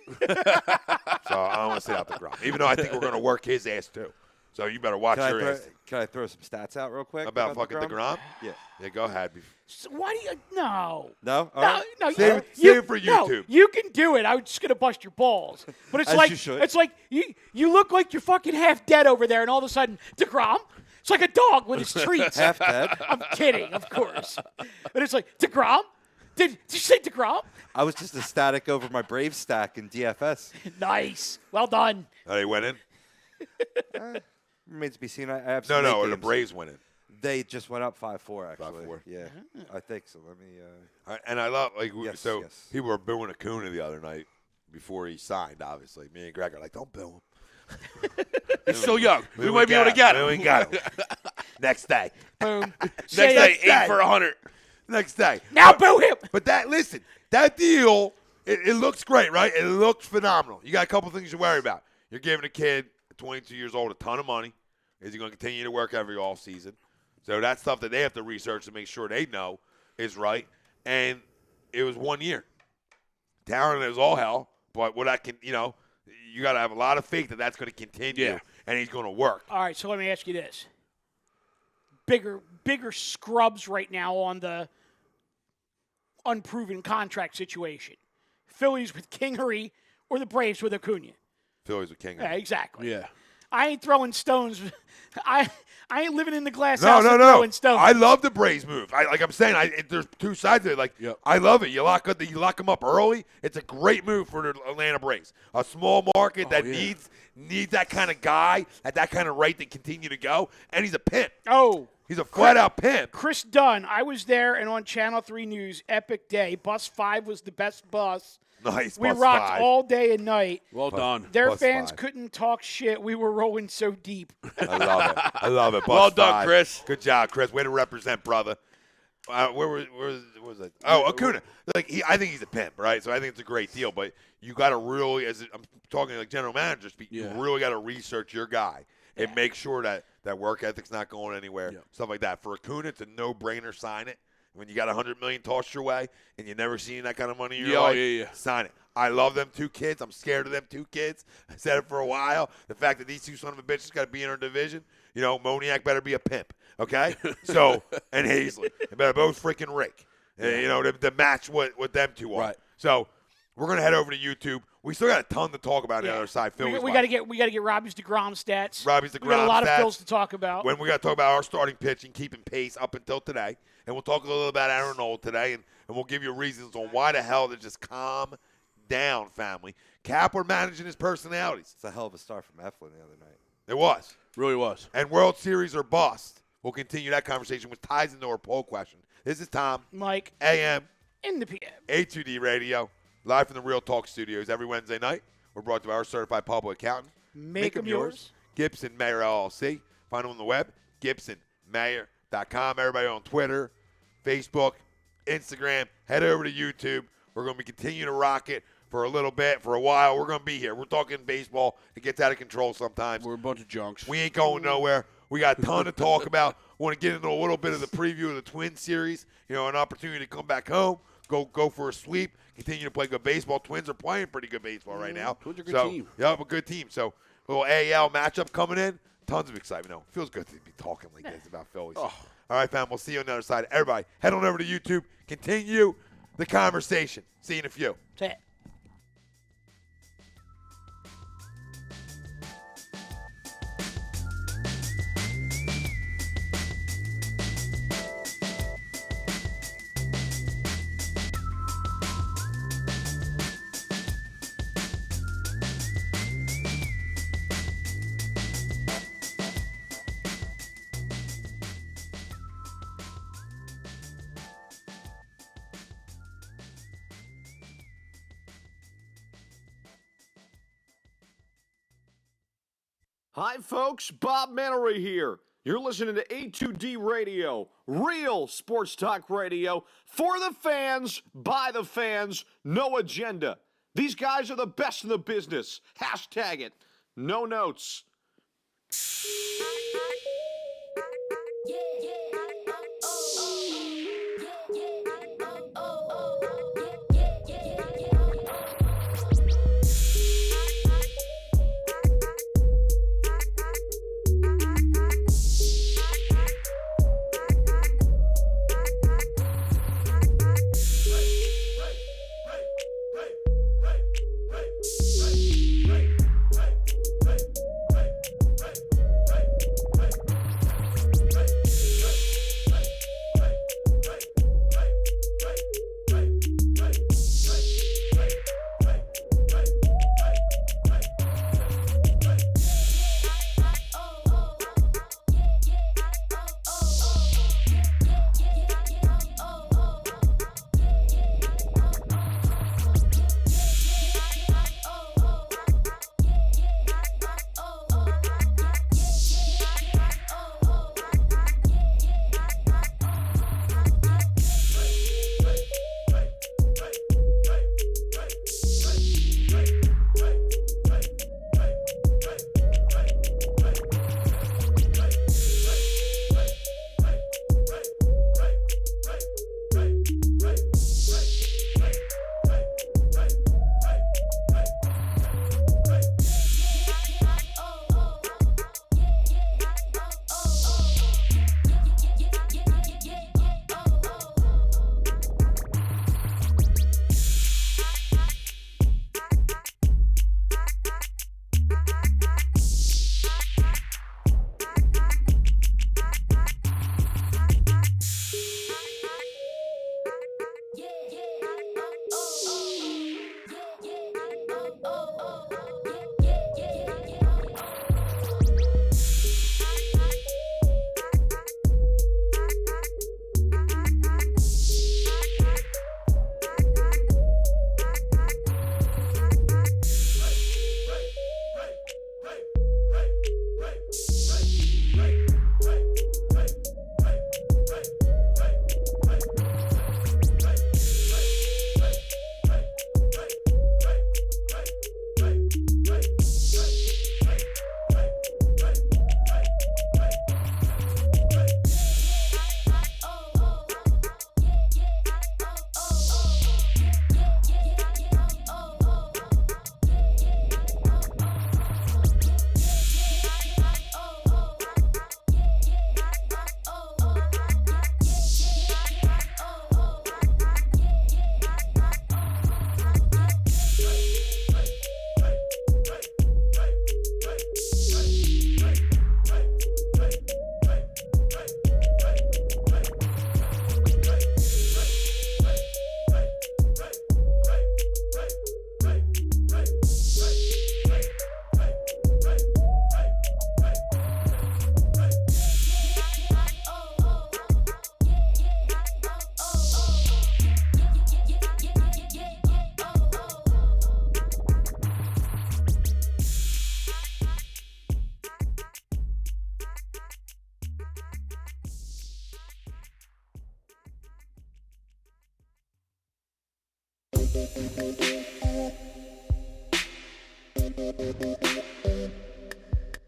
So I don't want to sit out DeGrom, even though I think we're going to work his ass too. So you better watch your ass. Can I throw some stats out real quick about fucking DeGrom? Yeah. Yeah, go ahead. So why do you? No. No? No. Save it for YouTube. No, you can do it. I'm just gonna bust your balls. But it's As you should. it's like you look like you're fucking half dead over there, and all of a sudden DeGrom. It's like a dog with his treats. Half dead? I'm kidding, of course. But it's like DeGrom. Did you say DeGrom? I was just ecstatic over my Brave stack in DFS. Nice. Well done. Are they winning? Remains to be seen. I have No, some late the games. Braves winning. They just went up 5-4, actually. 5-4. Yeah, I think so. Let me. And I love Yes, so yes. people were booing Acuna the other night before he signed. Obviously, me and Greg are like, don't boo him. He's still young. We might be able to get him. We got him. Next day. Boom. Next day, 8 for 100. Next day. Now boo him. But that deal, it looks great, right? It looks phenomenal. You got a couple things to worry about. You're giving a kid, 22 years old, a ton of money. Is he going to continue to work every offseason? So that's stuff that they have to research to make sure they know is right. And it was 1 year. Darren is all hell, but what I can, you got to have a lot of faith that that's going to continue and he's going to work. All right, so let me ask you this. Bigger scrubs right now on the unproven contract situation. Phillies with Kingery or the Braves with Acuna? Phillies with King. Yeah, exactly. Yeah. I ain't throwing stones. I ain't living in the glass No, house and throwing stones. I love the Braves move. I'm saying, there's two sides to it. I love it. You lock them up early. It's a great move for the Atlanta Braves. A small market that needs that kind of guy at that kind of rate to continue to go. And he's a pimp. Oh. He's a flat-out pimp. Chris Dunn, I was there and on Channel 3 News, epic day. Bus 5 was the best bus. Nice. We Bus rocked 5. all day and night. Well done. Their Bus fans 5. couldn't talk shit. We were rolling so deep. I love it. Bus Well done, 5. Chris. Good job, Chris. Way to represent, brother. Where was it? Oh, Acuna. I think he's a pimp, right? So I think it's a great deal. But you got to really, I'm talking like general manager speak, you really got to research your guy It makes sure that work ethic's not going anywhere, Yeah. stuff like that. For Acuna, it's a no-brainer. Sign it. When you got $100 million tossed your way and you never seen that kind of money in your life, sign it. I love them 2 kids. I'm scared of them 2 kids. I said it for a while. The fact that these 2 son of a bitches got to be in our division, Moniak better be a pimp, okay? So, and Hazley. They better both freaking rake. To match what them 2 are. Right. So, we're going to head over to YouTube. We still got a ton to talk about on the other side. We got to get Robbie's DeGrom stats. Robbie's DeGrom We got a lot stats. of Phils to talk about. When we got to talk about our starting pitching, keeping pace up until today. And we'll talk a little about Aaron Nola today, and we'll give you reasons on why the hell to just calm down, family. Kapler managing his personalities. It's a hell of a start from Eflin the other night. It was. Really was. And World Series or bust. We'll continue that conversation, which ties into our poll question. This is Tom. Mike. AM. In the PM. A2D Radio. Live from the Real Talk Studios every Wednesday night. We're brought to you by our certified public accountant. Make 'em yours. Gibson Mayer LLC. Find them on the web. GibsonMayer.com. Everybody on Twitter, Facebook, Instagram. Head over to YouTube. We're going to be continuing to rock it for a little bit, for a while. We're going to be here. We're talking baseball. It gets out of control sometimes. We're a bunch of junks. We ain't going nowhere. We got a ton to talk about. Want to get into a little bit of the preview of the Twins series. An opportunity to come back home, go for a sweep, continue to play good baseball. Twins are playing pretty good baseball right now. Twins are a good team. Yep, a good team. So, a little AL matchup coming in. Tons of excitement. It feels good to be talking like this about Phillies. Oh. All right, fam. We'll see you on the other side. Everybody, head on over to YouTube. Continue the conversation. See you in a few. Say it. Hi, folks. Bob Mannery here. You're listening to A2D Radio, real sports talk radio for the fans, by the fans, no agenda. These guys are the best in the business. Hashtag it. No notes.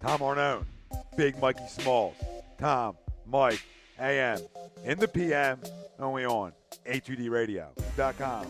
Tom Arnone, Big Mikey Smalls, Tom, Mike, AM, in the PM, only on A2DRadio.com.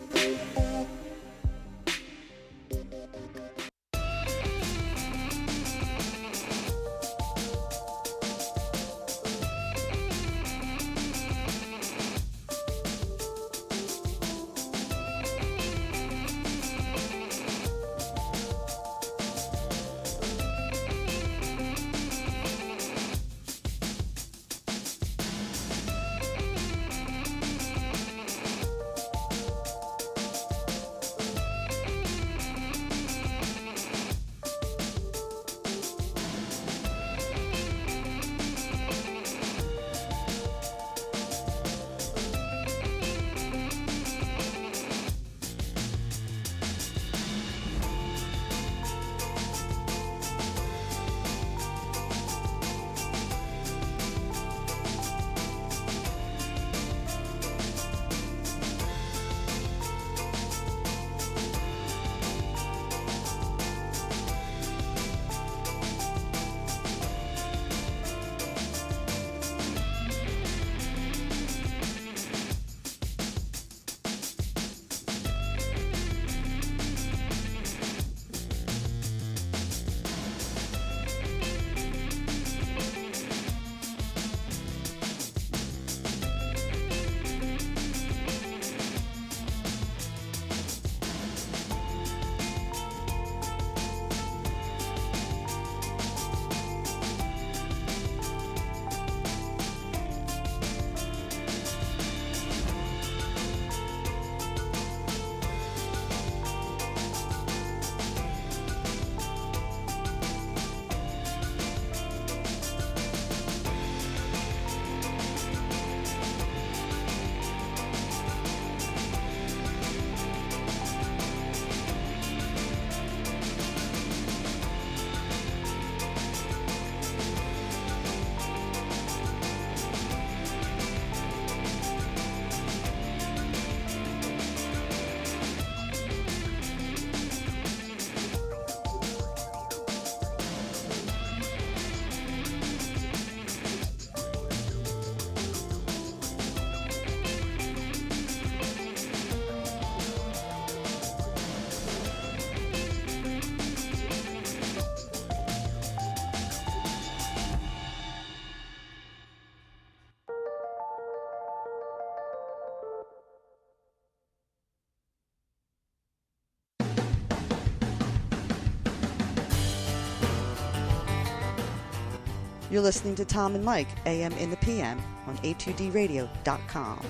You're listening to Tom and Mike, AM in the PM, on A2DRadio.com.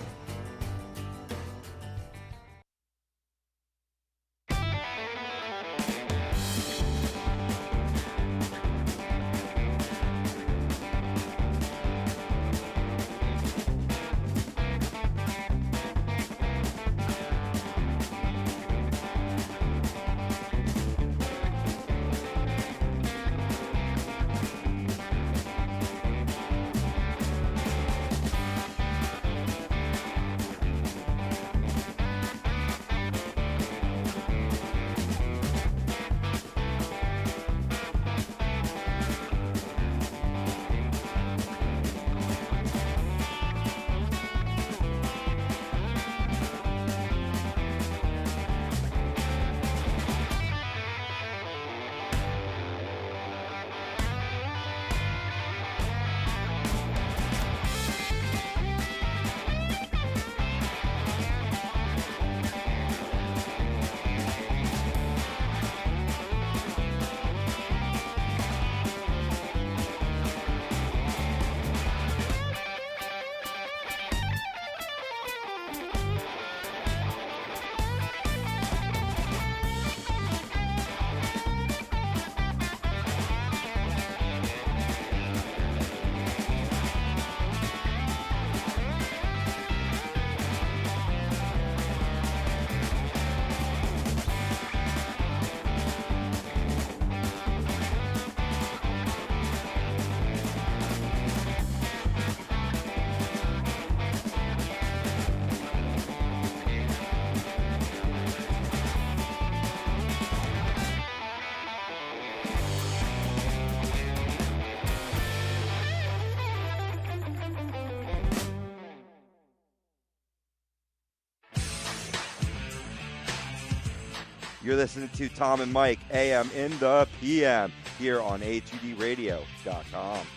You're listening to Tom and Mike, AM in the PM, here on A2DRadio.com.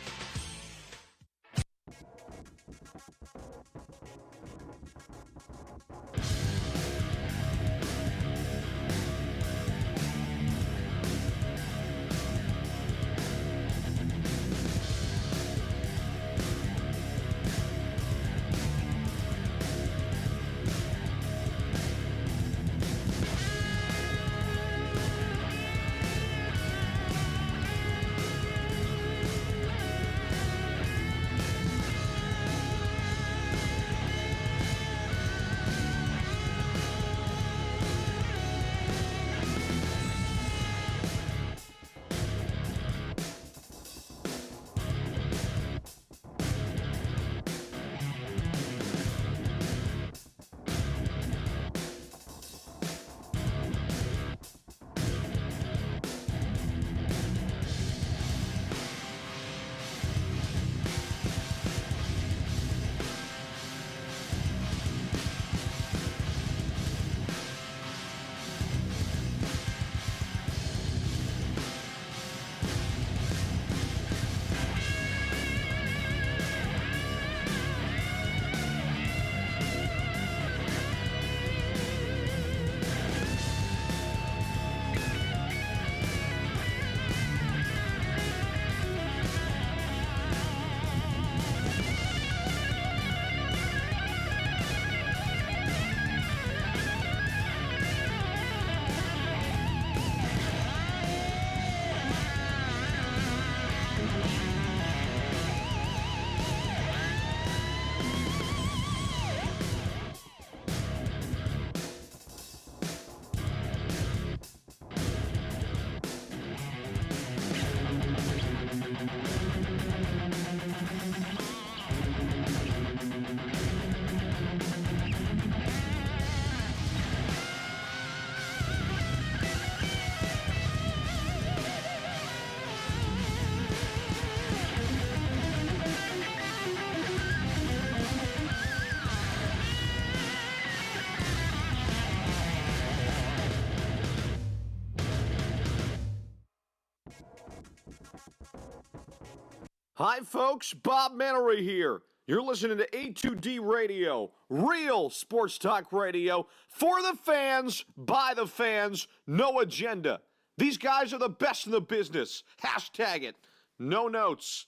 Hi, folks. Bob Mannery here. You're listening to A2D Radio, real sports talk radio for the fans, by the fans, no agenda. These guys are the best in the business. Hashtag it. No notes.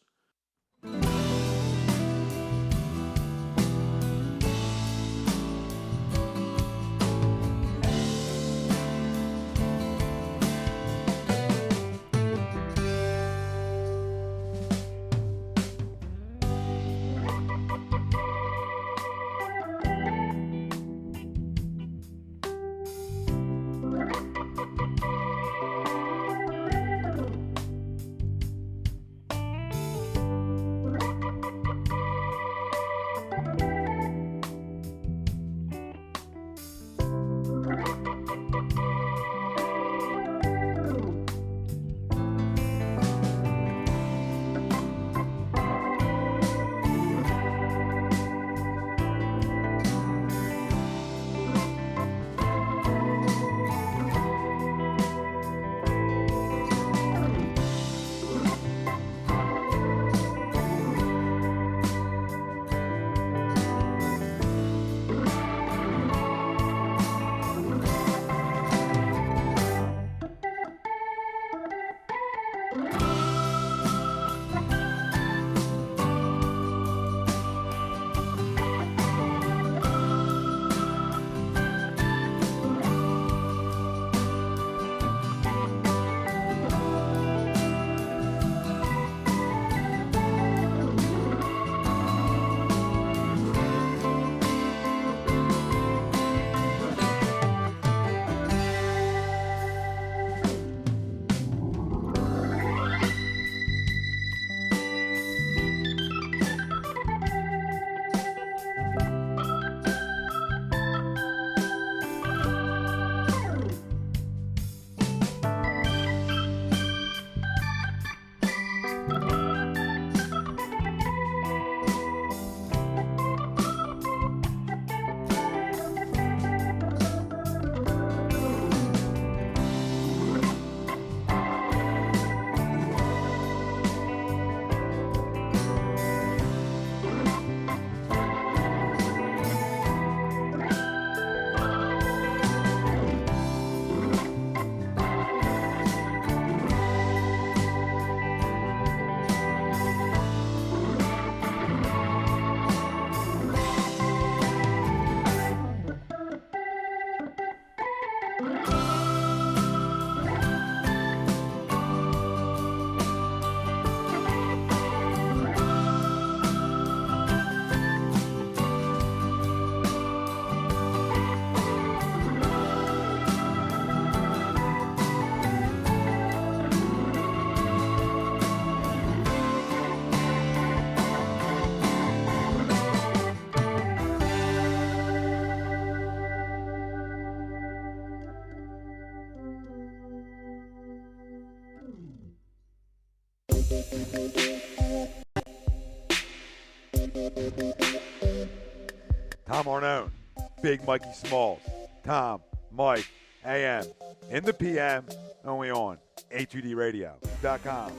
Tom Arnone, Big Mikey Smalls, Tom, Mike, AM, in the PM, only on a2dradio.com.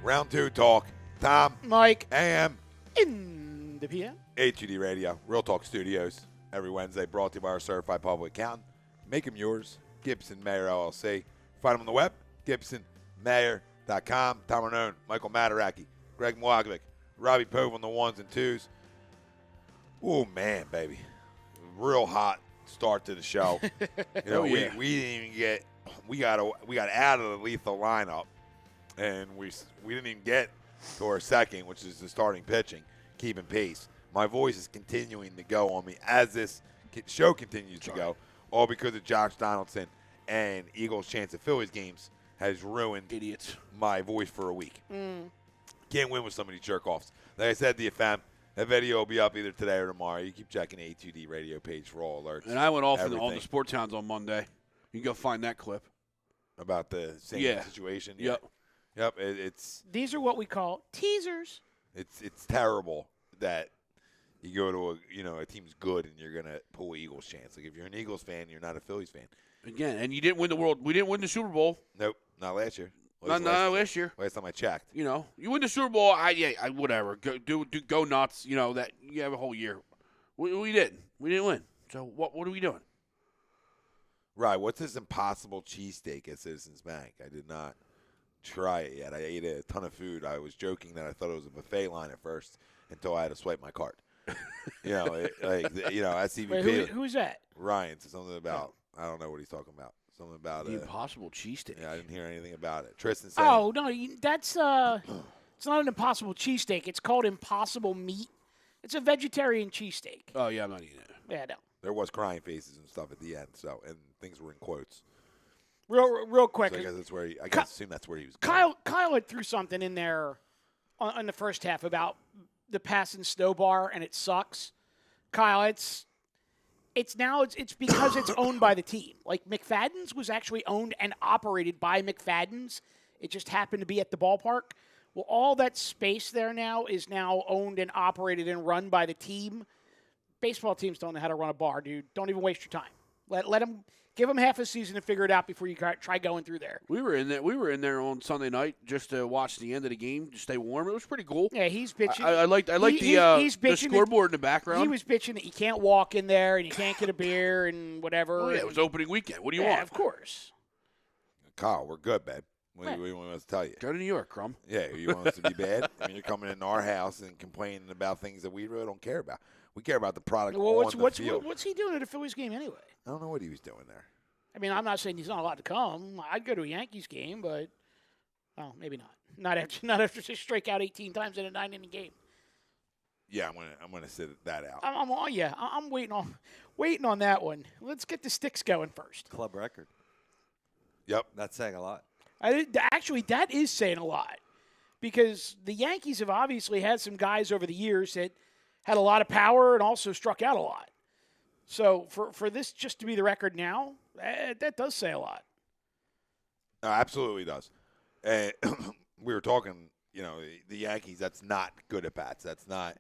Round 2 talk. Tom, Mike, AM, in the PM. A2D Radio, Real Talk Studios. Every Wednesday, brought to you by our certified public accountant. Make them yours. Gibson Mayer LLC. Find them on the web, gibsonmayer.com. Tom Arnone, Michael Mataraki, Greg Mwagovic, Robbie Pove on the ones and twos. Oh, man, baby. Real hot start to the show. You know, we didn't even get – we got out of the lethal lineup. And we didn't even get to our second, which is the starting pitching, keeping pace. My voice is continuing to go on me as this show continues to go, all because of Josh Donaldson and Eagles' chance at Phillies games has ruined my voice for a week. Can't win with some of these jerk-offs. Like I said, the FM, that video will be up either today or tomorrow. You keep checking the A2D radio page for all alerts. And I went off on the Sports Hounds on Monday. You can go find that clip. About the same situation? Yep. It's These are what we call teasers. It's terrible that you go to a team's good and you're gonna pull an Eagles chance. Like if you're an Eagles fan, you're not a Phillies fan. Again, and you didn't win we didn't win the Super Bowl. Nope, not last year. Last year. Last time I checked. You know, you win the Super Bowl. I whatever. Go nuts. You know that you have a whole year. We didn't. We didn't win. So what are we doing? Right. What's this impossible cheesesteak at Citizens Bank? I did not try it yet. I ate a ton of food. I was joking that I thought it was a buffet line at first until I had to swipe my card. SCVP. Wait, who's that? Ryan said something about I don't know what he's talking about. Something about the impossible cheesesteak. Yeah, I didn't hear anything about it. Tristan said. Oh no, that's it's not an impossible cheesesteak. It's called Impossible Meat. It's a vegetarian cheesesteak. Oh yeah, I'm not eating it. Yeah, no. There was crying faces and stuff at the end, and things were in quotes. Real quick. So I guess that's where assume that's where he was going. Kyle had threw something in there on the first half about the pass and snow bar, and it sucks. Kyle, it's because it's owned by the team. Like McFadden's was actually owned and operated by McFadden's. It just happened to be at the ballpark. Well, all that space there now is now owned and operated and run by the team. Baseball teams don't know how to run a bar, dude. Don't even waste your time. Let them. Give them half a season to figure it out before you try going through there. We were in there on Sunday night just to watch the end of the game to stay warm. It was pretty cool. Yeah, he's bitching. I liked the scoreboard in the background. He was bitching that you can't walk in there and you can't get a beer and whatever. Oh, yeah, it was opening weekend. What do you want? Of course. Kyle, we're good, babe. What do you want us to tell you? Go to New York, Crumb. Yeah, you want us to be bad? I mean, you're coming into our house and complaining about things that we really don't care about. We care about the product on the field. What's he doing at a Phillies game anyway? I don't know what he was doing there. I mean, I'm not saying he's not allowed to come. I'd go to a Yankees game, but maybe not. Not after they strike out 18 times in a 9-inning game. Yeah, I'm gonna sit that out. I'm waiting on that one. Let's get the sticks going first. Club record. Yep, that's saying a lot. Actually, that is saying a lot because the Yankees have obviously had some guys over the years that had a lot of power and also struck out a lot. So for this just to be the record now, that does say a lot. No, absolutely does. we were talking, the Yankees, that's not good at bats. That's not,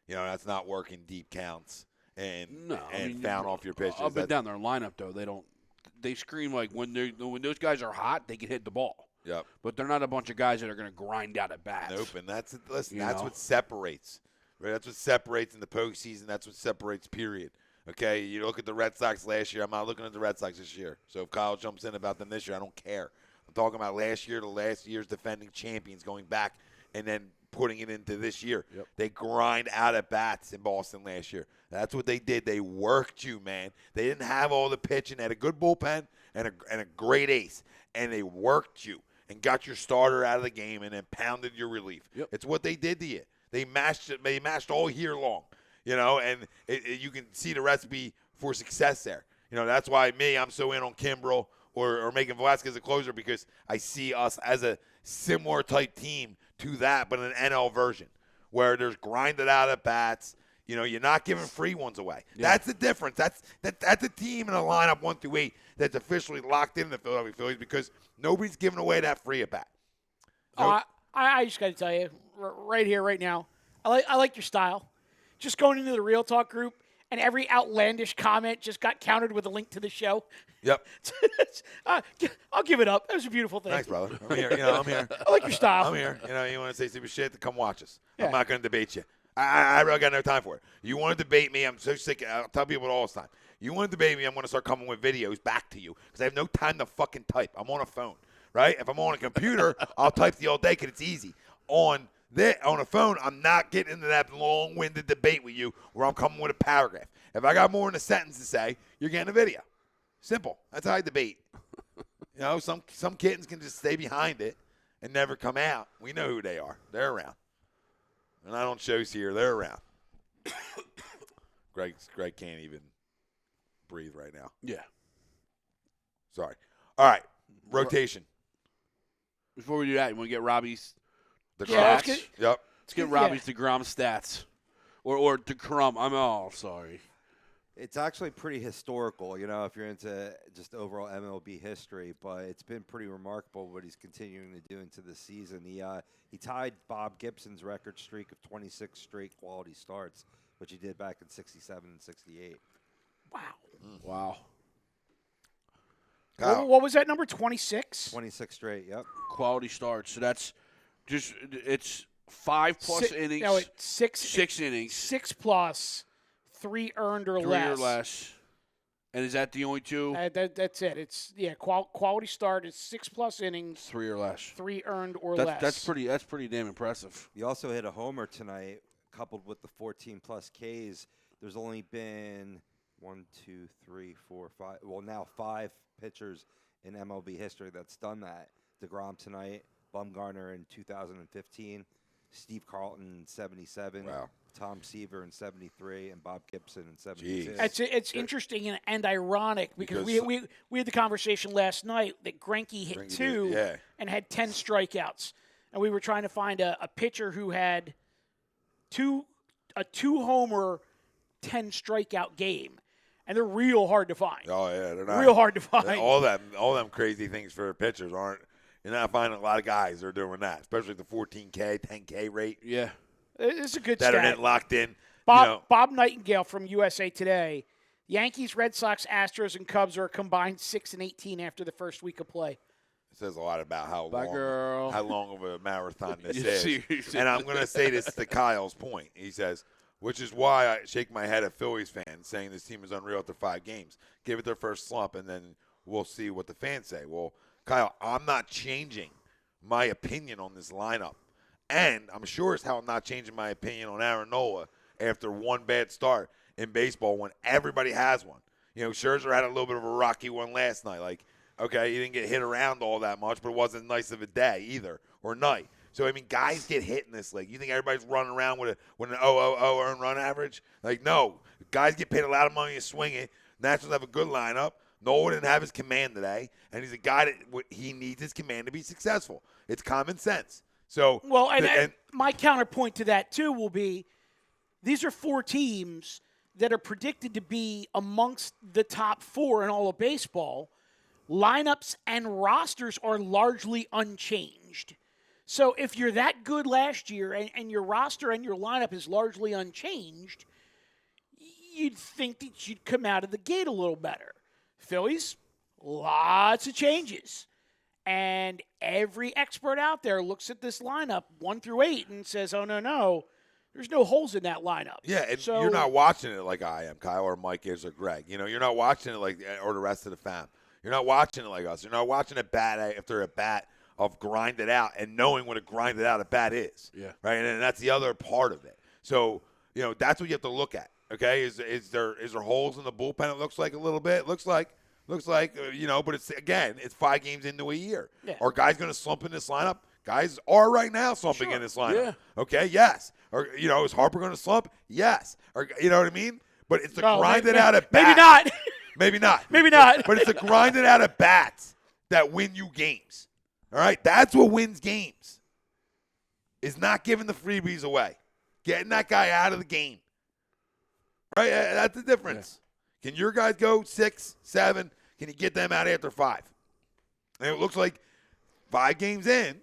that's not working deep counts and found off your pitches. Up and down their lineup, though, they scream like when those guys are hot, they can hit the ball. Yep. But they're not a bunch of guys that are going to grind out at bats. Nope, and that's what separates. Right? That's what separates in the postseason. That's what separates, period. Okay, you look at the Red Sox last year. I'm not looking at the Red Sox this year. So if Kyle jumps in about them this year, I don't care. I'm talking about last year's defending champions going back and then putting it into this year. Yep. They grind out at bats in Boston last year. That's what they did. They worked you, man. They didn't have all the pitching. They had a good bullpen and a great ace, and they worked you and got your starter out of the game and then pounded your relief. Yep. It's what they did to you. They mashed it. They mashed all year long, and you can see the recipe for success there. That's why I'm so in on Kimbrel or making Velasquez a closer, because I see us as a similar type team to that, but an NL version where there's grinded out at bats. You're not giving free ones away. Yeah. That's the difference. That's a team in a lineup 1 through 8 that's officially locked in the Philadelphia Phillies, because nobody's giving away that free at bat. Nope. I just got to tell you, right here, right now, I like your style. Just going into the Real Talk group, and every outlandish comment just got countered with a link to the show. Yep. I'll give it up. That was a beautiful thing. Thanks, brother. I'm here. I'm here. I like your style. I'm here. You want to say stupid shit, then come watch us. Yeah. I'm not going to debate you. I really got no time for it. You want to debate me, I'm so sick. I'll tell people all the time. You want to debate me, I'm going to start coming with videos back to you, because I have no time to fucking type. I'm on a phone, right? If I'm on a computer, I'll type the all day because it's easy. On a phone, I'm not getting into that long-winded debate with you where I'm coming with a paragraph. If I got more than a sentence to say, you're getting a video. Simple. That's how I debate. Some kittens can just stay behind it and never come out. We know who they are. They're around. And I don't shows here. They're around. Greg can't even breathe right now. Yeah. Sorry. All right. Rotation. Before we do that, you want to get Robbie's stats? Yep. Let's get Robbie's DeGrom stats. Or DeGrom. Sorry. It's actually pretty historical, if you're into just overall MLB history, but it's been pretty remarkable what he's continuing to do into the season. He tied Bob Gibson's record streak of 26 straight quality starts, which he did back in 67 and 68. Wow. Wow. What was that number, 26? 26 straight, yep. Quality starts. So that's just, it's 5+ innings. No, it's 6 innings. 6+. 3 earned or 3 less. or less. And is that the only two? That's it. It's quality start is 6+ innings. 3 or less. 3 earned or less. That's pretty damn impressive. He also hit a homer tonight, coupled with the 14+ Ks. There's only been 1, 2, 3, 4, 5. Well, now 5 pitchers in MLB history that's done that. DeGrom tonight, Bumgarner in 2015, Steve Carlton in 77. Wow. Tom Seaver in 73 and Bob Gibson in 76. It's interesting and ironic because we had the conversation last night that Greinke hit 2 and had 10 strikeouts, and we were trying to find a pitcher who had a 2-homer, 10 strikeout game, and they're real hard to find. Oh yeah, they're not real hard to find. All them crazy things for pitchers aren't. You're not finding a lot of guys that are doing that, especially the 14K, 10K rate. Yeah. It's a good that stat. Are locked in. Bob Nightingale from USA Today. Yankees, Red Sox, Astros, and Cubs are a combined 6-18 after the first week of play. It says a lot about how long of a marathon this is. And I'm going to say this to Kyle's point. He says, which is why I shake my head at Phillies fans saying this team is unreal after 5 games. Give it their first slump, and then we'll see what the fans say. Well, Kyle, I'm not changing my opinion on this lineup. And I'm sure as hell I'm not changing my opinion on Aaron Nola after one bad start in baseball when everybody has one. Scherzer had a little bit of a rocky one last night. Like, okay, he didn't get hit around all that much, but it wasn't nice of a day either or night. So, guys get hit in this league. You think everybody's running around with an 0.00 earned run average? Like, no. Guys get paid a lot of money to swing it. Nationals have a good lineup. Nola didn't have his command today, and he's a guy that he needs his command to be successful. It's common sense. So, my counterpoint to that, too, will be these are 4 teams that are predicted to be amongst the top 4 in all of baseball. Lineups and rosters are largely unchanged. So if you're that good last year and your roster and your lineup is largely unchanged, you'd think that you'd come out of the gate a little better. Phillies, lots of changes. And every expert out there looks at this lineup 1 through 8 and says, oh, no, there's no holes in that lineup. Yeah, and so, you're not watching it like I am, Kyle, or Mike is, or Greg. You're not watching it like, or the rest of the fam. You're not watching it like us. You're not watching a bat after a bat of grind it out and knowing what a grinded out at bat is. Yeah. Right, and that's the other part of it. So, that's what you have to look at. Okay, is there holes in the bullpen? It looks like a little bit. Looks like, but it's 5 games into a year. Yeah. Are guys going to slump in this lineup? Guys are right now slumping in this lineup. Yeah. Okay, yes. Or is Harper going to slump? Yes. Or you know what I mean? But it's the grinded out at bats. Maybe not. Maybe not. Maybe not. But it's the grinded out at bats that win you games. All right? That's what wins games. Is not giving the freebies away. Getting that guy out of the game. Right? That's the difference. Yeah. Can your guys go 6, 7? Can you get them out after 5? And it looks like 5 games in,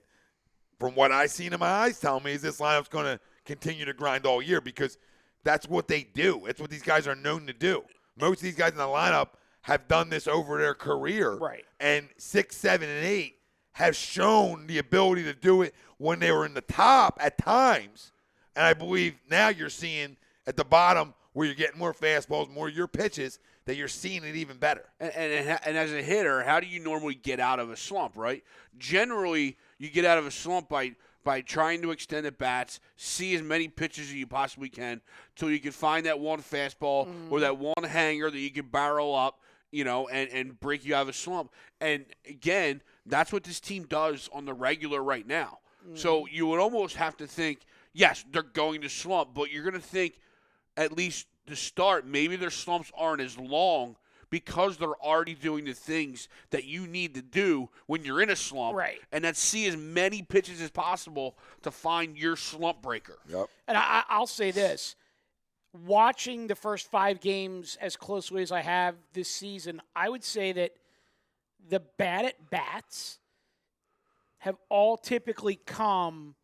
from what I've seen in my eyes, tell me is this lineup's going to continue to grind all year because that's what they do. It's what these guys are known to do. Most of these guys in the lineup have done this over their career. Right. And 6, 7, and 8 have shown the ability to do it when they were in the top at times. And I believe now you're seeing at the bottom where you're getting more fastballs, more of your pitches, that you're seeing it even better. And as a hitter, how do you normally get out of a slump, right? Generally, you get out of a slump by trying to extend at bats, see as many pitches as you possibly can till you can find that one fastball or that one hanger that you can barrel up, and break you out of a slump. And, again, that's what this team does on the regular right now. So you would almost have to think, yes, they're going to slump, but you're going to think at least to start, maybe their slumps aren't as long because they're already doing the things that you need to do when you're in a slump. Right. And that's see as many pitches as possible to find your slump breaker. Yep. And I'll say this. Watching the first 5 games as closely as I have this season, I would say that the bats have all typically come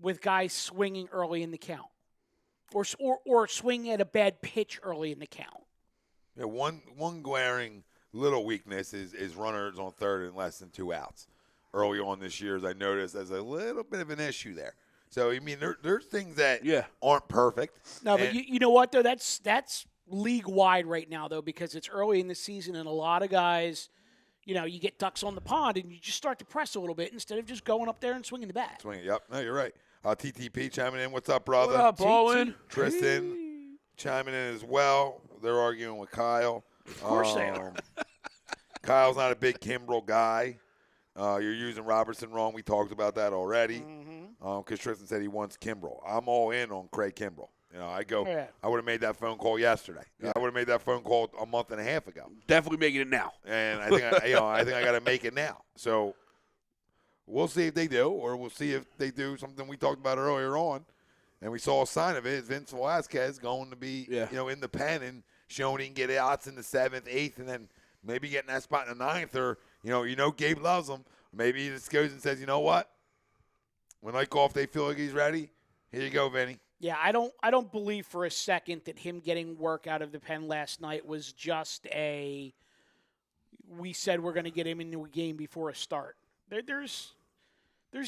with guys swinging early in the count or swinging at a bad pitch early in the count. Yeah, one glaring little weakness is runners on third and less than 2 outs. Early on this year, as I noticed, as a little bit of an issue there. So, there's things that aren't perfect. No, but you know what, though? That's league-wide right now, though, because it's early in the season and a lot of guys, you get ducks on the pond and you just start to press a little bit instead of just going up there and swinging the bat. Yep. No, you're right. TTP chiming in. What's up, brother? What up, Ballin? Tristan chiming in as well. They're arguing with Kyle. Of course they are. Kyle's not a big Kimbrel guy. You're using Robertson wrong. We talked about that already. Because Tristan said he wants Kimbrel. I'm all in on Craig Kimbrel. I would have made that phone call yesterday. I would have made that phone call a month and a half ago. Definitely making it now. And I think I got to make it now. So we'll see if they do, or we'll see if they do something we talked about earlier on, and we saw a sign of it. Is Vince Velasquez going to be in the pen and showing he can get outs in the 7th, 8th, and then maybe getting that spot in the 9th, or Gabe loves him. Maybe he just goes and says, you know what? When I call if they feel like he's ready, here you go, Vinny. Yeah, I don't believe for a second that him getting work out of the pen last night was just we said we're going to get him into a game before a start. There's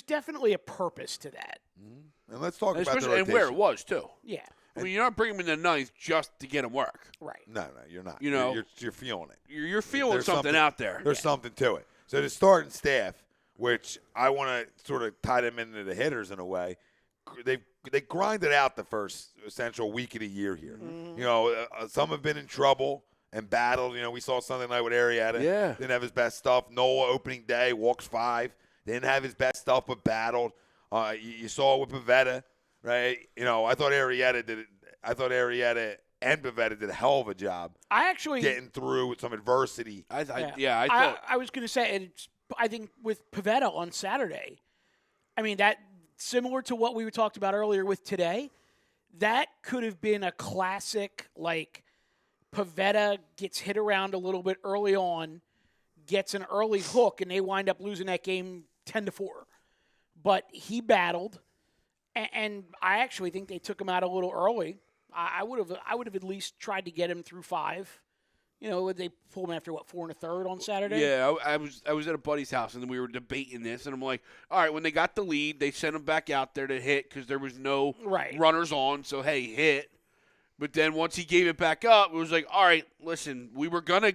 definitely a purpose to that. And let's talk about the rotation. And where it was, too. Yeah. You're not bringing him in the 9th just to get him work. Right. No, you're not. You're feeling it. You're feeling something out there. There's something to it. So the starting staff, which I want to sort of tie them into the hitters in a way, they grinded out the first essential week of the year here. Some have been in trouble and battled. We saw Sunday night with Arrieta. Yeah. Didn't have his best stuff. Nola opening day, walks 5. Didn't have his best stuff, but battled. You saw it with Pivetta, right? I thought Arrieta and Pivetta did a hell of a job. I actually getting through with some adversity. I was going to say, and I think with Pivetta on Saturday, that similar to what we talked about earlier with today, that could have been a classic, Pivetta gets hit around a little bit early on, gets an early hook, and they wind up losing that game 10-4. but he battled, and I actually think they took him out a little early. I would have at least tried to get him through 5. You know, they pulled him after 4 1/3 on Saturday. Yeah, I was at a buddy's house, and then we were debating this, and I'm like, all right, when they got the lead, they sent him back out there to hit because there was no runners on, so hey, hit. But then once he gave it back up, it was like, all right, listen, we were gonna,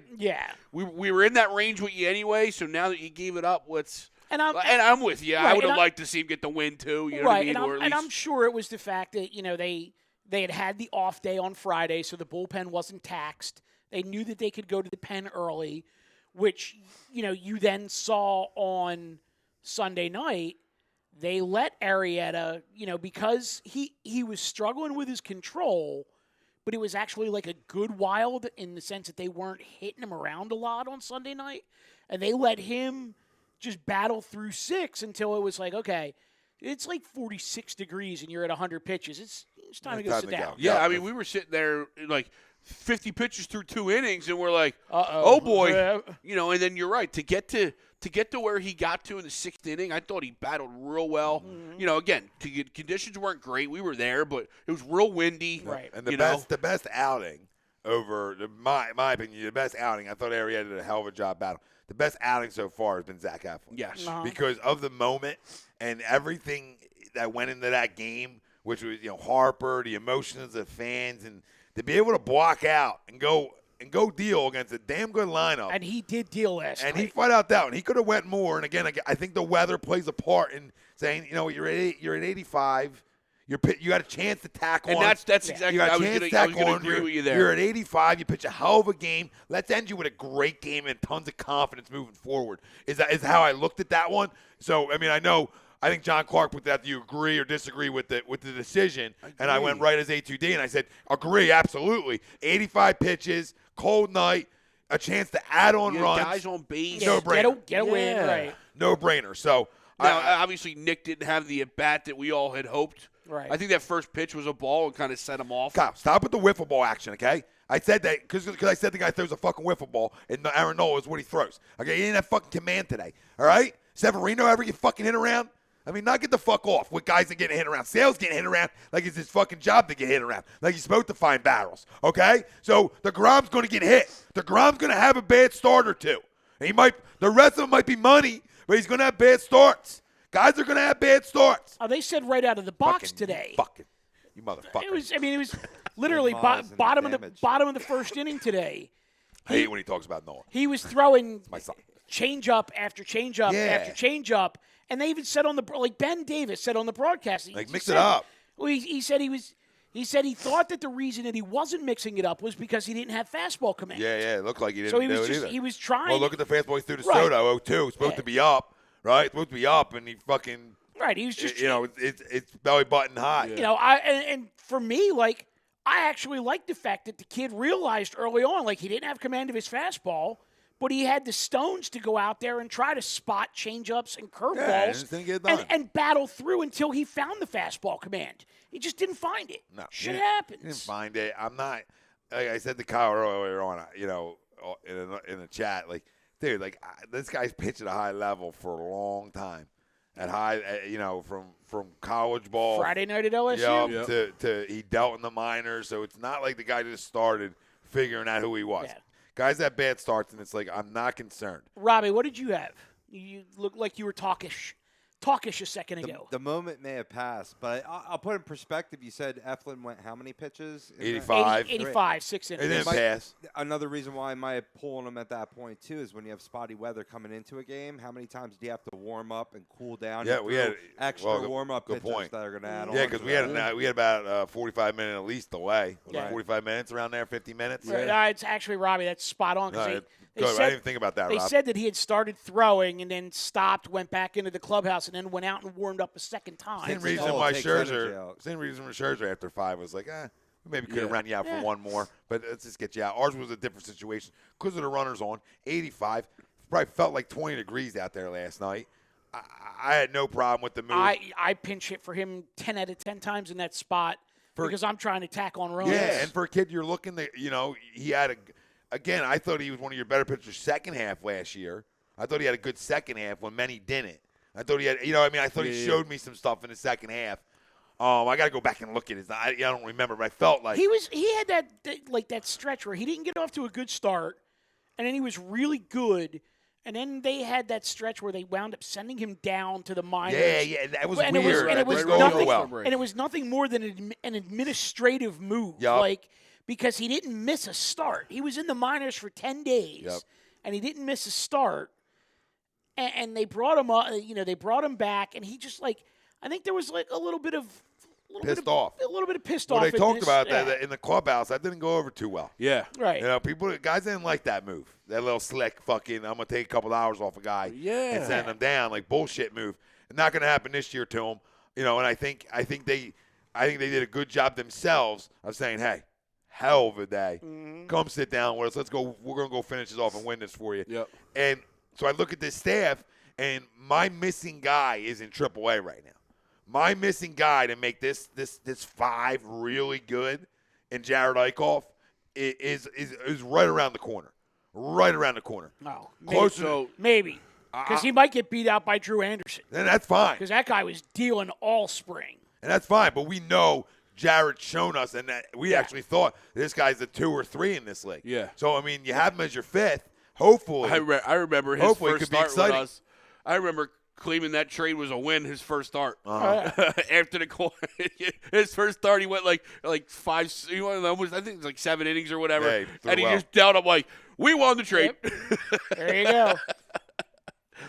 we were in that range with you anyway, so now that you gave it up, let's. And I'm with you. Right, I would have liked to see him get the win too. You know what I mean? And I'm sure it was the fact that they had the off day on Friday, so the bullpen wasn't taxed. They knew that they could go to the pen early, which you then saw on Sunday night. They let Arrieta, because he was struggling with his control. But it was actually like a good wild in the sense that they weren't hitting him around a lot on Sunday night. And they let him just battle through 6 until it was like, okay, it's like 46 degrees and you're at 100 pitches. It's time to go sit down. Yeah, I mean, we were sitting there like 50 pitches through 2 innings, and we're like, oh, boy. And then you're right. To get to where he got to in the 6th inning, I thought he battled real well. Mm-hmm. Again, conditions weren't great. We were there, but it was real windy. Right. And the best outing over, my opinion, the best outing, I thought Arrieta did a hell of a job battling. The best outing so far has been Zach Eflin. Yes. Uh-huh. Because of the moment and everything that went into that game, which was, Harper, the emotions of the fans, and to be able to block out and go deal against a damn good lineup. And he did deal last night. And he fought out that one. He could have went more. And again, I think the weather plays a part in saying, you're at 85. You got a chance to tack on. And that's exactly what I was going to agree with you there. You're at 85. You pitch a hell of a game. Let's end you with a great game and tons of confidence moving forward. Is how I looked at that one. So, I mean, I think John Clark put that. Do you agree or disagree with the decision? And I went right as A2D, and I said, agree, absolutely. 85 pitches, cold night, a chance to add on runs. Guys on base. No brainer. Get a win, right. No brainer. So now, obviously, Nick didn't have the at-bat that we all had hoped. Right. I think that first pitch was a ball and kind of set him off. Kyle, stop with the wiffle ball action, okay? I said that because I said the guy throws a fucking wiffle ball, and Aaron Nola is what he throws. Okay, he didn't have fucking command today, all right? Severino ever get fucking hit around? I mean, not get the fuck off with guys that getting hit around. Sale's getting hit around like it's his fucking job to get hit around, like he's supposed to find barrels, okay? So the Grom's going to get hit. The Grom's going to have a bad start or two. And the rest of them might be money, but he's going to have bad starts. Guys are going to have bad starts. Oh, they said right out of the box today. You motherfucker. It was literally bottom of the first inning today. I hate when he talks about Nolan. He was throwing my son. change up after change up after change up, and they even said Ben Davis said on the broadcast, mix it up. Well, he said he thought that the reason that he wasn't mixing it up was because he didn't have fastball command. Yeah, it looked like he didn't. So he was trying. Well, look at the fastball he threw to Soto, 0-2. It's supposed to be up, right? It's supposed to be up, and he fucking. Right, he was just. It's belly button high. Yeah. And for me, I actually like the fact that the kid realized early on, he didn't have command of his fastball, but he had the stones to go out there and try to spot changeups and curveballs and battle through until he found the fastball command. He just didn't find it. No, shit happens. He didn't find it. I'm not. Like I said to Kyle earlier on, in the chat, dude, this guy's pitched at a high level for a long time. At high, from college ball. Friday night at LSU? To he dealt in the minors. So it's not like the guy just started figuring out who he was. Yeah. Guys have bad starts, and it's I'm not concerned. Robbie, what did you have? You looked like you were talkish a second ago. The moment may have passed, but I'll put in perspective. You said Eflin went how many pitches? 85. 85, 6 innings. It didn't pass. Another reason why I might have pulled him at that point, too, is when you have spotty weather coming into a game, how many times do you have to warm up and cool down? Yeah, we had extra warm-up pitches point. that are going to add on. Yeah, because we had about 45 minute at least delay. Yeah. 45 minutes around there, 50 minutes. Right. It's actually, Robbie, that's spot on. I didn't even think about that, They Rob. said that he had started throwing and then stopped, went back into the clubhouse, and then went out and warmed up a second time. Same reason why Scherzer after 5 was we maybe could have run you out for one more, but let's just get you out. Ours was a different situation because of the runners on. 85, probably felt like 20 degrees out there last night. I had no problem with the move. I pinch hit for him 10 out of 10 times in that spot because I'm trying to tack on runs. Yeah, and for a kid you're looking to, he had again, I thought he was one of your better pitchers second half last year. I thought he had a good second half when many didn't. I thought he had, I thought he showed me some stuff in the second half. I got to go back and look at it. I don't remember, but I felt like he had that stretch where he didn't get off to a good start, and then he was really good, and then they had that stretch where they wound up sending him down to the minors. Yeah, that was and weird. It was nothing, and it was nothing more than an administrative move, because he didn't miss a start. He was in the minors for 10 days, and he didn't miss a start, and they brought him up. They brought him back, and he just I think there was a little bit of pissed off. Well, they talked about that in the clubhouse. That didn't go over too well. Yeah. Right. Guys didn't like that move. That little slick fucking, I'm going to take a couple hours off a guy and send him down, bullshit move. It's not going to happen this year to him. And I think they did a good job themselves of saying, hey, hell of a day. Mm-hmm. Come sit down with us. Let's go. We're going to go finish this off and win this for you. Yep. And so I look at this staff, and my missing guy is in AAA right now. My missing guy to make this 5 really good and Jared Eichhoff is right around the corner. Right around the corner. No. Closer. Maybe. Because he might get beat out by Drew Anderson. And that's fine. Because that guy was dealing all spring. And that's fine. But we know Jared's shown us, and that we actually thought this guy's a 2 or 3 in this league. Yeah. So, you have him as your 5th. Hopefully. I remember his first start with us. I remember claiming that trade was a win his first start. After his first start, he went like 5. He went almost, I think it was 7 innings or whatever, and he just dealt up we won the trade. Yep. There you go.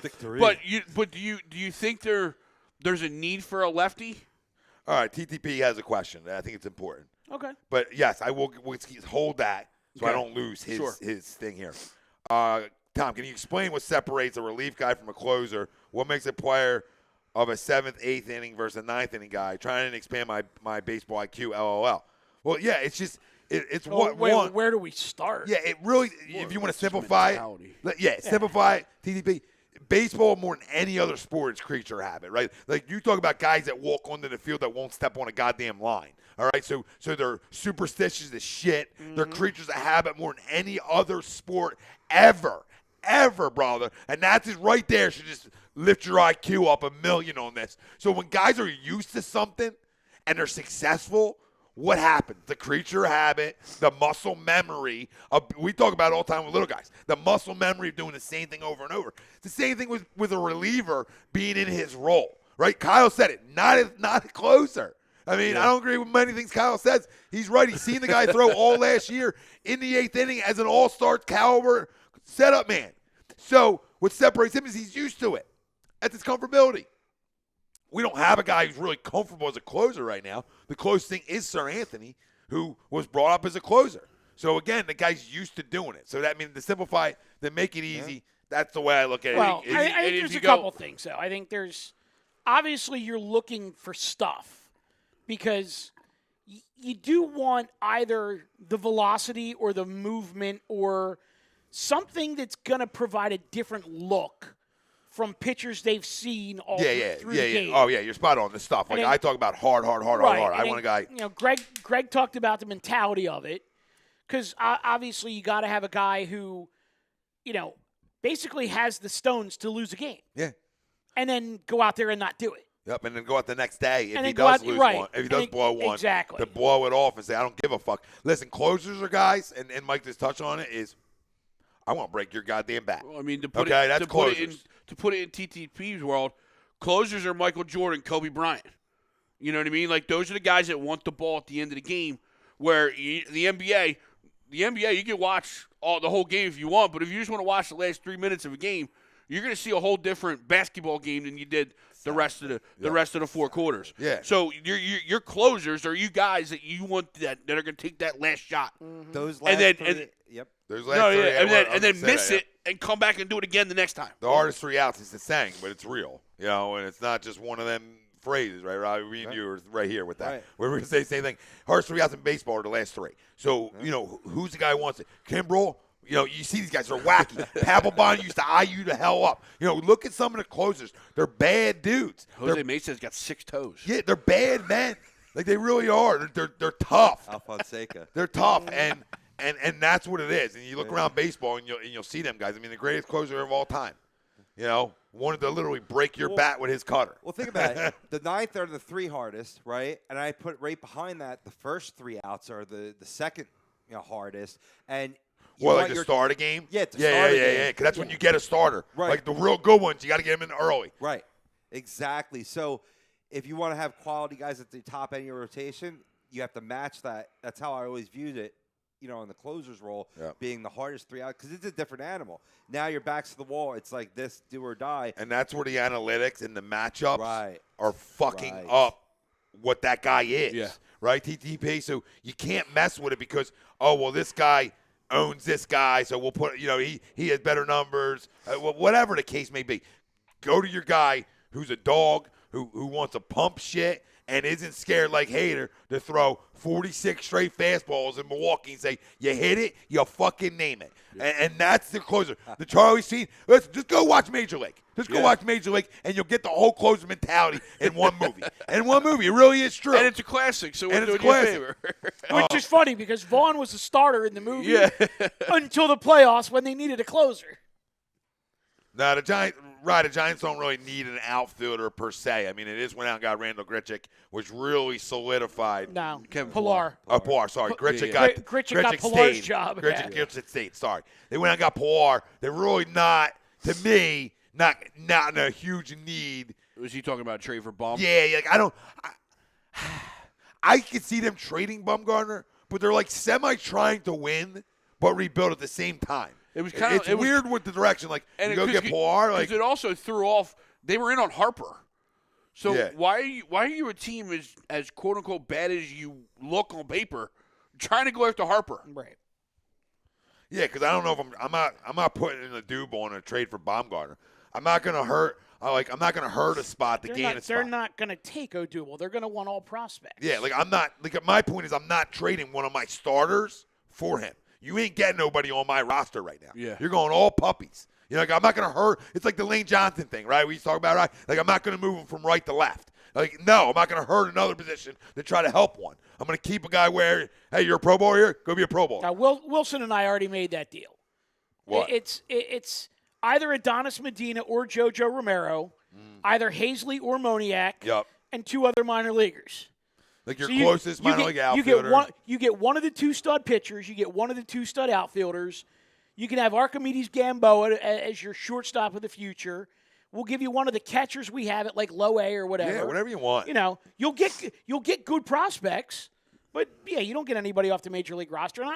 Victory. But do you think there's a need for a lefty? All right, TTP has a question. I think it's important. Okay. But yes, I will hold that so I don't lose his thing here. Tom, can you explain what separates a relief guy from a closer? What makes a player of a 7th, 8th inning versus a 9th inning guy? Trying to expand my baseball IQ, LOL. Well, yeah, it's just it's where do we start? Yeah, it really. If you want to simplify it, simplify it. TTP. Baseball more than any other sport is creature habit, right? You talk about guys that walk onto the field that won't step on a goddamn line. All right, so they're superstitious as shit. Mm-hmm. They're creatures of habit more than any other sport ever, brother. And that's just right there should just lift your IQ up a million on this. So when guys are used to something and they're successful, what happens? The creature habit, the muscle memory. We talk about it all the time with little guys. The muscle memory of doing the same thing over and over. It's the same thing with a reliever being in his role, right? Kyle said it, not a closer. I don't agree with many things Kyle says. He's right. He's seen the guy throw all last year in the 8th inning as an all-star caliber setup man. So what separates him is he's used to it. That's his comfortability. We don't have a guy who's really comfortable as a closer right now. The closest thing is Sir Anthony, who was brought up as a closer. So, again, the guy's used to doing it. So, that means to simplify it, to make it easy, that's the way I look at it. Well, I think there's a couple things, though. I think there's – obviously you're looking for stuff because you do want either the velocity or the movement or something that's going to provide a different look from pitchers they've seen all through the game. Oh, yeah, you're spot on. The stuff. I talk about hard. I want a guy. Greg talked about the mentality of it because obviously you got to have a guy who, basically has the stones to lose a game. Yeah. And then go out there and not do it. Yep, and then go out the next day if he does lose one. If he does blow one. Exactly. To blow it off and say, I don't give a fuck. Listen, closers are guys, and Mike just touched on it, is I want to break your goddamn back. Well, to put it in TTP's world, closers are Michael Jordan, Kobe Bryant. You know what I mean? Those are the guys that want the ball at the end of the game. Where the NBA, you can watch the whole game if you want, but if you just want to watch the last 3 minutes of a game, you're going to see a whole different basketball game than you did the rest of the 4 quarters. Yeah. So your closers are you guys that you want that are going to take that last shot. Mm-hmm. Those last Yep. Those last three, and then miss it and come back and do it again the next time. The hardest 3 outs is the saying, but it's real, and it's not just one of them phrases, right? Robbie, me and you are right here with that. Right. We're going to say the same thing. Hardest 3 outs in baseball are the last 3. So, who's the guy who wants it? Kimbrel. You see these guys are wacky. Papelbon used to eye you the hell up. Look at some of the closers. They're bad dudes. Jose Mesa's got 6 toes. Yeah, they're bad men. They really are. They're tough. Alfonseca. They're tough, and that's what it is. And you look around baseball, and you'll see them guys. The greatest closer of all time. wanted to literally break your bat with his cutter. Well, think about it. The ninth are the 3 hardest, right? And I put right behind that the first 3 outs are the second hardest. And to start a game? Yeah, to start a game. Yeah. Because that's when you get a starter. Right. Like the real good ones, you got to get them in early. Right. Exactly. So if you want to have quality guys at the top end of your rotation, you have to match that. That's how I always viewed it. In the closer's role, being the hardest 3 out, because it's a different animal. Now your back's to the wall. It's like this, do or die. And that's where the analytics and the matchups are fucking up what that guy is. Yeah. Right, TTP? So you can't mess with it because, this guy owns this guy, so we'll put, he has better numbers, whatever the case may be. Go to your guy who's a dog, who wants to pump shit, and isn't scared like Hader to throw 46 straight fastballs in Milwaukee and say, you hit it, you fucking name it. Yeah. And that's the closer. The Charlie scene, listen, just go watch Major League. Just go watch Major League, and you'll get the whole closer mentality in one movie. It really is true. And it's a classic, so we're doing you a favor. Which is funny because Vaughn was the starter in the movie until the playoffs when they needed a closer. No, the Giants don't really need an outfielder per se. I mean, it is went out and got Randall Grichuk, which really solidified. No, Kevin Pilar. Pilar, sorry. Grichuk got Grichuk Pilar's stayed. job. Grichuk stayed, sorry. They went out and got Pilar. They're really not, to me, not in a huge need. Was he talking about a trade for Baum? Yeah, I could see them trading Bumgarner, but they're like semi-trying to win, but rebuild at the same time. It was kind of weird with the direction. Like, you go get Pilar. Like, it also threw off. They were in on Harper. So why are you a team as quote unquote bad as you look on paper, trying to go after Harper? Right. Yeah, because I don't know if I'm not putting in a Dubal on a trade for Baumgartner. I'm not gonna hurt. I'm not gonna hurt a spot to gain a spot. They're not gonna take Odubel. They're gonna want all prospects. Yeah, I'm not. My point is, I'm not trading one of my starters for him. You ain't getting nobody on my roster right now. Yeah. You're going all puppies. I'm not going to hurt. It's like the Lane Johnson thing, right? We talk about, right? Like, I'm not going to move him from right to left. No, I'm not going to hurt another position to try to help one. I'm going to keep a guy where, hey, you're a Pro Bowler here? Go be a Pro Bowler. Now, Wilson and I already made that deal. What? It's either Adonis Medina or JoJo Romero, either Hazley or Moniak, and 2 other minor leaguers. Like your closest minor league outfielder. You get one of the 2 stud pitchers. You get one of the 2 stud outfielders. You can have Archimedes Gamboa as your shortstop of the future. We'll give you one of the catchers we have at like low A or whatever. Yeah, whatever you want. You'll get good prospects, but you don't get anybody off the major league roster. And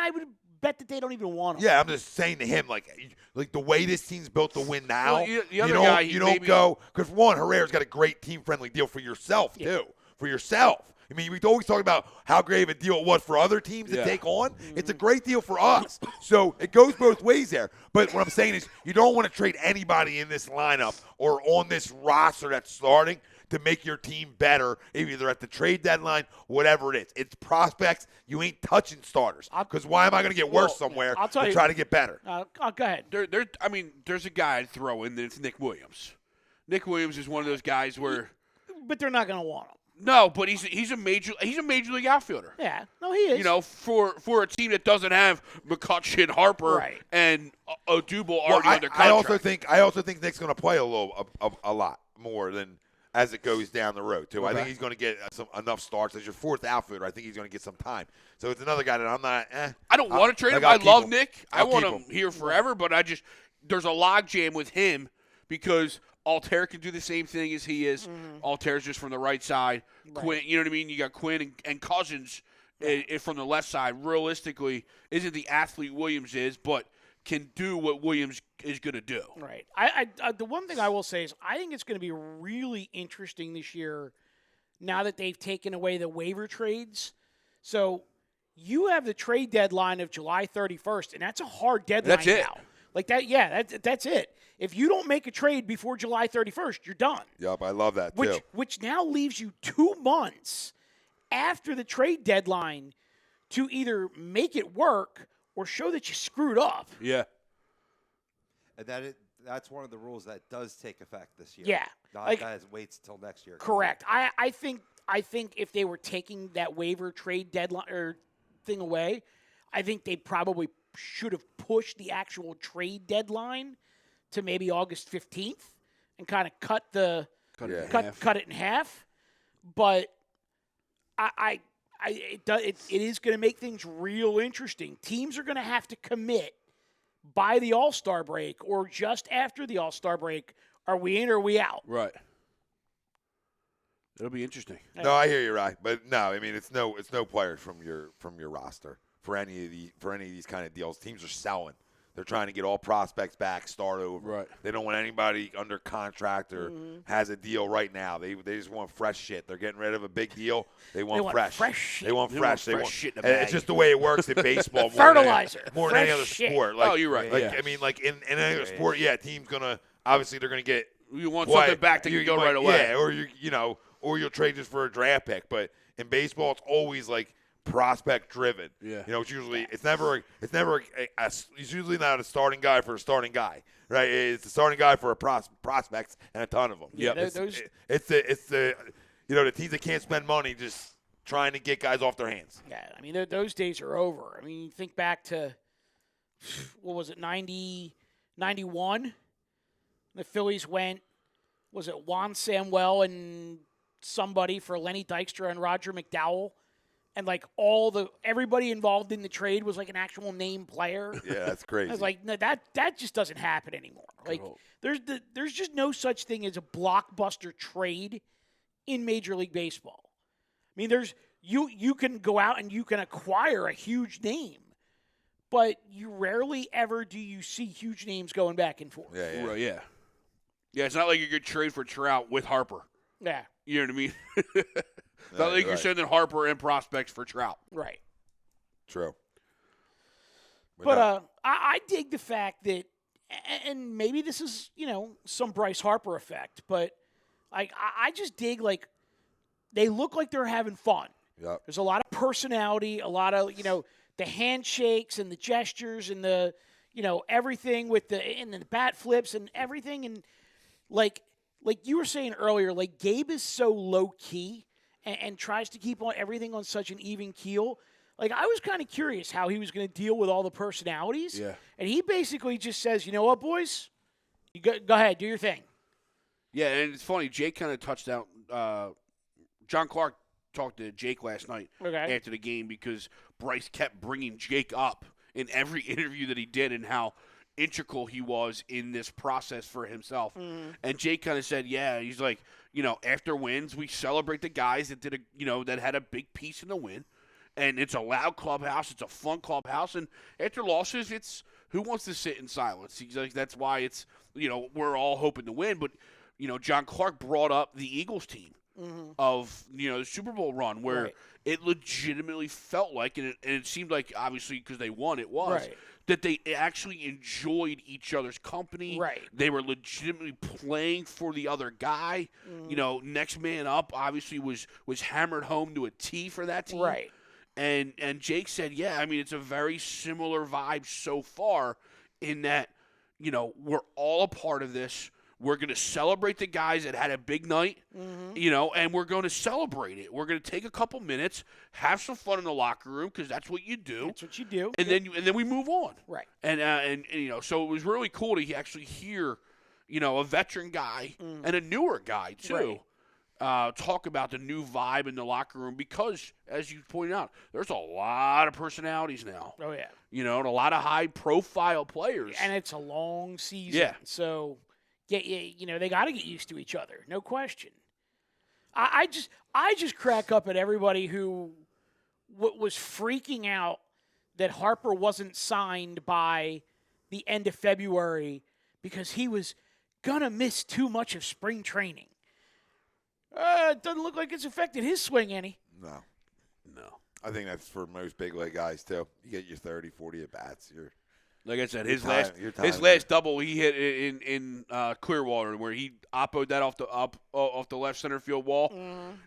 I would bet that they don't even want them. Yeah, I'm just saying to him, like the way this team's built to win now, well, you don't go because one, Herrera's got a great team-friendly deal for yourself too. For yourself. I mean, we always talk about how great of a deal it was for other teams to take on. It's a great deal for us. So it goes both ways there. But what I'm saying is you don't want to trade anybody in this lineup or on this roster that's starting to make your team better, either at the trade deadline, whatever it is. It's prospects. You ain't touching starters. Because why am I going to get worse somewhere to try to get better? Go ahead. There's a guy I'd throw in there. It's Nick Williams. Nick Williams is one of those guys where. But they're not going to want him. No, but he's a major league outfielder. Yeah, no, he is. For a team that doesn't have McCutcheon, Harper, and Odubel already under contract. I also think Nick's going to play a lot more than as it goes down the road too. Okay. I think he's going to get enough starts as your 4th outfielder. I think he's going to get some time. So it's another guy that I'm not. I don't want to trade him. I love Nick. I want him here forever. But there's a logjam with him because Altair can do the same thing as he is. Altair's just from the right side. Right. Quinn, you know what I mean? You got Quinn and Cousins from the left side. Realistically, isn't the athlete Williams is, but can do what Williams is going to do. Right. I the one thing I will say is I think it's going to be really interesting this year now that they've taken away the waiver trades. So you have the trade deadline of July 31st, and that's a hard deadline now. Like that, that's it. If you don't make a trade before July 31st, you're done. Yep, I love that too. Which now leaves you 2 months after the trade deadline to either make it work or show that you screwed up. Yeah. And that's one of the rules that does take effect this year. Yeah. That waits until next year. Correct. I think if they were taking that waiver trade deadline or thing away, I think they probably should have pushed the actual trade deadline to maybe August 15th and kind of cut it in half. But it is going to make things real interesting. Teams are going to have to commit by the All-Star break or just after the All-Star break. Are we in or are we out? Right. It'll be interesting. No, I hear you, right. But no, I mean it's no players from your roster for any of these kind of deals. Teams are selling. They're trying to get all prospects back, start over. Right. They don't want anybody under contract or has a deal right now. They just want fresh shit. They're getting rid of a big deal. They want fresh. Shit. They want fresh. They want shit in a bag. It's just the way it works in baseball. Fertilizer. More than any Fresh other shit. sport. Oh, you're right. Like Yeah. I mean, like in any other sport, yeah, team's gonna obviously they're gonna get. You want something back that can go right away. Yeah, or you'll trade just for a draft pick. But in baseball, it's always like prospect driven. Yeah. It's usually it's usually not a starting guy for a starting guy, right? It's a starting guy for a prospects and a ton of them. Yeah, it's the the teams that can't spend money just trying to get guys off their hands. Yeah, I mean those days are over. I mean, you think back to what was it, 90, 91? The Phillies went, was it Juan Samuel and somebody for Lenny Dykstra and Roger McDowell? And like everybody involved in the trade was like an actual name player. Yeah, that's crazy. I was like, no, that just doesn't happen anymore. Like there's just no such thing as a blockbuster trade in Major League Baseball. I mean, there's you can go out and you can acquire a huge name, but you rarely ever do you see huge names going back and forth. Yeah. Right, yeah. Yeah, it's not like you could trade for Trout with Harper. Yeah. You know what I mean? It's not like you're sending Harper and prospects for Trout. Right. True. But I dig the fact that, and maybe this is, some Bryce Harper effect, but I just dig, like, they look like they're having fun. Yep. There's a lot of personality, a lot of, the handshakes and the gestures and the, everything with and the bat flips and everything. And, like you were saying earlier, like, Gabe is so low-key and tries to keep everything on such an even keel. Like, I was kind of curious how he was going to deal with all the personalities. Yeah. And he basically just says, you know what, boys? You go ahead, do your thing. Yeah, and it's funny. Jake kind of touched out. John Clark talked to Jake last night after the game because Bryce kept bringing Jake up in every interview that he did and how integral he was in this process for himself. And Jake kind of said, yeah, he's like, after wins, we celebrate the guys that did that had a big piece in the win. And it's a loud clubhouse. It's a fun clubhouse. And after losses, it's who wants to sit in silence? He's like, that's why it's, we're all hoping to win. But, John Clark brought up the Eagles team of, the Super Bowl run where it legitimately felt like, and it seemed like, obviously, because they won, it was, that they actually enjoyed each other's company. Right. They were legitimately playing for the other guy. Next man up, obviously, was hammered home to a T for that team. Right. And Jake said, yeah, I mean, it's a very similar vibe so far in that, we're all a part of this. We're going to celebrate the guys that had a big night, and we're going to celebrate it. We're going to take a couple minutes, have some fun in the locker room because that's what you do. That's what you do. And then we move on. Right. And so it was really cool to actually hear, a veteran guy and a newer guy too. Talk about the new vibe in the locker room because, as you pointed out, there's a lot of personalities now. Oh, yeah. And a lot of high-profile players. And it's a long season. Yeah. So, they got to get used to each other. No question. I just crack up at everybody who was freaking out that Harper wasn't signed by the end of February because he was going to miss too much of spring training. It doesn't look like it's affected his swing any. No. I think that's for most big league guys, too. You get your 30, 40 at-bats. Like I said, Your his last double he hit in Clearwater where he oppoed that off the left center field wall.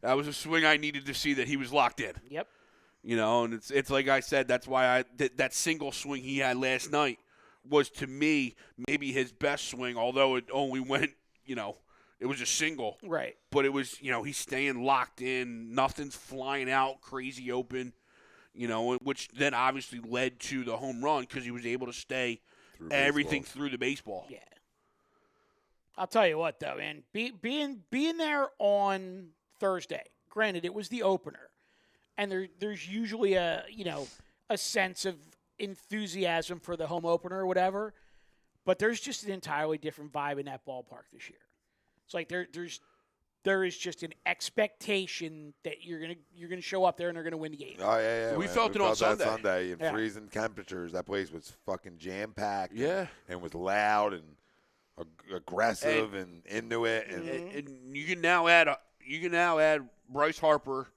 That was a swing I needed to see that he was locked in. Yep. And it's like I said, that's why that single swing he had last night was to me maybe his best swing, although it only went, it was a single. Right. But it was, he's staying locked in, nothing's flying out crazy open. Which then obviously led to the home run because he was able to stay through the baseball. Yeah. I'll tell you what, though, man. Being there on Thursday. Granted, it was the opener, and there's usually a sense of enthusiasm for the home opener or whatever. But there's just an entirely different vibe in that ballpark this year. It's like there is just an expectation that you're gonna show up there and they're gonna win the game. Oh yeah. We felt it on that Sunday. in freezing temperatures. That place was fucking jam packed. Yeah, and was loud and aggressive and into it. And you can now add Bryce Harper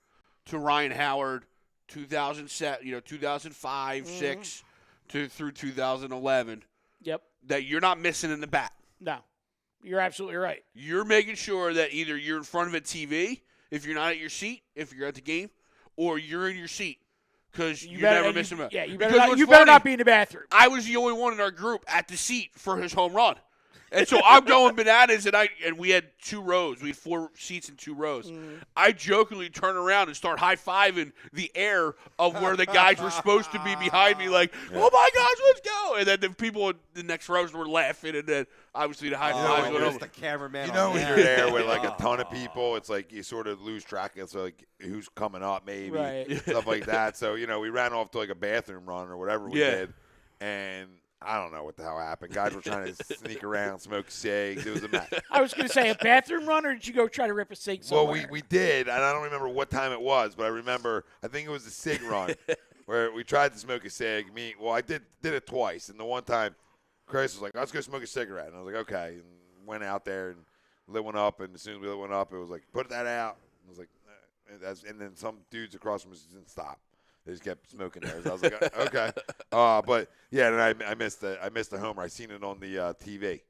to Ryan Howard, 2007, 2005, 6 through 2011. Yep. That you're not missing in the bat. No, you're absolutely right. You're making sure that either you're in front of a TV if you're not at your seat, if you're at the game, or you're in your seat because you're never missing him. Yeah, you better not be in the bathroom. I was the only one in our group at the seat for his home run. And so I'm going bananas, and we had 2 rows. We had 4 seats in 2 rows. I jokingly turn around and start high-fiving the air of where the guys were supposed to be behind me, like, oh, my gosh, let's go. And then the people in the next rows were laughing, and then obviously the high fives went over. The cameraman. When you're there with like a ton of people, it's like you sort of lose track of like who's coming up, maybe stuff like that. So we ran off to like a bathroom run or whatever we did, and I don't know what the hell happened. Guys were trying to sneak around, smoke cigs. It was a mess. I was going to say a bathroom run, or did you go try to rip a cig somewhere? Well, we did, and I don't remember what time it was, but I think it was a cig run where we tried to smoke a cig. I did it twice, and the one time Chris was like, let's go smoke a cigarette. And I was like, okay, and went out there and lit one up, and as soon as we lit one up, it was like, put that out. I was like, and then some dudes across from us didn't stop. They just kept smoking there. So I was like, okay. But yeah, then I missed the homer. I seen it on the TV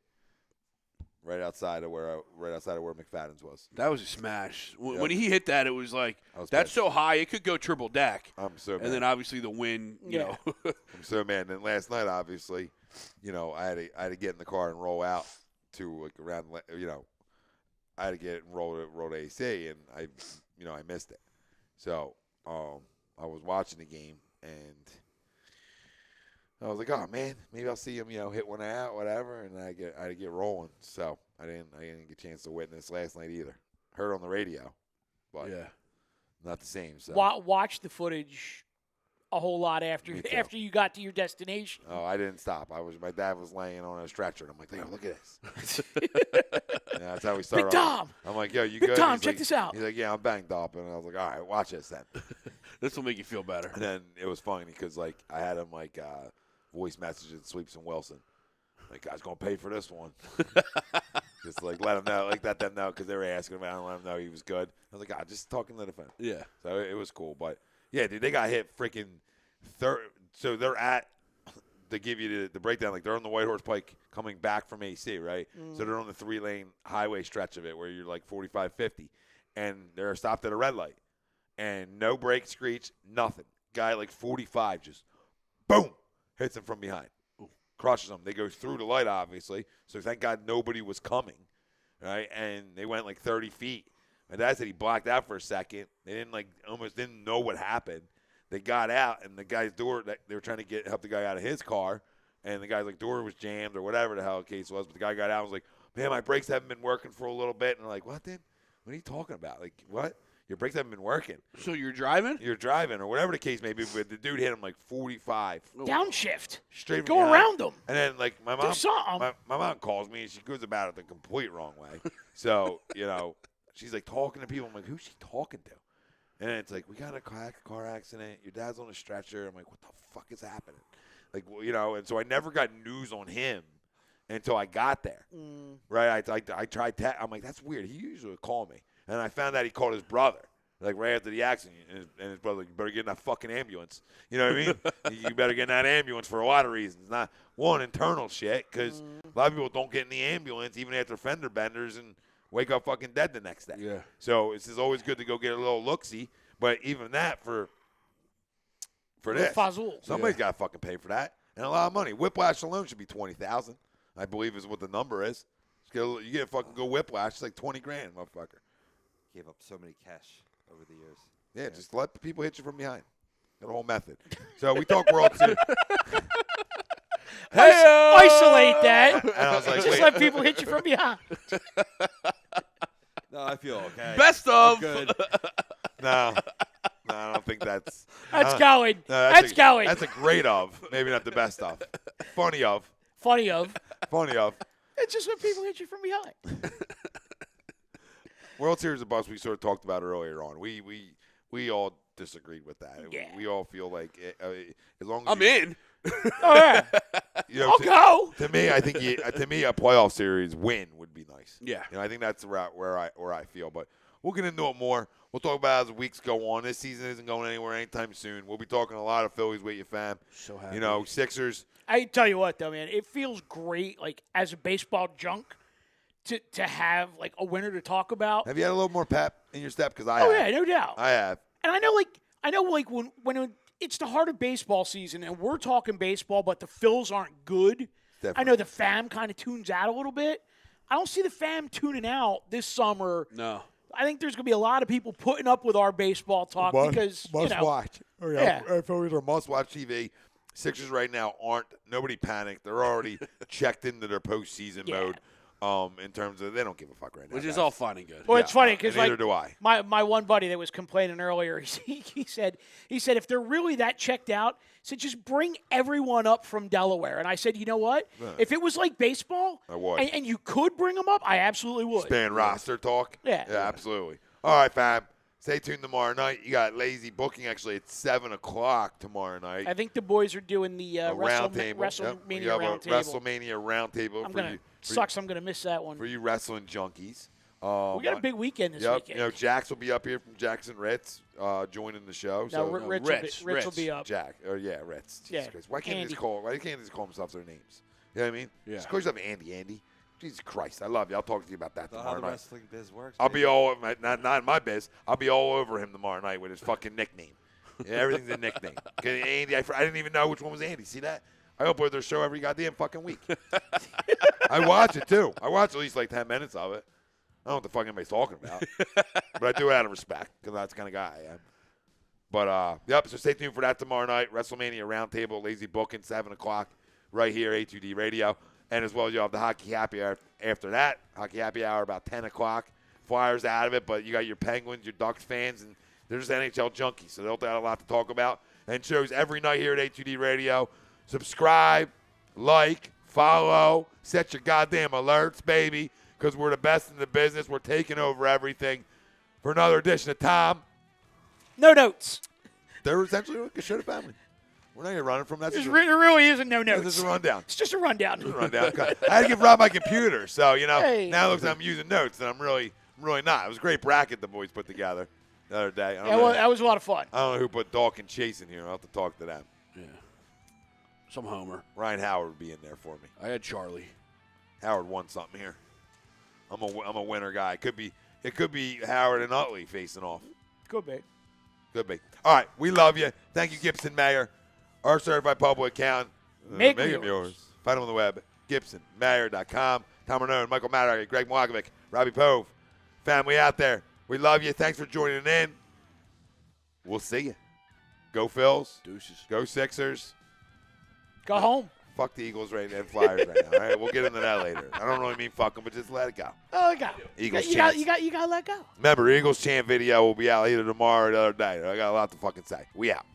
right outside of where McFadden's was. That was a smash. When he hit that, it was like that's pissed. so high it could go triple deck. I'm so mad. And then obviously the wind, you know. I'm so mad. And then last night, obviously, I had to get in the car and roll out to like around, I had to get and roll to AC, and I missed it. So I was watching the game, and I was like, oh man, maybe I'll see him, hit one out, whatever, and I had to get rolling. So I didn't get a chance to witness last night either. Heard on the radio, but not the same. So watch the footage a whole lot after you got to your destination. Oh, I didn't stop. My dad was laying on a stretcher, and I'm like, yo, look at this. That's how we started. Big Tom. I'm like, yo, you Big good? Tom, He's check like, this out. He's like, yeah, I'm banged up, and I was like, all right, watch this then. This will make you feel better. And then it was funny because I had him voice messages Sweeps and Wilson. Like, guys gonna pay for this one. Just let him know, let them know because they were asking him. I don't let him know he was good. I was like, just talking to the fan. Yeah. So it was cool, but yeah, dude, they got hit freaking third. So they're at. They give you the breakdown. Like they're on the White Horse Pike coming back from AC, right? So they're on the 3-lane highway stretch of it where you're like 45, 50, and they're stopped at a red light, and no brake screech, nothing. Guy like 45 just boom hits him from behind, crushes him. They go through the light, obviously. So thank God nobody was coming, right? And they went like 30 feet. My dad said he blacked out for a second. They didn't almost didn't know what happened. They got out, and the guy's door, they were trying to help the guy out of his car, and the guy's door was jammed or whatever the hell the case was. But the guy got out and was like, man, my brakes haven't been working for a little bit. And they're like, what, then? What are you talking about? Like, what? Your brakes haven't been working. So you're driving? You're driving, or whatever the case may be. But the dude hit him like 45. Downshift. Straight Go behind. around them. And then, my mom, Do something. my mom calls me, and she goes about it the complete wrong way. So, she's like talking to people. I'm like, who's she talking to? And it's like, we got a car accident. Your dad's on a stretcher. I'm like, what the fuck is happening? And so I never got news on him until I got there. Right? I tried I'm like, that's weird. He usually would call me. And I found out he called his brother, right after the accident. And his brother, you better get in that fucking ambulance. You know what I mean? You better get in that ambulance for a lot of reasons. Not one, internal shit, because a lot of people don't get in the ambulance even after fender benders and wake up fucking dead the next day. Yeah. So it's just always good to go get a little look-see. But even that for this, somebody's got to fucking pay for that. And a lot of money. Whiplash alone should be $20,000, I believe is what the number is. You get a fucking go whiplash, it's like $20,000, motherfucker. Gave up so many cash over the years. Yeah, just let people hit you from behind. Got a whole method. So we talk World Series. Isolate that. And I was like, Just wait. let people hit you from behind. No, I feel okay. Best of. Good. No, I don't think that's. That's going. No, That's going. That's a great of. Maybe not the best of. Funny of. Funny of. Funny of. It's just when people hit you from behind. World Series of Bus, we sort of talked about earlier on. We all disagreed with that. Yeah. We all feel like as long as I'm in. Oh, yeah. You know, I'll go. To me, I think to me a playoff series win would be nice. Yeah. You know, I think that's the route where I feel. But we'll get into it more. We'll talk about it as the weeks go on. This season isn't going anywhere anytime soon. We'll be talking a lot of Phillies with you, fam. So happy. You know, Sixers. I tell you what, though, man, it feels great, like, as a baseball junk, to have, like, a winner to talk about. Have you had a little more pep in your step? Because I Oh, have. yeah, no doubt. I have. And I know, like, when it's the heart of baseball season, and we're talking baseball, but the Phils aren't good. Definitely. I know the fam kind of tunes out a little bit. I don't see the fam tuning out this summer. No. I think there's going to be a lot of people putting up with our baseball talk because, you know. watch. Oh, Yeah. Phillies are must watch TV. Sixers right now aren't. Nobody panicked. They're already checked into their postseason Yeah. mode. In terms of they don't give a fuck right now. Which is guys. all fine and good. Well, it's Yeah, funny because neither like do I. my one buddy that was complaining earlier, he said if they're really that checked out, said just bring everyone up from Delaware. And I said, you know what? If it was like baseball, I would. and you could bring them up, I absolutely would. Span roster talk. Yeah. Yeah, absolutely. All right, fam. Stay tuned tomorrow night. You got lazy booking actually at 7:00 tomorrow night. I think the boys are doing the a round table. WrestleMania Yep. We have a round table. WrestleMania round table for you. Sucks. I'm gonna miss that one. For you wrestling junkies. We got a big weekend this weekend. You know, Jax will be up here from Jackson Ritz, joining the show. No, So Rich will be up. Jack. Or yeah, Ritz. Jesus Yeah, Christ. Why can't Andy. they just call themselves their names? You know what I mean? Yeah. Just call yourself Andy. Jesus Christ, I love you. I'll talk to you about that That's how tomorrow the night. wrestling biz works. I'll baby. be all not in my biz. I'll be all over him tomorrow night with his fucking nickname. Yeah, everything's a nickname. 'Cause Andy, I didn't even know which one was Andy. See that? I upload their show every goddamn fucking week. I watch it too. I watch at least like 10 minutes of it. I don't know what the fuck anybody's talking about, but I do it out of respect because that's the kind of guy I am. But yep. So stay tuned for that tomorrow night. WrestleMania Roundtable, Lazy Booking, 7:00 right here, A2D Radio. And as well, you'll have the Hockey Happy Hour after that. Hockey Happy Hour about 10:00. Flyers out of it, but you got your Penguins, your Ducks fans, and they're just NHL junkies, so they'll have a lot to talk about. And shows every night here at A2D Radio. Subscribe, like, follow, set your goddamn alerts, baby, because we're the best in the business. We're taking over everything. For another edition of Tom, No notes. they're essentially like a show to family. We're not even running from that. There really isn't no notes. This is a rundown. It's just a rundown. Rundown. I had to give Rob my computer, so Hey. now it looks like I'm using notes, and I'm really not. It was a great bracket the boys put together the other day. Yeah, well, that was a lot of fun. I don't know who put Dawkins Chase in here. I'll have to talk to them. Yeah. Some homer. Ryan Howard would be in there for me. I had Charlie. Howard won something here. I'm a winner guy. It could be Howard and Utley facing off. Could be. Could be. All right, we love you. Thank you, Gibson Mayer, our certified public accountant. Make them them yours. Find them on the web, GibsonMayer.com. Tom Rendono, Michael Maddox, Greg Mwakovic, Robbie Pove, family out there. We love you. Thanks for joining in. We'll see you. Go Phils. Deuces. Go Sixers. Go home. Fuck the Eagles right now and Flyers right now. All right, we'll get into that later. I don't really mean fuck them, but just let it go. Oh, go. Eagles You chance. got to let go. Remember, Eagles chant video will be out either tomorrow or the other day. I got a lot to fucking say. We out.